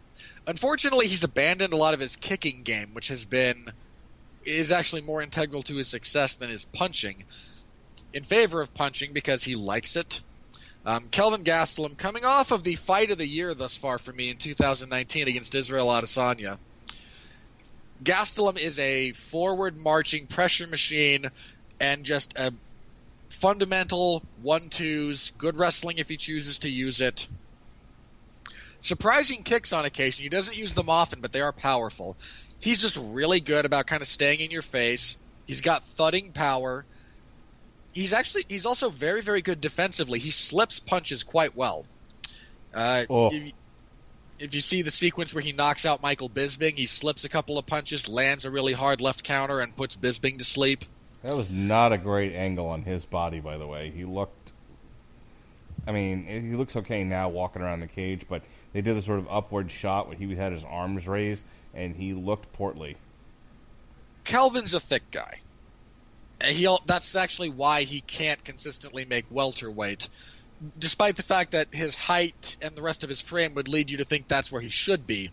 Unfortunately, he's abandoned a lot of his kicking game, which is actually more integral to his success than his punching, in favor of punching because he likes it. Kelvin Gastelum, coming off of the fight of the year thus far for me in 2019 against Israel Adesanya, Gastelum is a forward-marching pressure machine and just a fundamental 1-2s, good wrestling if he chooses to use it. Surprising kicks on occasion. He doesn't use them often, but they are powerful. He's just really good about kind of staying in your face. He's got thudding power. He's also very, very good defensively. He slips punches quite well. If you see the sequence where he knocks out Michael Bisping, he slips a couple of punches, lands a really hard left counter, and puts Bisping to sleep. That was not a great angle on his body, by the way. He looks okay now walking around the cage, but they did a sort of upward shot where he had his arms raised, and he looked portly. Kelvin's a thick guy. That's actually why he can't consistently make welterweight, despite the fact that his height and the rest of his frame would lead you to think that's where he should be.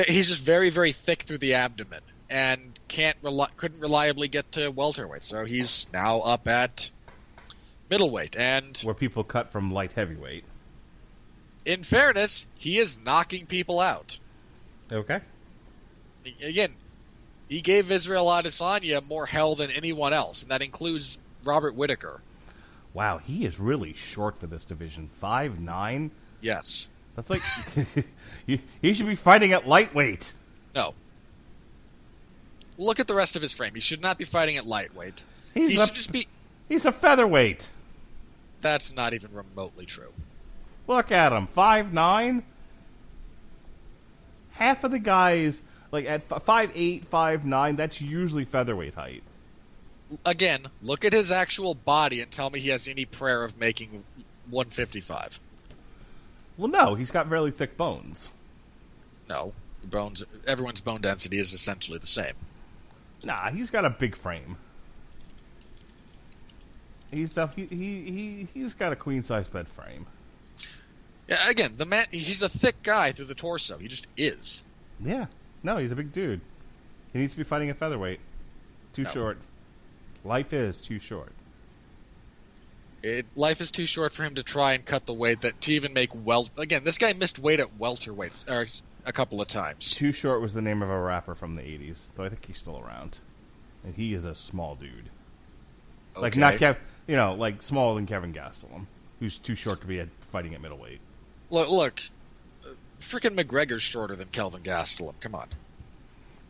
He's just very, very thick through the abdomen and couldn't reliably get to welterweight, so he's now up at middleweight. And where people cut from light heavyweight. In fairness, he is knocking people out. Okay. Again, he gave Israel Adesanya more hell than anyone else, and that includes Robert Whittaker. Wow, he is really short for this division. 5'9"? Yes. That's like... he should be fighting at lightweight. No. Look at the rest of his frame. He should not be fighting at lightweight. He's a featherweight. That's not even remotely true. Look at him, 5'9". Half of the guys, like at 5'8", 5'9", that's usually featherweight height. Again, look at his actual body and tell me he has any prayer of making 155. Well, no, he's got really thick bones. No, everyone's bone density is essentially the same. Nah, he's got a big frame. He's got a queen size bed frame. Yeah, again, the man, he's a thick guy through the torso. He just is. Yeah. No, he's a big dude. He needs to be fighting at featherweight. Too short. Life is too short. Life is too short for him to try and cut the weight to even make Again, this guy missed weight at welterweight a couple of times. Too Short was the name of a rapper from the 80s, though I think he's still around. And he is a small dude. Okay. Like not like smaller than Kevin Gastelum, who's too short to be fighting at middleweight. Look, freaking McGregor's shorter than Kelvin Gastelum. Come on.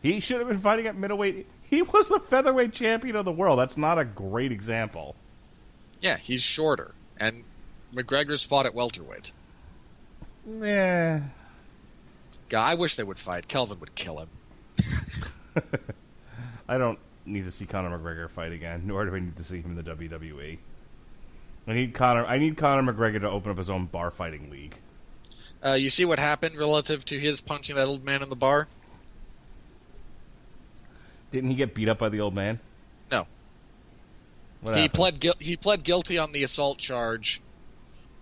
He should have been fighting at middleweight. He was the featherweight champion of the world. That's not a great example. Yeah, he's shorter, and McGregor's fought at welterweight. Yeah. God, I wish they would fight. Kelvin would kill him. I don't need to see Conor McGregor fight again, nor do I need to see him in the WWE. I need Conor McGregor to open up his own bar fighting league. You see what happened relative to his punching that old man in the bar? Didn't he get beat up by the old man? No. He pled guilty on the assault charge,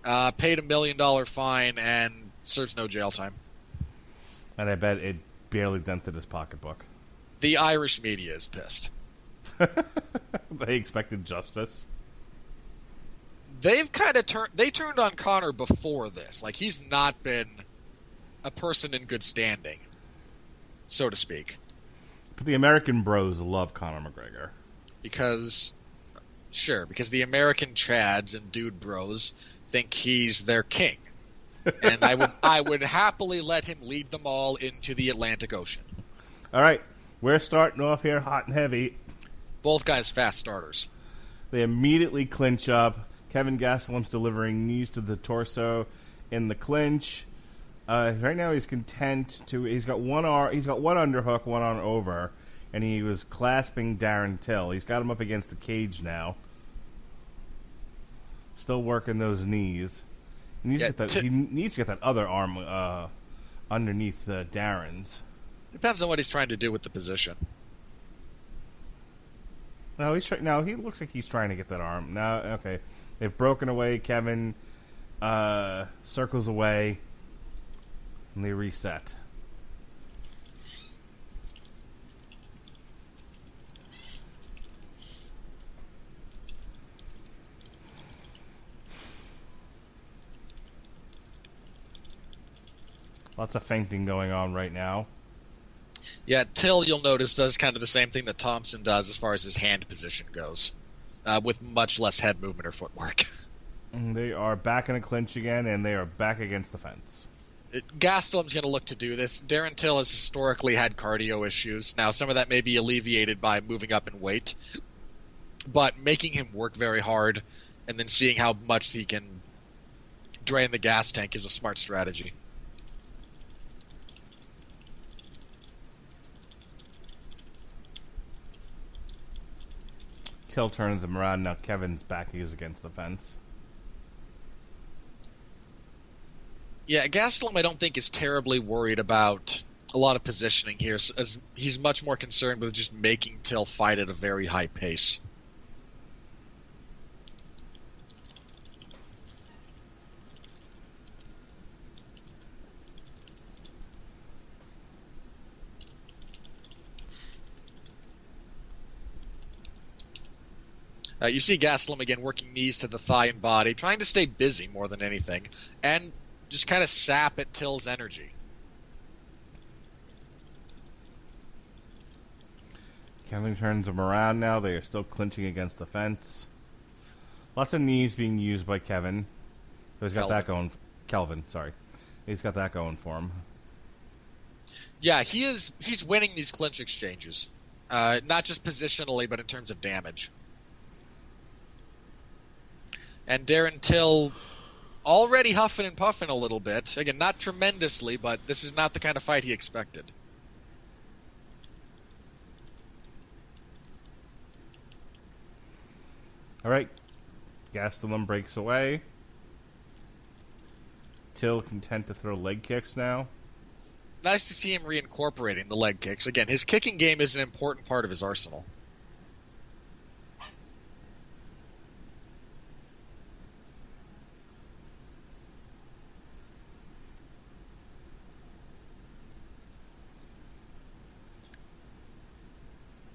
paid $1 million fine, and serves no jail time. And I bet it barely dented his pocketbook. The Irish media is pissed. They expected justice. They've kind of turned on Conor before this. Like, he's not been a person in good standing, so to speak. But the American bros love Conor McGregor. Because the American chads and dude bros think he's their king. And I would happily let him lead them all into the Atlantic Ocean. All right, we're starting off here hot and heavy. Both guys fast starters. They immediately clinch up. Kevin Gastelum's delivering knees to the torso in the clinch. Right now he's content to. He's got one underhook, one arm over, and he was clasping Darren Till. He's got him up against the cage now. Still working those knees. He needs to get that other arm underneath Darren's. Depends on what he's trying to do with the position. No, he looks like he's trying to get that arm. Now, okay. They've broken away. Kevin circles away, and they reset. Lots of feinting going on right now. Yeah, Till, you'll notice, does kind of the same thing that Thompson does as far as his hand position goes, with much less head movement or footwork. They are back in a clinch again, and they are back against the fence. Gastelum's going to look to do this. Darren Till has historically had cardio issues. Now, some of that may be alleviated by moving up in weight, but making him work very hard and then seeing how much he can drain the gas tank is a smart strategy. Till turns him around. Now Kevin's back is against the fence. Yeah, Gastelum I don't think is terribly worried about a lot of positioning here, as he's much more concerned with just making Till fight at a very high pace. You see Gastelum again working knees to the thigh and body, trying to stay busy more than anything, and just kind of sap at Till's energy. Kevin turns him around now. They are still clinching against the fence. Lots of knees being used by Kevin. So he's got that going. Kelvin, sorry. He's got that going for him. Yeah, he's winning these clinch exchanges. Not just positionally, but in terms of damage. And Darren Till already huffing and puffing a little bit. Again, not tremendously, but this is not the kind of fight he expected. All right. Gastelum breaks away. Till content to throw leg kicks now. Nice to see him reincorporating the leg kicks. Again, his kicking game is an important part of his arsenal.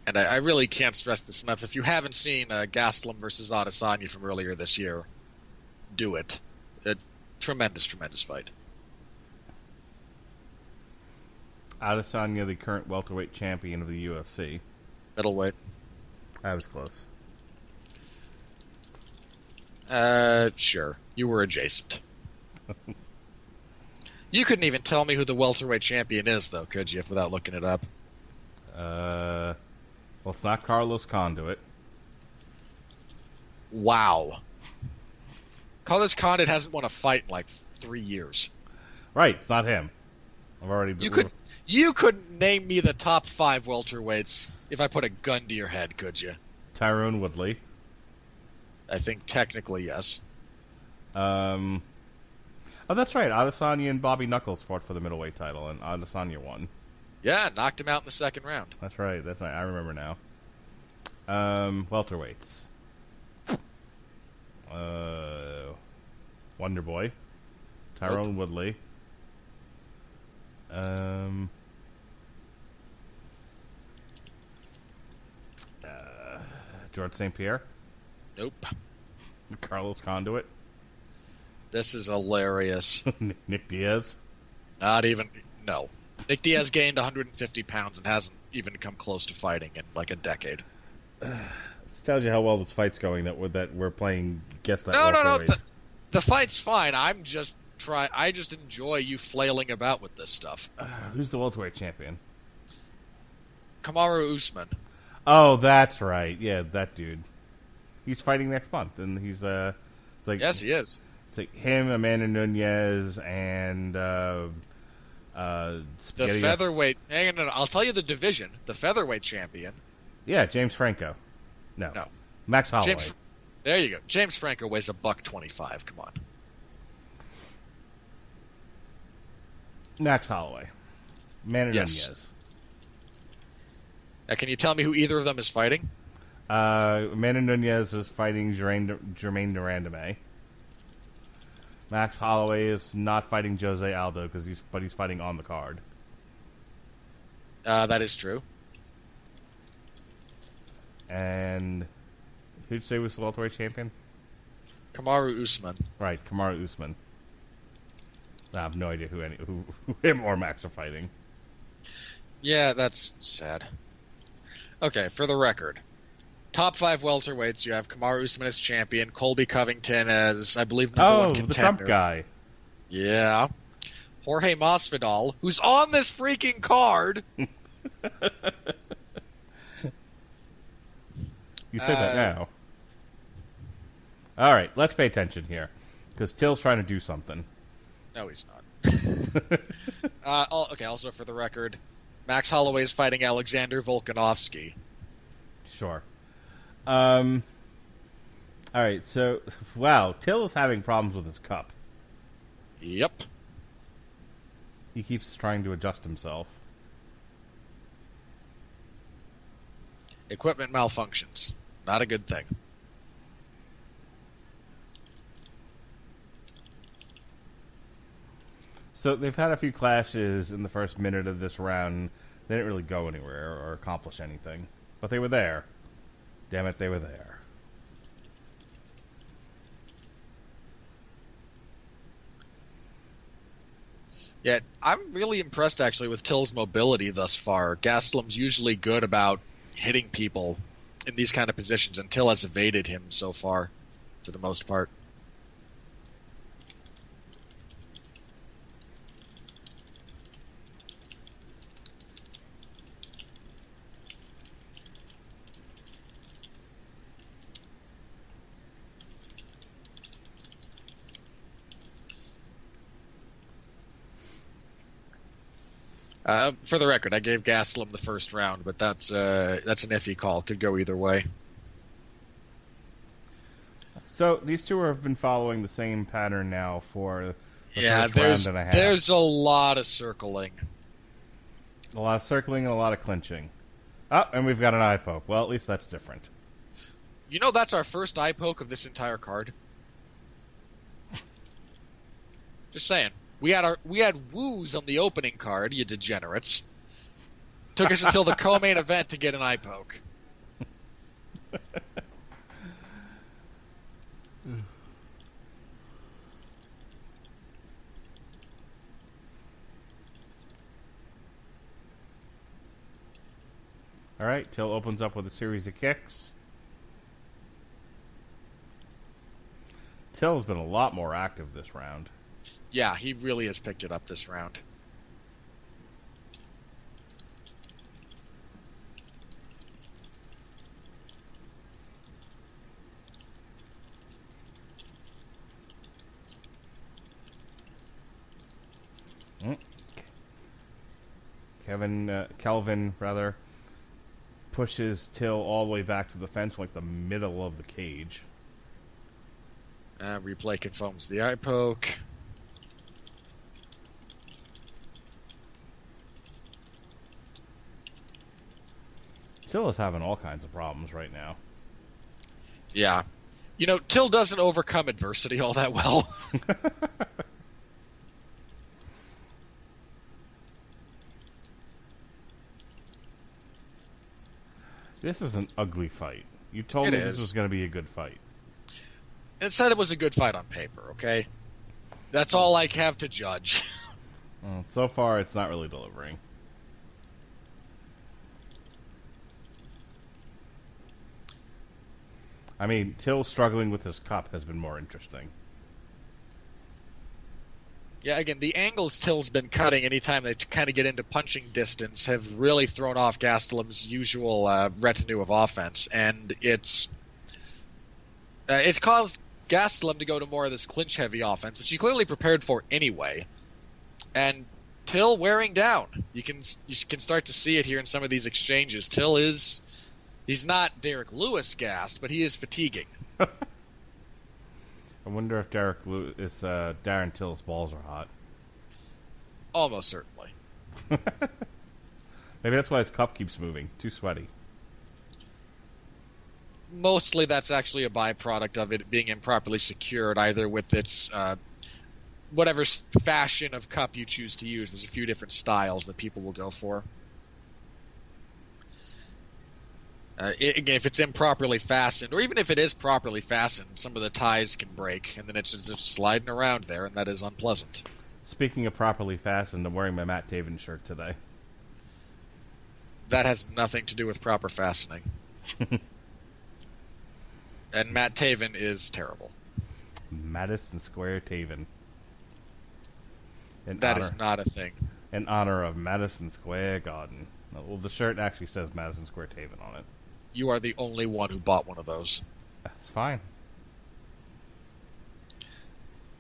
And I really can't stress this enough. If you haven't seen Gastelum versus Adesanya from earlier this year, do it. A tremendous, tremendous fight. Adesanya, the current welterweight champion of the UFC. Middleweight. I was close. Sure. You were adjacent. You couldn't even tell me who the welterweight champion is, though, could you, without looking it up? Well, it's not Carlos Conduit. Wow. Carlos Condit hasn't won a fight in like 3 years. Right, it's not him. I've already. You couldn't name me the top 5 welterweights if I put a gun to your head, could you? Tyrone Woodley. I think technically yes. Oh, that's right. Adesanya and Bobby Knuckles fought for the middleweight title, and Adesanya won. Yeah, knocked him out in the second round. That's right. That's right. I remember now. Welterweights. Wonder Boy. Tyrone Woodley. George St. Pierre. Nope. Carlos Conduit. This is hilarious. Nick Diaz. Not even. No. Nick Diaz gained 150 pounds and hasn't even come close to fighting in like a decade. This tells you how well this fight's going. That we're playing. Guess that. No. The fight's fine. I just enjoy you flailing about with this stuff. Who's the welterweight champion? Kamaru Usman. Oh, that's right. Yeah, that dude. He's fighting next month, and he's it's like yes, he is. It's like him, Amanda Nunez, and the featherweight. Hang on, I'll tell you the division. The featherweight champion. Yeah, James Franco. No. Max Holloway. There you go. James Franco weighs $125. Come on. Max Holloway. Amanda Nunez. Now, can you tell me who either of them is fighting? Amanda Nunez is fighting Jermaine Durandame. Max Holloway is not fighting Jose Aldo but he's fighting on the card. That is true. And who'd say was the welterweight champion? Kamaru Usman. Right, Kamaru Usman. I have no idea who him or Max are fighting. Yeah, that's sad. Okay, for the record. Top 5 welterweights, you have Kamaru Usman as champion, Colby Covington as, I believe, number 1 contender. The Trump guy. Yeah. Jorge Masvidal, who's on this freaking card. You say that now. All right, let's pay attention here, because Till's trying to do something. No, he's not. Okay, also for the record, Max Holloway is fighting Alexander Volkanovski. Sure. All right, so, wow, Till is having problems with his cup. Yep. He keeps trying to adjust himself. Equipment malfunctions. Not a good thing. So they've had a few clashes in the first minute of this round. They didn't really go anywhere or accomplish anything. But they were there. Damn it, they were there. Yeah, I'm really impressed, actually, with Till's mobility thus far. Gastelum's usually good about hitting people in these kind of positions, and Till has evaded him so far, for the most part. For the record, I gave Gastelum the first round, but that's an iffy call. Could go either way. So these two have been following the same pattern now for the first round and a half. There's a lot of circling. A lot of circling and a lot of clinching. Oh, and we've got an eye poke. Well, at least that's different. You know that's our first eye poke of this entire card? Just saying. We had woos on the opening card, you degenerates. Took us until the co-main event to get an eye poke. All right, Till opens up with a series of kicks. Till's been a lot more active this round. Yeah, he really has picked it up this round. Kelvin pushes Till all the way back to the fence, like the middle of the cage. Replay confirms the eye poke. Till is having all kinds of problems right now. Yeah. You know, Till doesn't overcome adversity all that well. This is an ugly fight. You told me this was going to be a good fight. It said it was a good fight on paper, okay? That's all I have to judge. Well, so far, it's not really delivering. I mean, Till struggling with his cup has been more interesting. Yeah, again, the angles Till's been cutting anytime they kind of get into punching distance have really thrown off Gastelum's usual retinue of offense, and it's caused Gastelum to go to more of this clinch-heavy offense, which he clearly prepared for anyway. And Till wearing down. You can start to see it here in some of these exchanges. Till he's not Derek Lewis gassed, but he is fatiguing. I wonder if Darren Till's balls are hot. Almost certainly. Maybe that's why his cup keeps moving. Too sweaty. Mostly that's actually a byproduct of it being improperly secured, either with its whatever fashion of cup you choose to use. There's a few different styles that people will go for. Again, if it's improperly fastened, or even if it is properly fastened, some of the ties can break, and then it's just sliding around there, and that is unpleasant. Speaking of properly fastened, I'm wearing my Matt Taven shirt today. That has nothing to do with proper fastening. And Matt Taven is terrible. Madison Square Taven. That is not a thing. In honor of Madison Square Garden. Well, the shirt actually says Madison Square Taven on it. You are the only one who bought one of those. That's fine.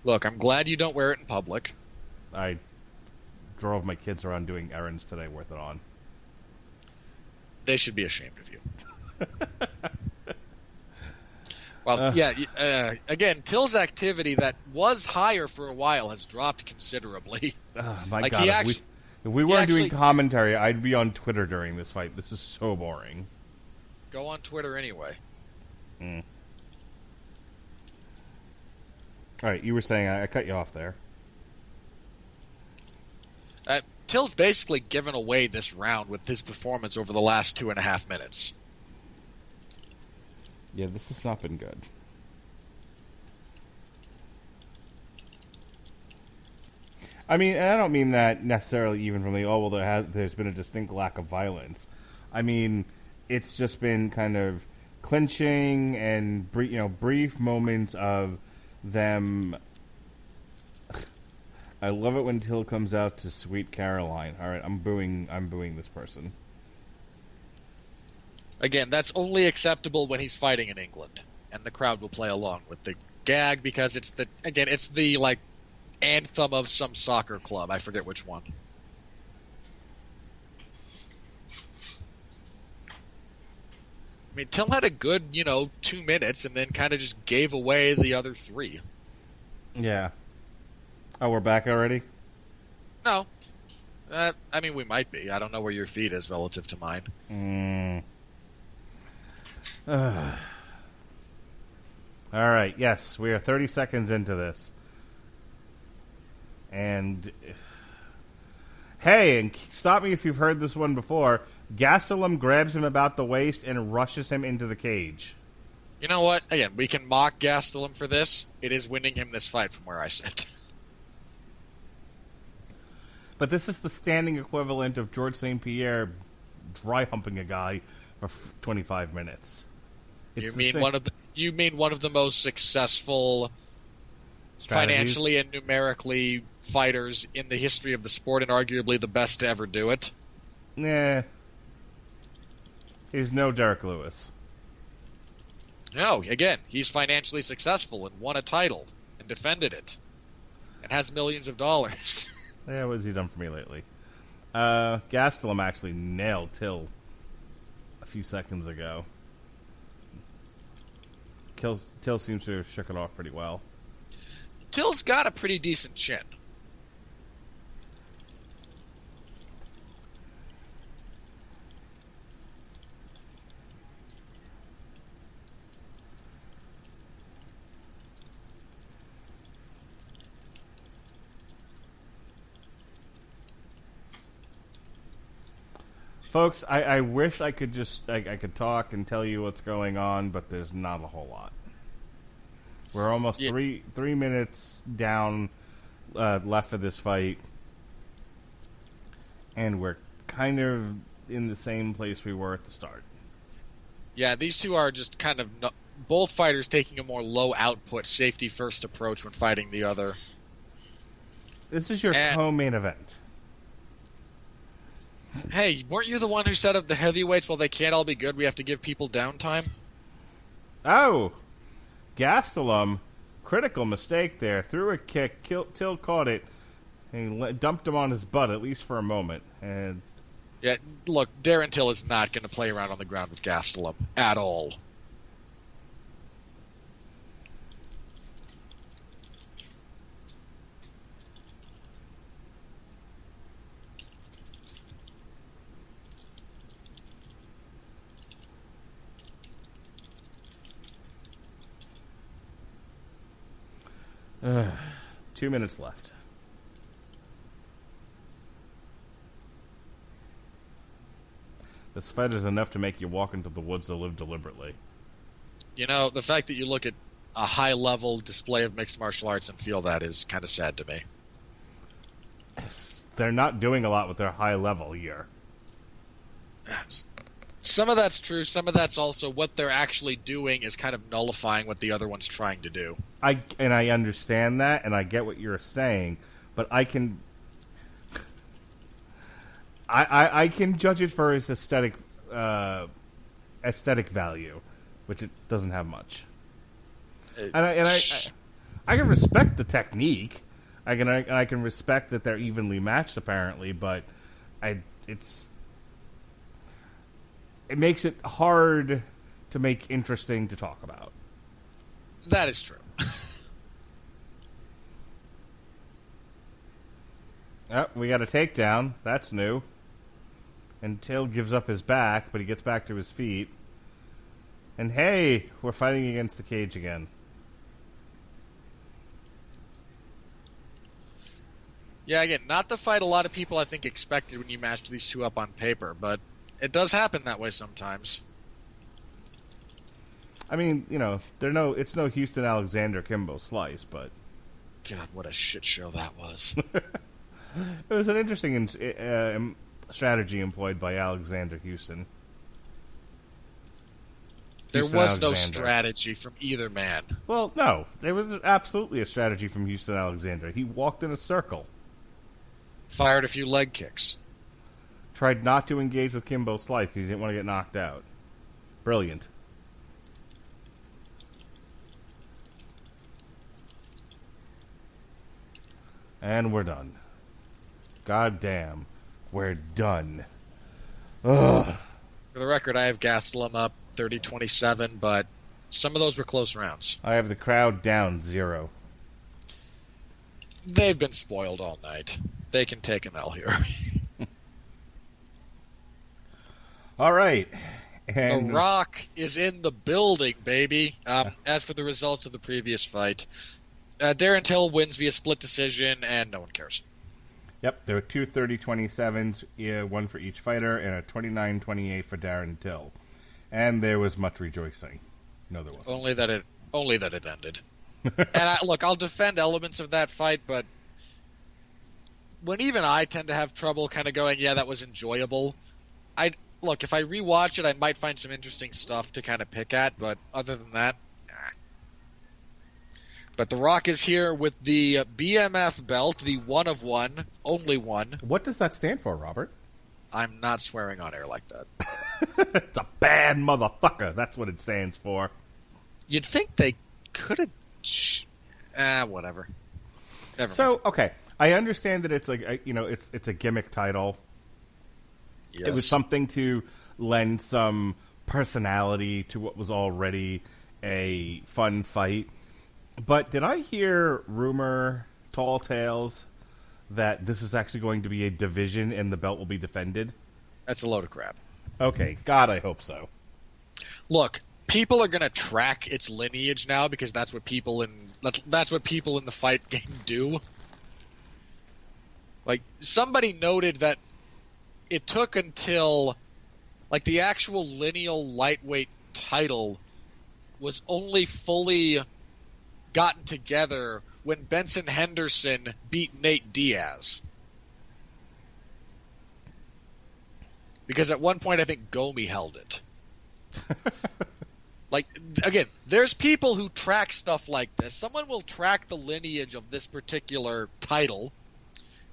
Look, I'm glad you don't wear it in public. I drove my kids around doing errands today worth it on. They should be ashamed of you. Well, yeah, again, Till's activity that was higher for a while has dropped considerably. My God, if we weren't doing commentary, I'd be on Twitter during this fight. This is so boring. Go on Twitter anyway. All right, you were saying I cut you off there. Till's basically given away this round with his performance over the last 2.5 minutes. Yeah, this has not been good. I mean, and I don't mean that necessarily even from there's been a distinct lack of violence. I mean, it's just been kind of clinching and brief moments of them. I love it when Till comes out to Sweet Caroline. All right, I'm booing this person. Again, that's only acceptable when he's fighting in England, and the crowd will play along with the gag because it's the anthem of some soccer club. I forget which one. mean, Till had a good, 2 minutes and then kind of just gave away the other 3. Yeah. Oh, we're back already? No. I mean, we might be. I don't know where your feed is relative to mine. All right. Yes, we are 30 seconds into this. And hey, and stop me if you've heard this one before. Gastelum grabs him about the waist and rushes him into the cage. You know what? Again, we can mock Gastelum for this. It is winning him this fight from where I sit. But this is the standing equivalent of George St. Pierre dry humping a guy for 25 minutes. You mean one of the most successful financially and numerically fighters in the history of the sport, and arguably the best to ever do it? Nah. He's no Derek Lewis. No, again, he's financially successful and won a title and defended it and has millions of dollars. Yeah, what has he done for me lately? Gastelum actually nailed Till a few seconds ago. Till seems to have shook it off pretty well. Till's got a pretty decent chin. Folks, I wish I could I could talk and tell you what's going on, but there's not a whole lot. We're almost 3 minutes down left for this fight, and we're kind of in the same place we were at the start. Yeah, these two are just kind of both fighters taking a more low output, safety first approach when fighting the other. This is your co-main event. Hey, weren't you the one who said of the heavyweights, well, they can't all be good, we have to give people downtime? Oh, Gastelum, critical mistake there. Threw a kick, Till caught it, and he dumped him on his butt, at least for a moment. And yeah, look, Darren Till is not going to play around on the ground with Gastelum at all. Uh, 2 minutes left. This fight is enough to make you walk into the woods to live deliberately. You know, the fact that you look at a high-level display of mixed martial arts and feel that is kind of sad to me. They're not doing a lot with their high level here. Some of that's true. Some of that's also what they're actually doing is kind of nullifying what the other one's trying to do. I understand that, and I get what you're saying, but I can judge it for its aesthetic value, which it doesn't have much. I can respect the technique. I can respect that they're evenly matched, apparently, but it makes it hard to make interesting to talk about. That is true. Oh, we got a takedown. That's new. And Till gives up his back, but he gets back to his feet. And hey, we're fighting against the cage again. Yeah, again, not the fight a lot of people, I think, expected when you matched these two up on paper, but it does happen that way sometimes. I mean, you know, it's no Houston Alexander Kimbo Slice, but God, what a shit show that was. It was an interesting strategy employed by Alexander Houston. There was no strategy from either man. Well, no. There was absolutely a strategy from Houston Alexander. He walked in a circle. Fired a few leg kicks. Tried not to engage with Kimbo Slice because he didn't want to get knocked out. Brilliant. And we're done. God damn. We're done. Ugh. For the record, I have Gastelum up 30-27, but some of those were close rounds. I have the crowd down 0. They've been spoiled all night. They can take an L here. All right. And The Rock is in the building, baby. As for the results of the previous fight, Darren Till wins via split decision, and no one cares. Yep, there were 2 30-27s, one for each fighter, and a 29-28 for Darren Till. And there was much rejoicing. No, there wasn't. Only that it ended. And I'll defend elements of that fight, but when even I tend to have trouble kind of going, yeah, that was enjoyable. If I rewatch it, I might find some interesting stuff to kind of pick at, but other than that, nah. But The Rock is here with the BMF belt, the one of one, only one. What does that stand for, Robert? I'm not swearing on air like that. It's a bad motherfucker. That's what it stands for. You'd think they could have... whatever. Never mind. Okay, I understand that it's like, it's a gimmick title. Yes. It was something to lend some personality to what was already a fun fight. But did I hear tall tales, that this is actually going to be a division and the belt will be defended? That's a load of crap. Okay, God, I hope so. Look, people are going to track its lineage now because that's what people in the fight game do. Like, somebody noted that it took until, like, the actual lineal lightweight title was only fully gotten together when Benson Henderson beat Nate Diaz. Because at one point I think Gomi held it. Like, again, there's people who track stuff like this. Someone will track the lineage of this particular title.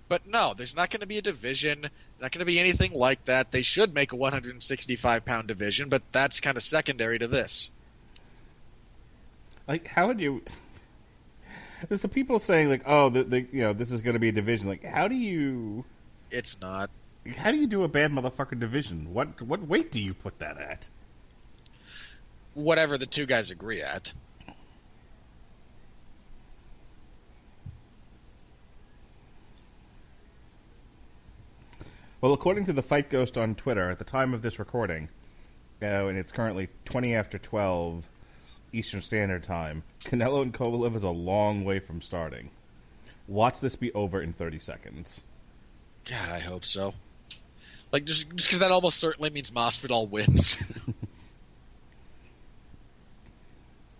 But no, there's not going to be a division, not going to be anything like that. They should make a 165-pound division, but that's kind of secondary to this. Like, how would you... There's some people saying, like, oh, this is going to be a division. Like, how do you... It's not. How do you do a bad motherfucker division? What weight do you put that at? Whatever the two guys agree at. Well, according to the Fight Ghost on Twitter, at the time of this recording, and it's currently 20 after 12 Eastern Standard Time, Canelo and Kovalev is a long way from starting. Watch this be over in 30 seconds. God, I hope so. Like, just because that almost certainly means Masvidal wins.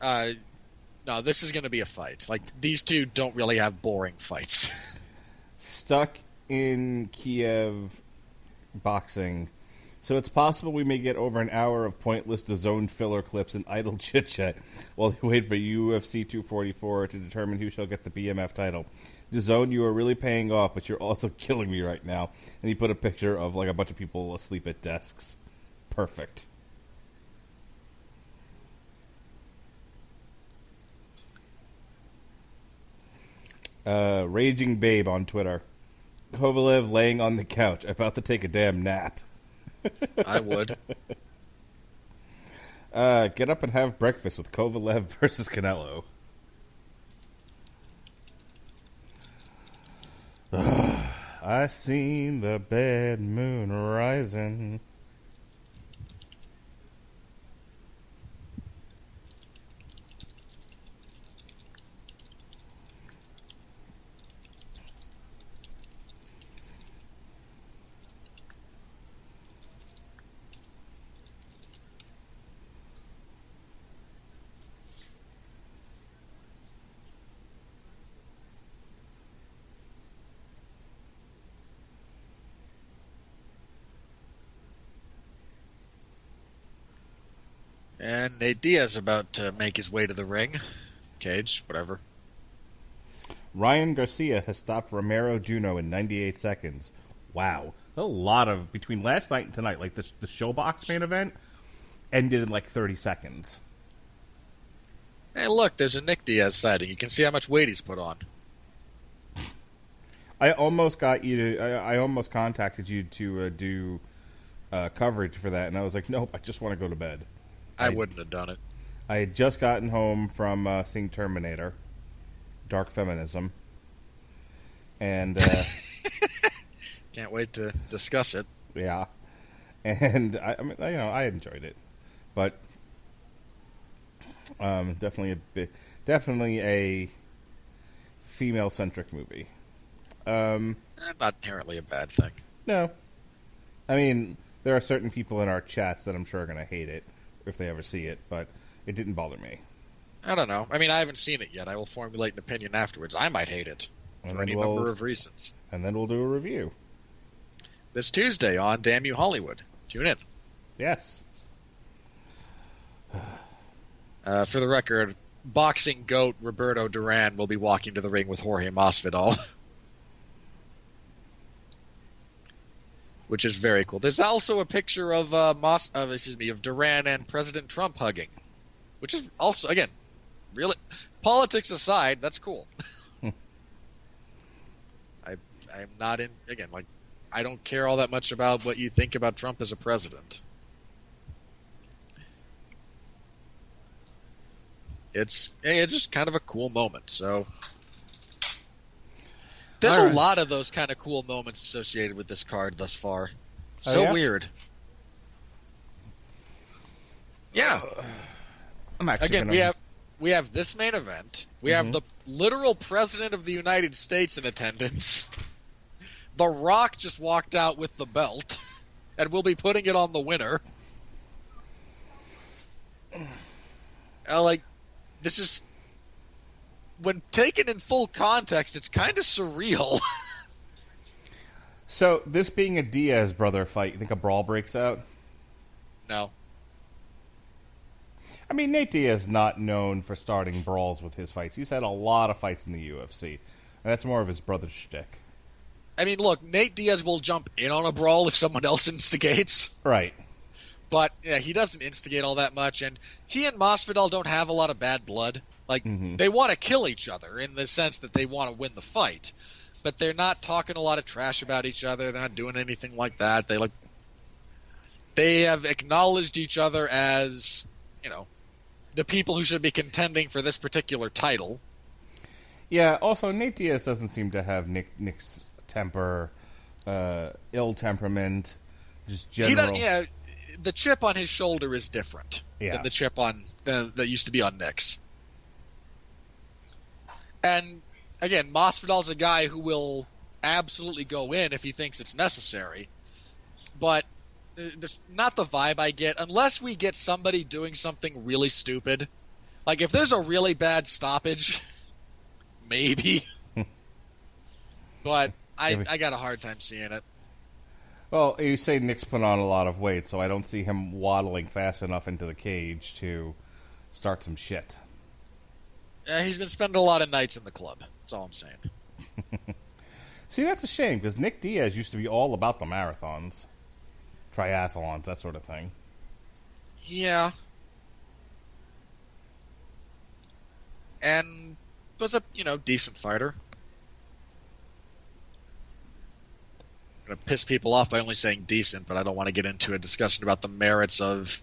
No, this is going to be a fight. Like, these two don't really have boring fights. Stuck in Kiev boxing. So it's possible we may get over an hour of pointless DAZN filler clips and idle chit-chat while they wait for UFC 244 to determine who shall get the BMF title. DAZN, you are really paying off, but you're also killing me right now. And he put a picture of, like, a bunch of people asleep at desks. Perfect. Raging Babe on Twitter. Kovalev laying on the couch, about to take a damn nap. I would. Get up and have breakfast with Kovalev versus Canelo. I seen the bad moon rising. And Nate Diaz about to make his way to the ring. Cage, whatever. Ryan Garcia has stopped Romero Juno in 98 seconds. Wow. A lot of, between last night and tonight, like the Showbox main event ended in like 30 seconds. Hey, look, there's a Nick Diaz sighting. You can see how much weight he's put on. I almost got you to, I almost contacted you to do coverage for that, and I was like, nope, I just want to go to bed. I wouldn't have done it. I had just gotten home from seeing Terminator, Dark Feminism, and can't wait to discuss it. Yeah, and I mean, I enjoyed it, but definitely a female-centric movie. Not inherently a bad thing. No, I mean, there are certain people in our chats that I'm sure are going to hate it if they ever see it, but it didn't bother me. I don't know. I mean, I haven't seen it yet. I will formulate an opinion afterwards. I might hate it for any number of reasons. And then we'll do a review. This Tuesday on Damn You Hollywood. Tune in. Yes. For the record, boxing goat Roberto Duran will be walking to the ring with Jorge Masvidal. Which is very cool. There's also a picture of of Duran and President Trump hugging, which is also, again, really, politics aside, that's cool. I'm not in, again, like, I don't care all that much about what you think about Trump as a president. It's just kind of a cool moment. So there's a lot of those kind of cool moments associated with this card thus far. So weird. Yeah. Again, we have this main event. We have the literal president of the United States in attendance. The Rock just walked out with the belt, and we'll be putting it on the winner. This is, when taken in full context, it's kind of surreal. So, this being a Diaz brother fight, you think a brawl breaks out? No. I mean, Nate Diaz is not known for starting brawls with his fights. He's had a lot of fights in the UFC, and that's more of his brother's shtick. I mean, look, Nate Diaz will jump in on a brawl if someone else instigates. Right. But yeah, he doesn't instigate all that much, and he and Masvidal don't have a lot of bad blood. Like, they want to kill each other in the sense that they want to win the fight, but they're not talking a lot of trash about each other. They're not doing anything like that. They have acknowledged each other as, the people who should be contending for this particular title. Yeah. Also, Nate Diaz doesn't seem to have Nick's temper, ill temperament, just general. The chip on his shoulder is different than the chip that used to be on Nick's. And again, Masvidal's a guy who will absolutely go in if he thinks it's necessary, but not the vibe I get unless we get somebody doing something really stupid. Like if there's a really bad stoppage, maybe. But I got a hard time seeing it. Well, you say Nick's put on a lot of weight, so I don't see him waddling fast enough into the cage to start some shit. He's been spending a lot of nights in the club. That's all I'm saying. See, that's a shame, because Nick Diaz used to be all about the marathons, triathlons, that sort of thing. Yeah. And was a, decent fighter. I'm going to piss people off by only saying decent, but I don't want to get into a discussion about the merits of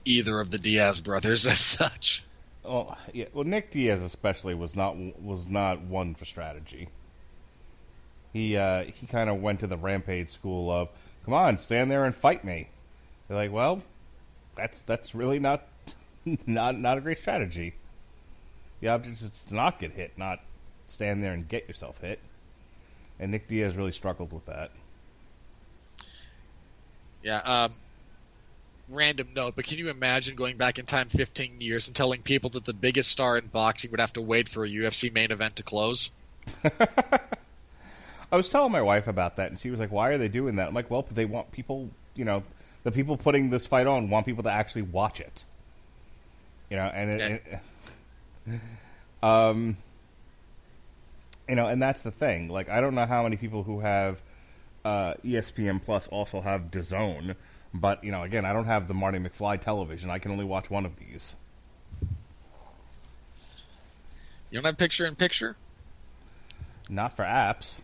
either of the Diaz brothers as such. Oh, yeah. Well, Nick Diaz especially was not one for strategy. He kind of went to the Rampage school of, come on, stand there and fight me. They're like, well, that's really not a great strategy. The object is to not get hit, not stand there and get yourself hit. And Nick Diaz really struggled with that. Yeah, random note, but can you imagine going back in time 15 years and telling people that the biggest star in boxing would have to wait for a UFC main event to close? I was telling my wife about that, and she was like, why are they doing that? I'm like, well, they want people, the people putting this fight on want people to actually watch it. And and that's the thing. Like, I don't know how many people who have ESPN Plus also have DAZN, but, again, I don't have the Marty McFly television. I can only watch one of these. You don't have picture-in-picture? Not for apps.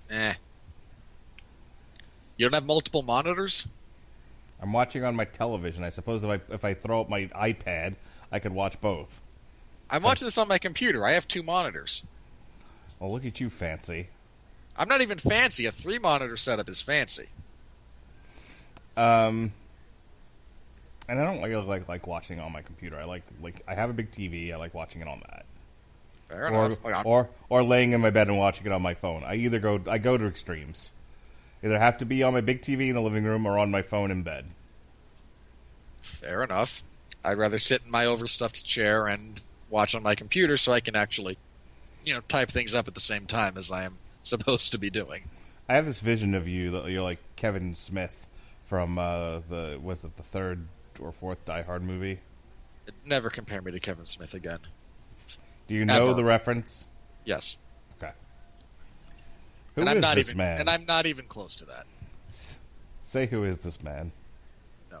You don't have multiple monitors? I'm watching on my television. I suppose if I throw up my iPad, I could watch both. I'm watching this on my computer. I have 2 monitors. Well, look at you, fancy. I'm not even fancy. A 3-monitor setup is fancy. And I don't really like watching on my computer. I have a big TV. I like watching it on that. Fair enough. Or laying in my bed and watching it on my phone. I go to extremes. Either have to be on my big TV in the living room or on my phone in bed. Fair enough. I'd rather sit in my overstuffed chair and watch on my computer so I can actually, type things up at the same time as I am supposed to be doing. I have this vision of you that you're like Kevin Smith from the 3rd or 4th Die Hard movie. Never compare me to Kevin Smith again. Do you know the reference? Yes. Okay. Who is this man? And I'm not even close to that. Say who is this man? No.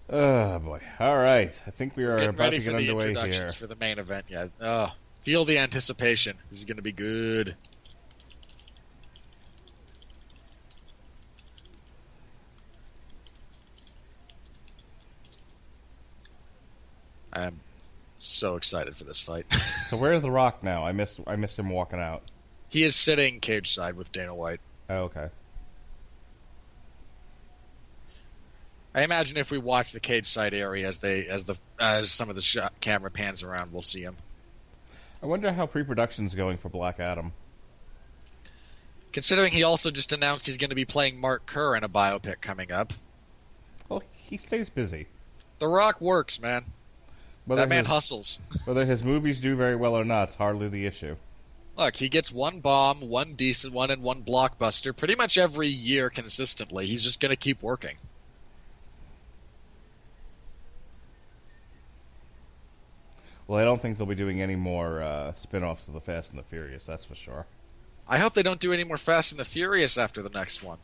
Oh, boy. All right. I think we are about to get underway here. Ready for the introductions for the main event yet. Oh, feel the anticipation. This is going to be good. I am so excited for this fight. So where's The Rock now? I missed him walking out. He is sitting cage side with Dana White. Oh, okay. I imagine if we watch the cage side area as some of the camera pans around, we'll see him. I wonder how pre-production's going for Black Adam. Considering he also just announced he's going to be playing Mark Kerr in a biopic coming up. Well, he stays busy. The Rock works, man. That man hustles. Whether his movies do very well or not, it's hardly the issue. Look, he gets 1 bomb, 1 decent one, and 1 blockbuster pretty much every year consistently. He's just going to keep working. Well, I don't think they'll be doing any more spin-offs of The Fast and the Furious, that's for sure. I hope they don't do any more Fast and the Furious after the next one.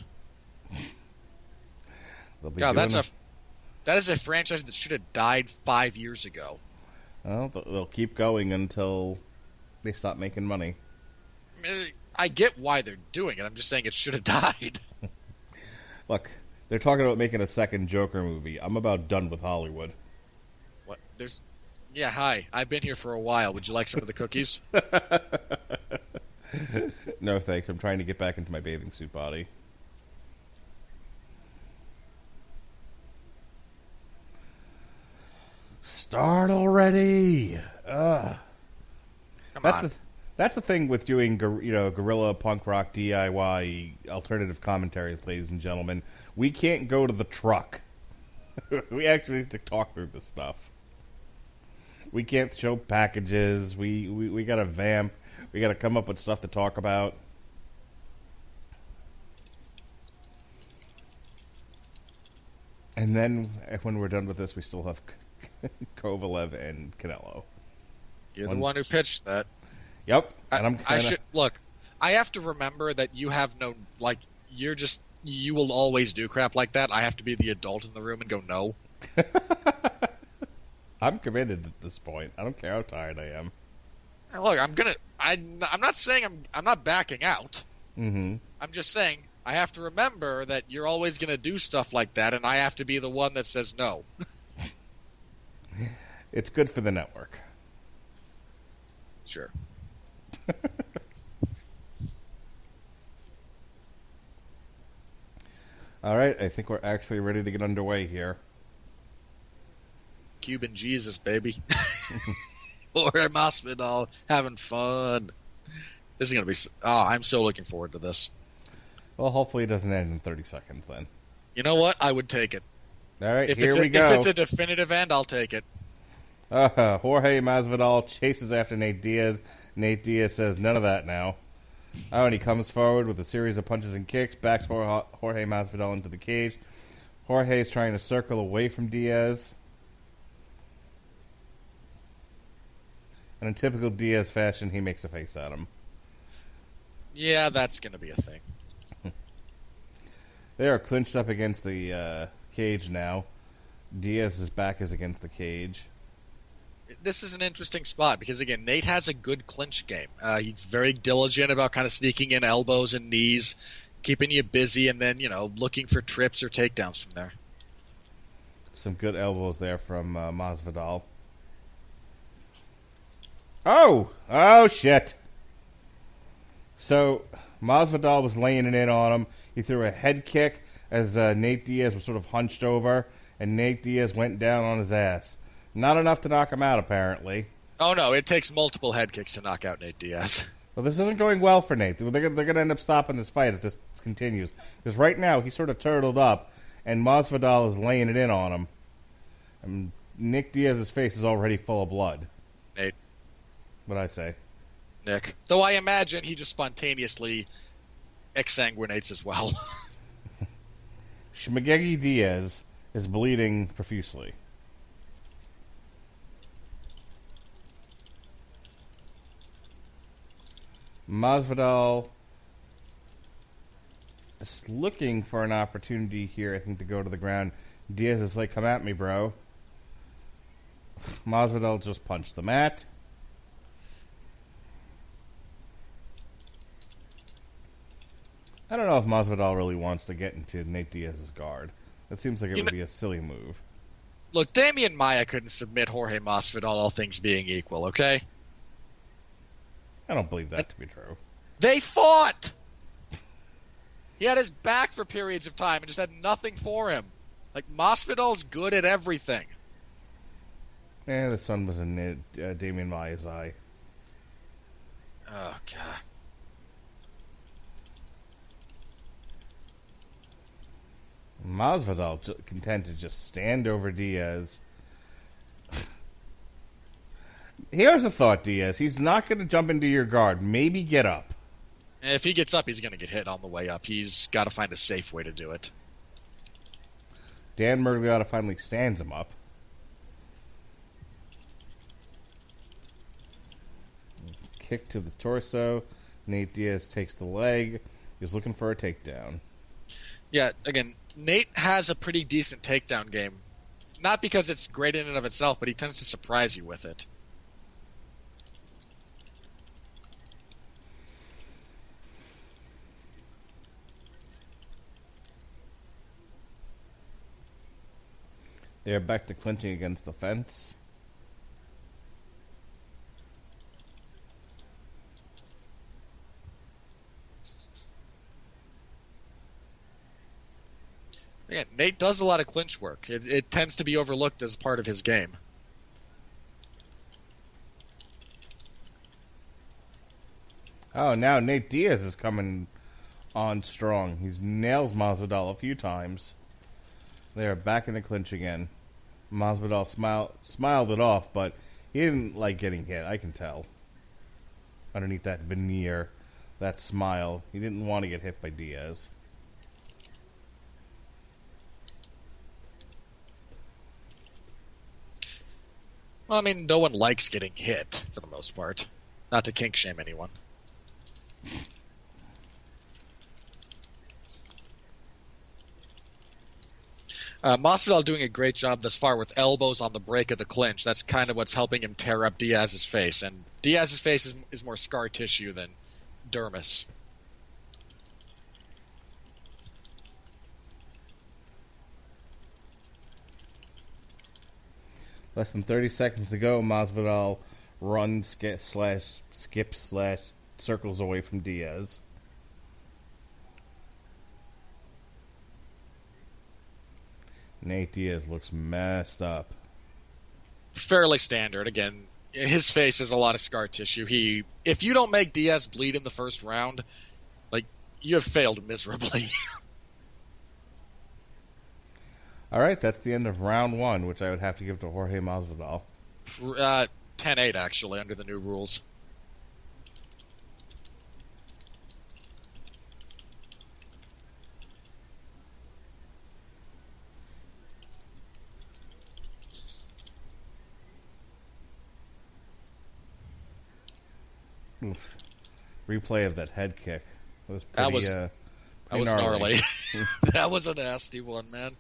God, that is a franchise that should have died 5 years ago. Well, they'll keep going until they stop making money. I get why they're doing it. I'm just saying it should have died. Look, they're talking about making a second Joker movie. I'm about done with Hollywood. What? Yeah, hi. I've been here for a while. Would you like some of the cookies? No, thanks. I'm trying to get back into my bathing suit body. Start already. Come on. That's the thing with doing guerrilla punk rock DIY alternative commentaries, ladies and gentlemen. We can't go to the truck. We actually need to talk through this stuff. We can't show packages. We got to vamp. We got to come up with stuff to talk about. And then when we're done with this, we still have Kovalev and Canelo. You're the one who pitched that. Yep. And look. I have to remember that you have no you will always do crap like that. I have to be the adult in the room and go no. I'm committed at this point. I don't care how tired I am. Look, I'm not saying I'm not backing out. Mm-hmm. I'm just saying I have to remember that you're always going to do stuff like that, and I have to be the one that says no. It's good for the network. Sure. All right, I think we're actually ready to get underway here. Cuban Jesus, baby. Or Masvidal having fun. This is going to be... Oh, I'm so looking forward to this. Well, hopefully it doesn't end in 30 seconds then. You know what? I would take it. All right, here we go. If it's a definitive end, I'll take it. Jorge Masvidal chases after Nate Diaz. Nate Diaz says, none of that now. Oh, and he comes forward with a series of punches and kicks, backs Jorge Masvidal into the cage. Jorge is trying to circle away from Diaz. And in typical Diaz fashion, he makes a face at him. Yeah, that's going to be a thing. They are clinched up against the cage now. Diaz's back is against the cage. this is an interesting spot because, again, Nate has a good clinch game. He's very diligent about kind of sneaking in elbows and knees, keeping you busy, and then, looking for trips or takedowns from there. Some good elbows there from Masvidal. Oh, shit. So Masvidal was laying it in on him. He threw a head kick as Nate Diaz was sort of hunched over, and Nate Diaz went down on his ass. Not enough to knock him out, apparently. Oh, no, it takes multiple head kicks to knock out Nate Diaz. Well, this isn't going well for Nate. They're going to end up stopping this fight if this continues. Because right now, he's sort of turtled up, and Masvidal is laying it in on him. And Nick Diaz's face is already full of blood. Nate. What'd I say? Nick. Though I imagine he just spontaneously exsanguinates as well. Shmagegi Diaz is bleeding profusely. Masvidal is looking for an opportunity here, I think, to go to the ground. Diaz is like, come at me, bro. Masvidal just punched the mat. I don't know if Masvidal really wants to get into Nate Diaz's guard. That seems like it would be a silly move. Look, Damian Maia couldn't submit Jorge Masvidal, all things being equal, okay? I don't believe that to be true. They fought! He had his back for periods of time and just had nothing for him. Like, Masvidal's good at everything. The sun was in Damian Maia's eye. Oh, God. Masvidal content to just stand over Diaz. Here's a thought, Diaz. He's not going to jump into your guard. Maybe get up. If he gets up, he's going to get hit on the way up. He's got to find a safe way to do it. Dan Murtagliotta finally stands him up. Kick to the torso. Nate Diaz takes the leg. He's looking for a takedown. Yeah, again, Nate has a pretty decent takedown game. Not because it's great in and of itself, but he tends to surprise you with it. They're back to clinching against the fence. Again, Nate does a lot of clinch work. It tends to be overlooked as part of his game. Oh, now Nate Diaz is coming on strong. He's nails Masvidal a few times. They're back in the clinch again. Masvidal smiled it off, but he didn't like getting hit. I can tell. Underneath that veneer, that smile, he didn't want to get hit by Diaz. Well, I mean, no one likes getting hit, for the most part. Not to kink shame anyone. Masvidal doing a great job thus far with elbows on the break of the clinch. That's kind of what's helping him tear up Diaz's face. And Diaz's face is more scar tissue than dermis. Less than 30 seconds to go. Masvidal runs, skips, circles away from Diaz. Nate Diaz looks messed up. Fairly standard. Again, his face has a lot of scar tissue. If you don't make Diaz bleed in the first round, like, you have failed miserably. All right, that's the end of round one, which I would have to give to Jorge Masvidal. 10-8, actually, under the new rules. Oof. Replay of that head kick. That was gnarly. That was a nasty one, man.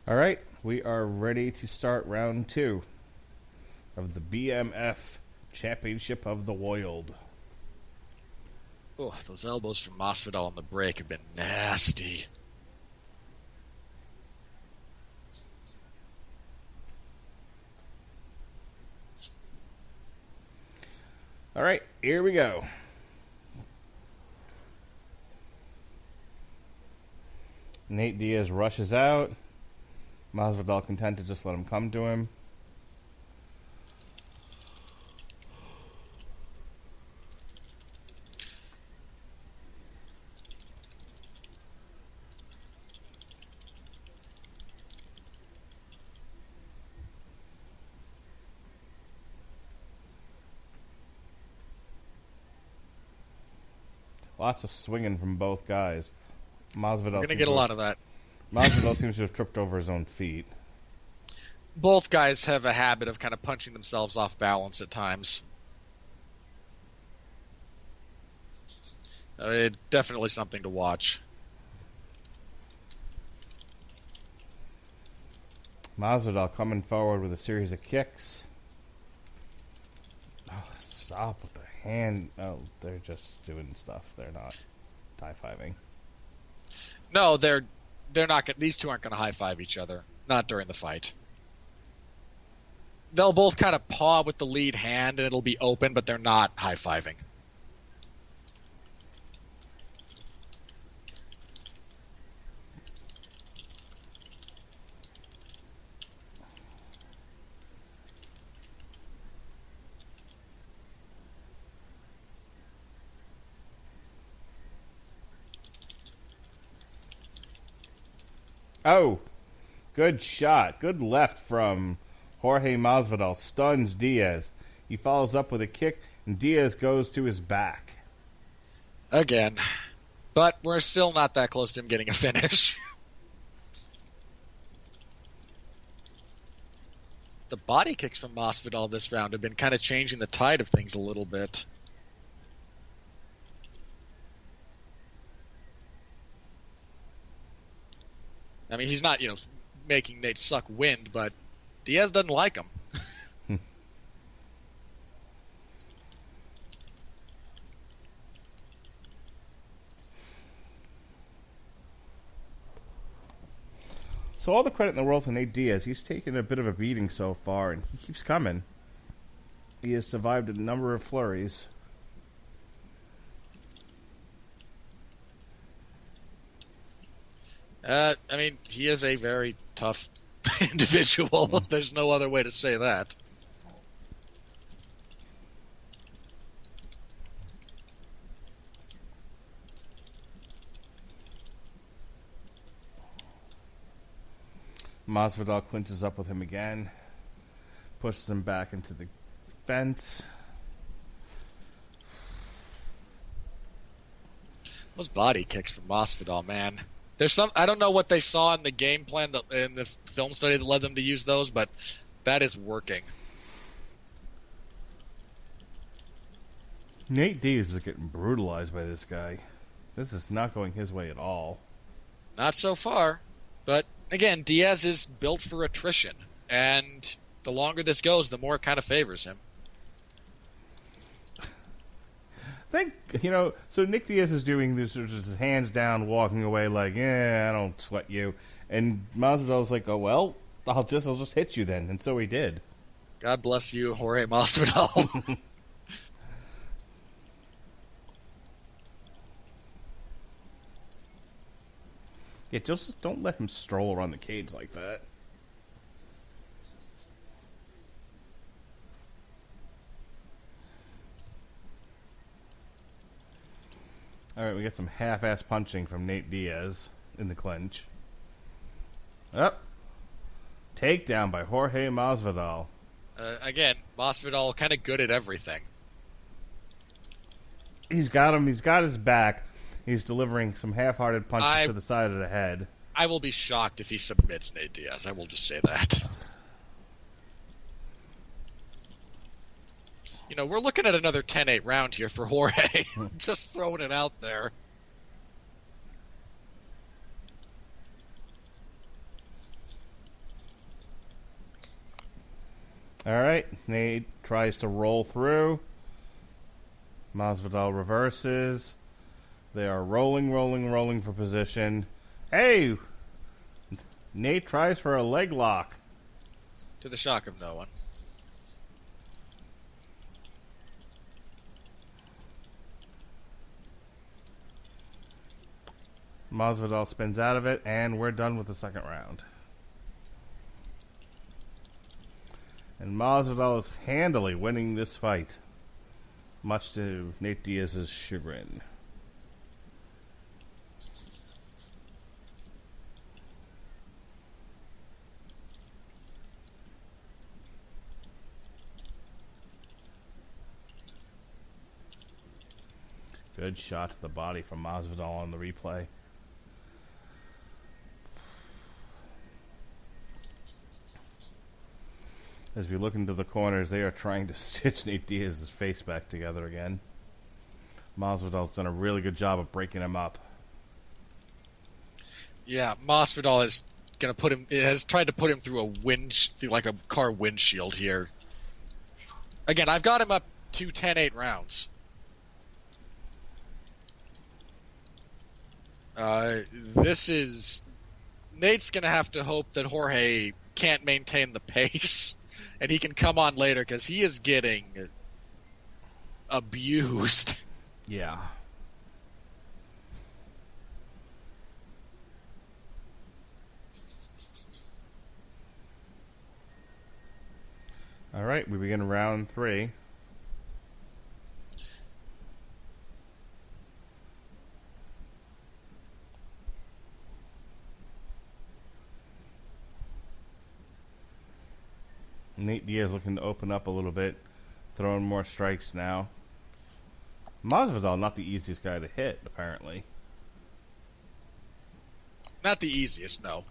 All right, we are ready to start round 2 of the BMF Championship of the World. Oh, those elbows from Masvidal on the break have been nasty. All right, here we go. Nate Diaz rushes out. Masvidal content to just let him come to him. Lots of swinging from both guys. Masvidal We're going to get a lot of that. Masvidal seems to have tripped over his own feet. Both guys have a habit of kind of punching themselves off balance at times. Definitely something to watch. Masvidal coming forward with a series of kicks. Oh, stop with the hand. Oh, they're just doing stuff. They're not high-fiving. No, they're not. These two aren't going to high five each other. Not during the fight. They'll both kind of paw with the lead hand, and it'll be open, but they're not high fiving. Oh, good shot. Good left from Jorge Masvidal. Stuns Diaz. He follows up with a kick, and Diaz goes to his back. Again. But we're still not that close to him getting a finish. The body kicks from Masvidal this round have been kind of changing the tide of things a little bit. I mean, he's not, making Nate suck wind, but Diaz doesn't like him. So all the credit in the world to Nate Diaz. He's taken a bit of a beating so far, and he keeps coming. He has survived a number of flurries. I mean, he is a very tough individual. There's no other way to say that. Masvidal clinches up with him again. Pushes him back into the fence. Those body kicks from Masvidal, man. There's I don't know what they saw in the game plan, in the film study that led them to use those, but that is working. Nate Diaz is getting brutalized by this guy. This is not going his way at all. Not so far. But, again, Diaz is built for attrition. And the longer this goes, the more it kind of favors him. So Nick Diaz is doing this, just hands down, walking away like, I don't sweat you. And Masvidal's like, oh, well, I'll just hit you then. And so he did. God bless you, Jorge Masvidal. Yeah, just don't let him stroll around the cage like that. All right, we get some half-ass punching from Nate Diaz in the clinch. Up. Takedown by Jorge Masvidal. Again, Masvidal kind of good at everything. He's got him. He's got his back. He's delivering some half-hearted punches to the side of the head. I will be shocked if he submits Nate Diaz. I will just say that. We're looking at another 10-8 round here for Jorge. Just throwing it out there. All right. Nate tries to roll through. Masvidal reverses. They are rolling for position. Hey! Nate tries for a leg lock. To the shock of no one. Masvidal spins out of it, and we're done with the second round. And Masvidal is handily winning this fight, much to Nate Diaz's chagrin. Good shot to the body from Masvidal on the replay. As we look into the corners, they are trying to stitch Nate Diaz's face back together again. Masvidal's done a really good job of breaking him up. Yeah, Masvidal has tried to put him through like a car windshield here. Again, I've got him up to 10-8 rounds. Nate's going to have to hope that Jorge can't maintain the pace and he can come on later because he is getting abused. Yeah. All right, we begin round 3. Nate Diaz looking to open up a little bit, throwing more strikes now. Masvidal, not the easiest guy to hit, apparently. Not the easiest, no.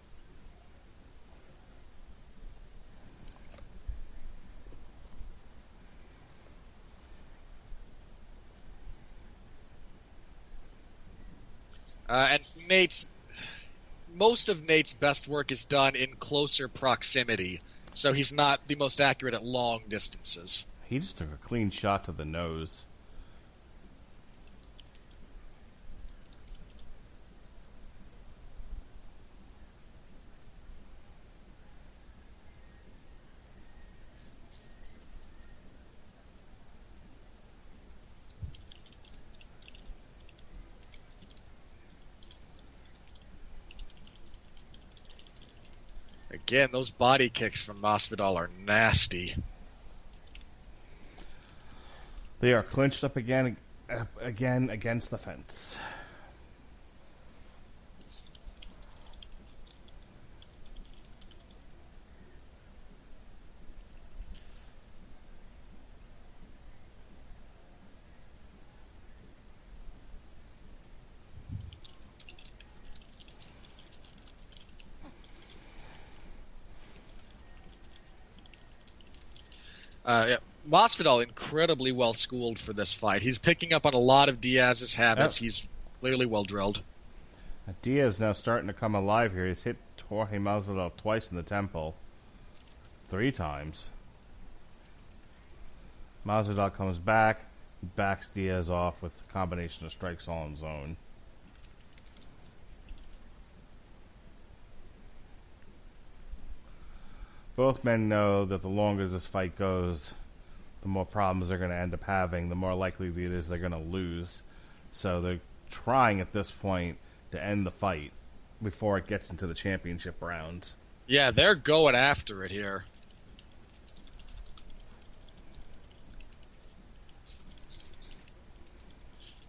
And most of Nate's best work is done in closer proximity, so he's not the most accurate at long distances. He just took a clean shot to the nose. Again, those body kicks from Masvidal are nasty. They are clinched up again against the fence. Masvidal incredibly well schooled for this fight. He's picking up on a lot of Diaz's habits. Yep. He's clearly well drilled. Diaz now starting to come alive here. He's hit Jorge Masvidal twice in the temple. 3 times. Masvidal comes back, backs Diaz off with a combination of strikes all in zone. Both men know that the longer this fight goes, the more problems they're going to end up having, the more likely it is they're going to lose. So they're trying at this point to end the fight before it gets into the championship rounds. Yeah, they're going after it here.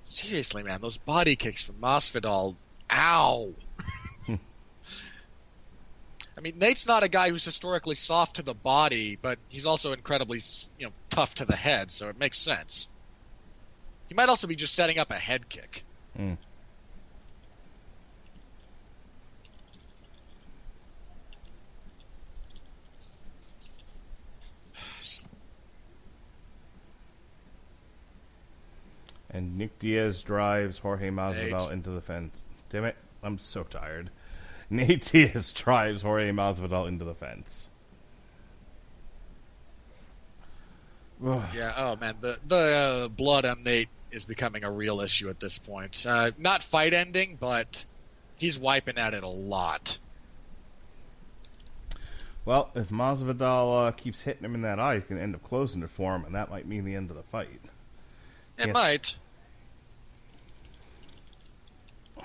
Seriously, man, those body kicks from Masvidal, ow! I mean, Nate's not a guy who's historically soft to the body, but he's also incredibly, tough to the head, so it makes sense. He might also be just setting up a head kick. Mm. And Nick Diaz drives Jorge Masvidal into the fence. Damn it, I'm so tired. Nate Diaz drives Jorge Masvidal into the fence. Yeah, oh man, the blood on Nate is becoming a real issue at this point. Not fight ending, but he's wiping at it a lot. Well, if Masvidal keeps hitting him in that eye, he's going to end up closing it for him, and that might mean the end of the fight. It might. I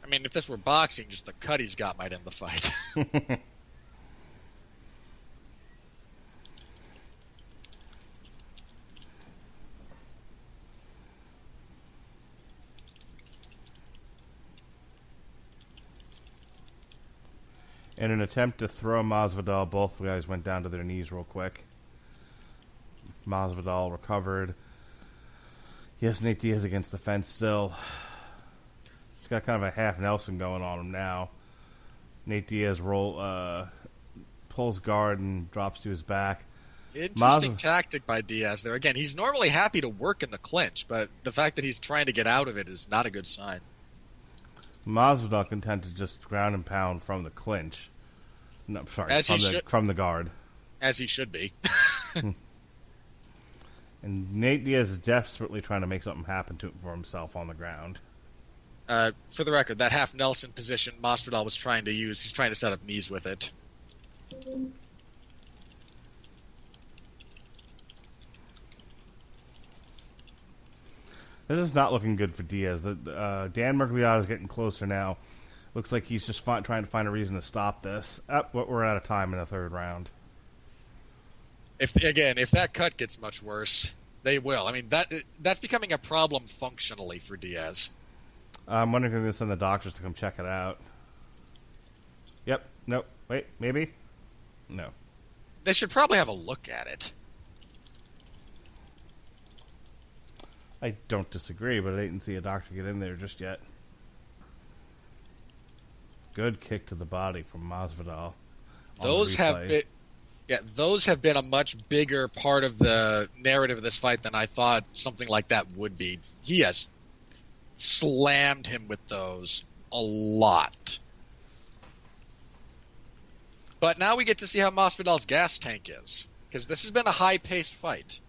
mean, if this were boxing, just the cut he's got might end the fight. In an attempt to throw Masvidal, both guys went down to their knees real quick. Masvidal recovered. Yes, Nate Diaz against the fence still. He's got kind of a half Nelson going on him now. Nate Diaz pulls guard and drops to his back. Interesting tactic by Diaz there. Again, he's normally happy to work in the clinch, but the fact that he's trying to get out of it is not a good sign. Masvidal content to just ground and pound from the clinch. No, sorry, from the guard. As he should be. And Nate Diaz is desperately trying to make something happen for himself on the ground. For the record, that half Nelson position Masvidal was trying to use, he's trying to set up knees with it. This is not looking good for Diaz. Dan Mergliotta is getting closer now. Looks like he's just trying to find a reason to stop this. We're out of time in the third round. If that cut gets much worse, they will. I mean, that's becoming a problem functionally for Diaz. I'm wondering if they're going to send the doctors to come check it out. Yep. Nope. Wait. Maybe? No. They should probably have a look at it. I don't disagree, but I didn't see a doctor get in there just yet. Good kick to the body from Masvidal. Those have been a much bigger part of the narrative of this fight than I thought something like that would be. He has slammed him with those a lot. But now we get to see how Masvidal's gas tank is, because this has been a high-paced fight.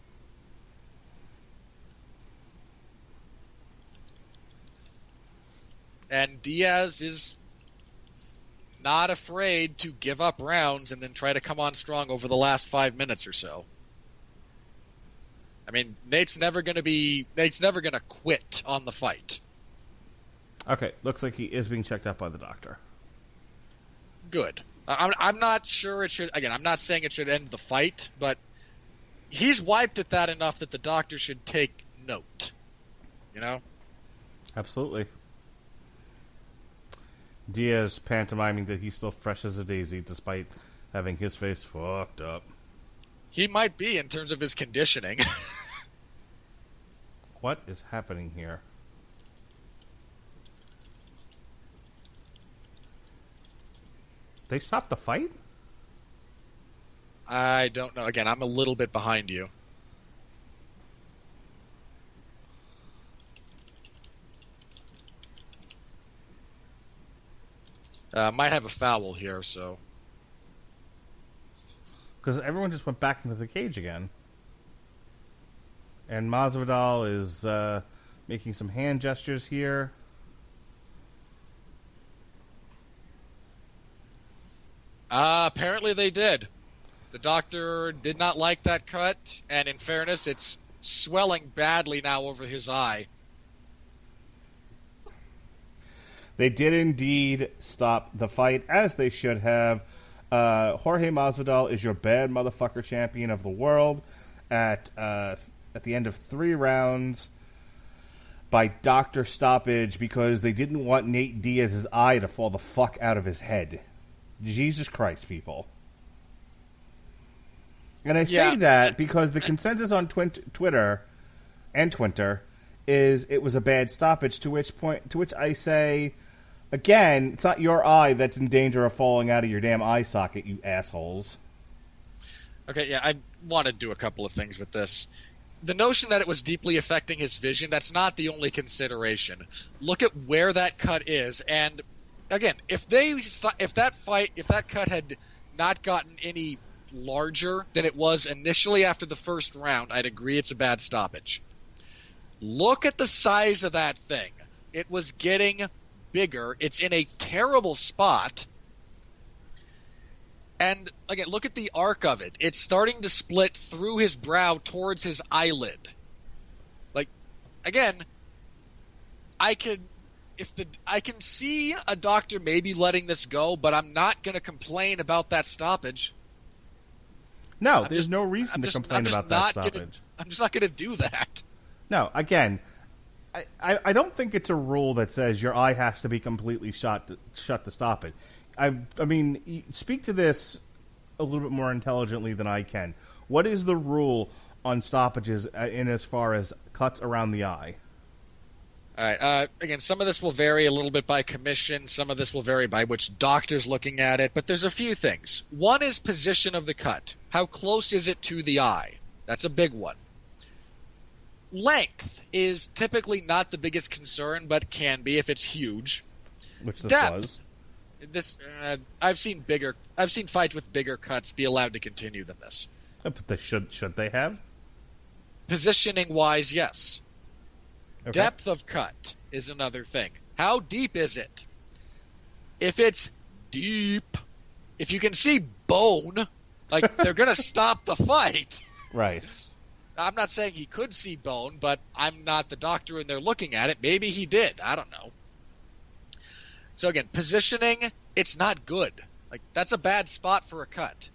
And Diaz is not afraid to give up rounds and then try to come on strong over the last 5 minutes or so. I mean, Nate's never going to quit on the fight. Okay, looks like he is being checked out by the doctor. Good. I'm not sure it should. Again, I'm not saying it should end the fight, but he's wiped at that enough that the doctor should take note. You know? Absolutely. Diaz pantomiming that he's still fresh as a daisy despite having his face fucked up. He might be in terms of his conditioning. What is happening here? They stopped the fight? I don't know. Again, I'm a little bit behind you. Might have a foul here, so. Because everyone just went back into the cage again. And Masvidal is making some hand gestures here. Apparently they did. The doctor did not like that cut, and in fairness, it's swelling badly now over his eye. They did indeed stop the fight, as they should have. Jorge Masvidal is your bad motherfucker champion of the world at the end of 3 rounds by doctor stoppage because they didn't want Nate Diaz's eye to fall the fuck out of his head. Jesus Christ, people. And I say that because the consensus on Twitter is it was a bad stoppage, to which I say, again, it's not your eye that's in danger of falling out of your damn eye socket, you assholes. Okay, yeah, I want to do a couple of things with this. The notion that it was deeply affecting his vision, that's not the only consideration. Look at where that cut is, and again, if that cut had not gotten any larger than it was initially after the first round, I'd agree it's a bad stoppage. Look at the size of that thing. It was getting bigger. It's in a terrible spot. And, again, look at the arc of it. It's starting to split through his brow towards his eyelid. Like, again, I can see a doctor maybe letting this go, but I'm not going to complain about that stoppage. No, there's no reason to complain about that stoppage. I'm just not going to do that. No, again, I don't think it's a rule that says your eye has to be completely shut to stop it. I mean, speak to this a little bit more intelligently than I can. What is the rule on stoppages in as far as cuts around the eye? All right. Again, some of this will vary a little bit by commission. Some of this will vary by which doctor's looking at it. But there's a few things. One is position of the cut. How close is it to the eye? That's a big one. Length is typically not the biggest concern, but can be if it's huge. Which this Depth. was. I've seen fights with bigger cuts be allowed to continue than this. But should they have? Positioning wise, yes. Okay. Depth of cut is another thing. How deep is it? If it's deep, if you can see bone, like they're going to stop the fight. Right. I'm not saying he could see bone, but I'm not the doctor and they're looking at it. Maybe he did. I don't know. So again, positioning, it's not good. Like that's a bad spot for a cut.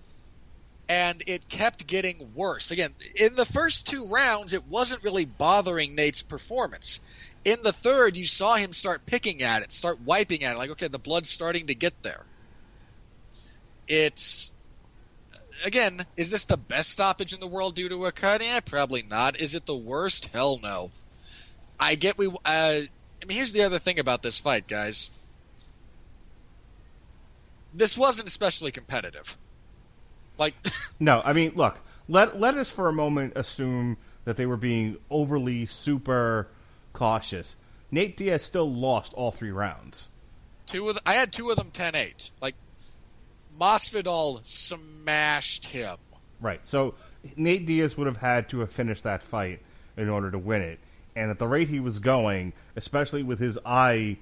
And it kept getting worse. Again, in the first two rounds, it wasn't really bothering Nate's performance. In the third, you saw him start picking at it, start wiping at it. Like, okay, the blood's starting to get there. Again, is this the best stoppage in the world due to a cut? Yeah, probably not. Is it the worst? Hell no. Here's the other thing about this fight, guys. This wasn't especially competitive. No, I mean, look, let us for a moment assume that they were being overly super cautious. Nate Diaz still lost all 3 rounds. I had 2 of them 10-8. Like, Masvidal smashed him. Right, so Nate Diaz would have had to have finished that fight in order to win it. And at the rate he was going, especially with his eye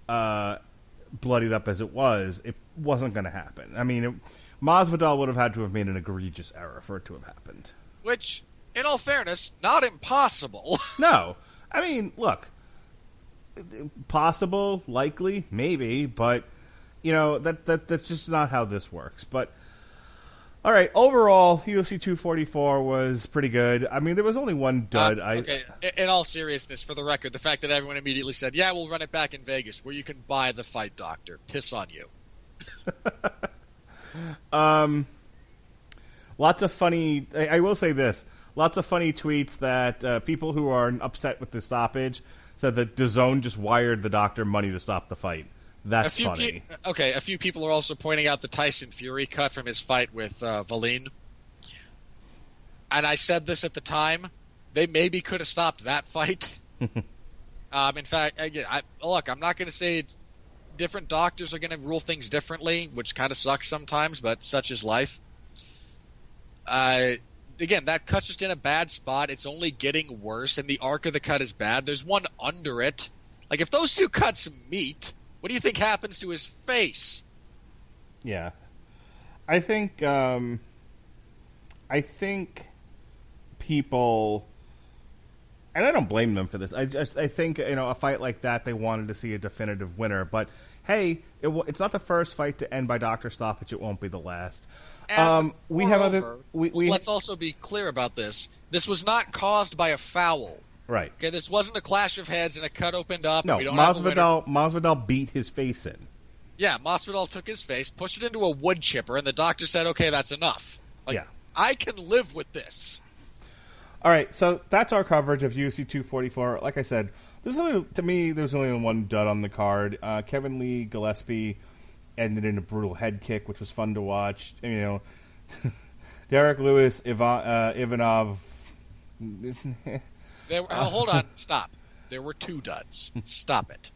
bloodied up as it wasn't going to happen. I mean, Masvidal would have had to have made an egregious error for it to have happened. Which, in all fairness, not impossible. No. I mean, look, possible, likely, maybe, but, that's just not how this works. But, all right, overall, UFC 244 was pretty good. I mean, there was only one dud. Okay, in all seriousness, for the record, the fact that everyone immediately said, yeah, we'll run it back in Vegas, where you can buy the fight doctor. Piss on you. Lots of funny. I will say this: lots of funny tweets that people who are upset with the stoppage said that DAZN just wired the doctor money to stop the fight. That's funny. A few people are also pointing out the Tyson Fury cut from his fight with Valine. And I said this at the time: they maybe could have stopped that fight. In fact, I'm not going to say. Different doctors are going to rule things differently, which kind of sucks sometimes, but such is life. Again, that cut's just in a bad spot. It's only getting worse, and the arc of the cut is bad. There's one under it. Like, if those 2 cuts meet, what do you think happens to his face? Yeah. I think people... And I don't blame them for this. I think a fight like that, they wanted to see a definitive winner. But hey, it's not the first fight to end by doctor stoppage. It won't be the last. Let's also be clear about this. This was not caused by a foul. Right. Okay, this wasn't a clash of heads and a cut opened up. No, Masvidal beat his face in. Yeah, Masvidal took his face, pushed it into a wood chipper, and the doctor said, "Okay, that's enough." I can live with this. All right, so that's our coverage of UFC 244. Like I said, there's only one dud on the card. Kevin Lee Gillespie ended in a brutal head kick, which was fun to watch. Derek Lewis, Ivanov. Hold on, stop. There were 2 duds. Stop it.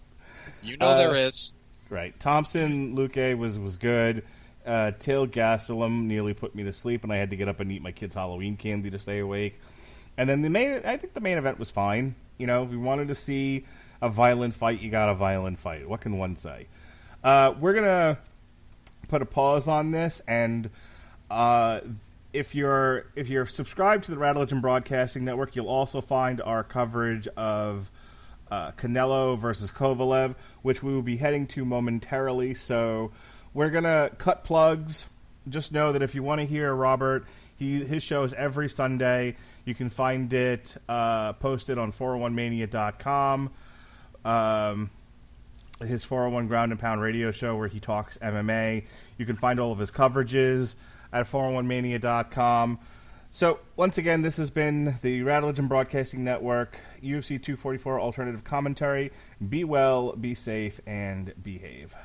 There is. Right. Thompson, Luque was good. Till Gastelum nearly put me to sleep, and I had to get up and eat my kid's Halloween candy to stay awake. And then I think the main event was fine. You know, if you wanted to see a violent fight, you got a violent fight. What can one say? We're gonna put a pause on this, and if you're subscribed to the Radulich Broadcasting Network, you'll also find our coverage of Canelo versus Kovalev, which we will be heading to momentarily. So we're gonna cut plugs. Just know that if you want to hear Robert, his show is every Sunday. You can find it posted on 401mania.com. His 401 Ground and Pound radio show where he talks MMA. You can find all of his coverages at 401mania.com. So, once again, this has been the Radulich Broadcasting Network, UFC 244 Alternative Commentary. Be well, be safe, and behave.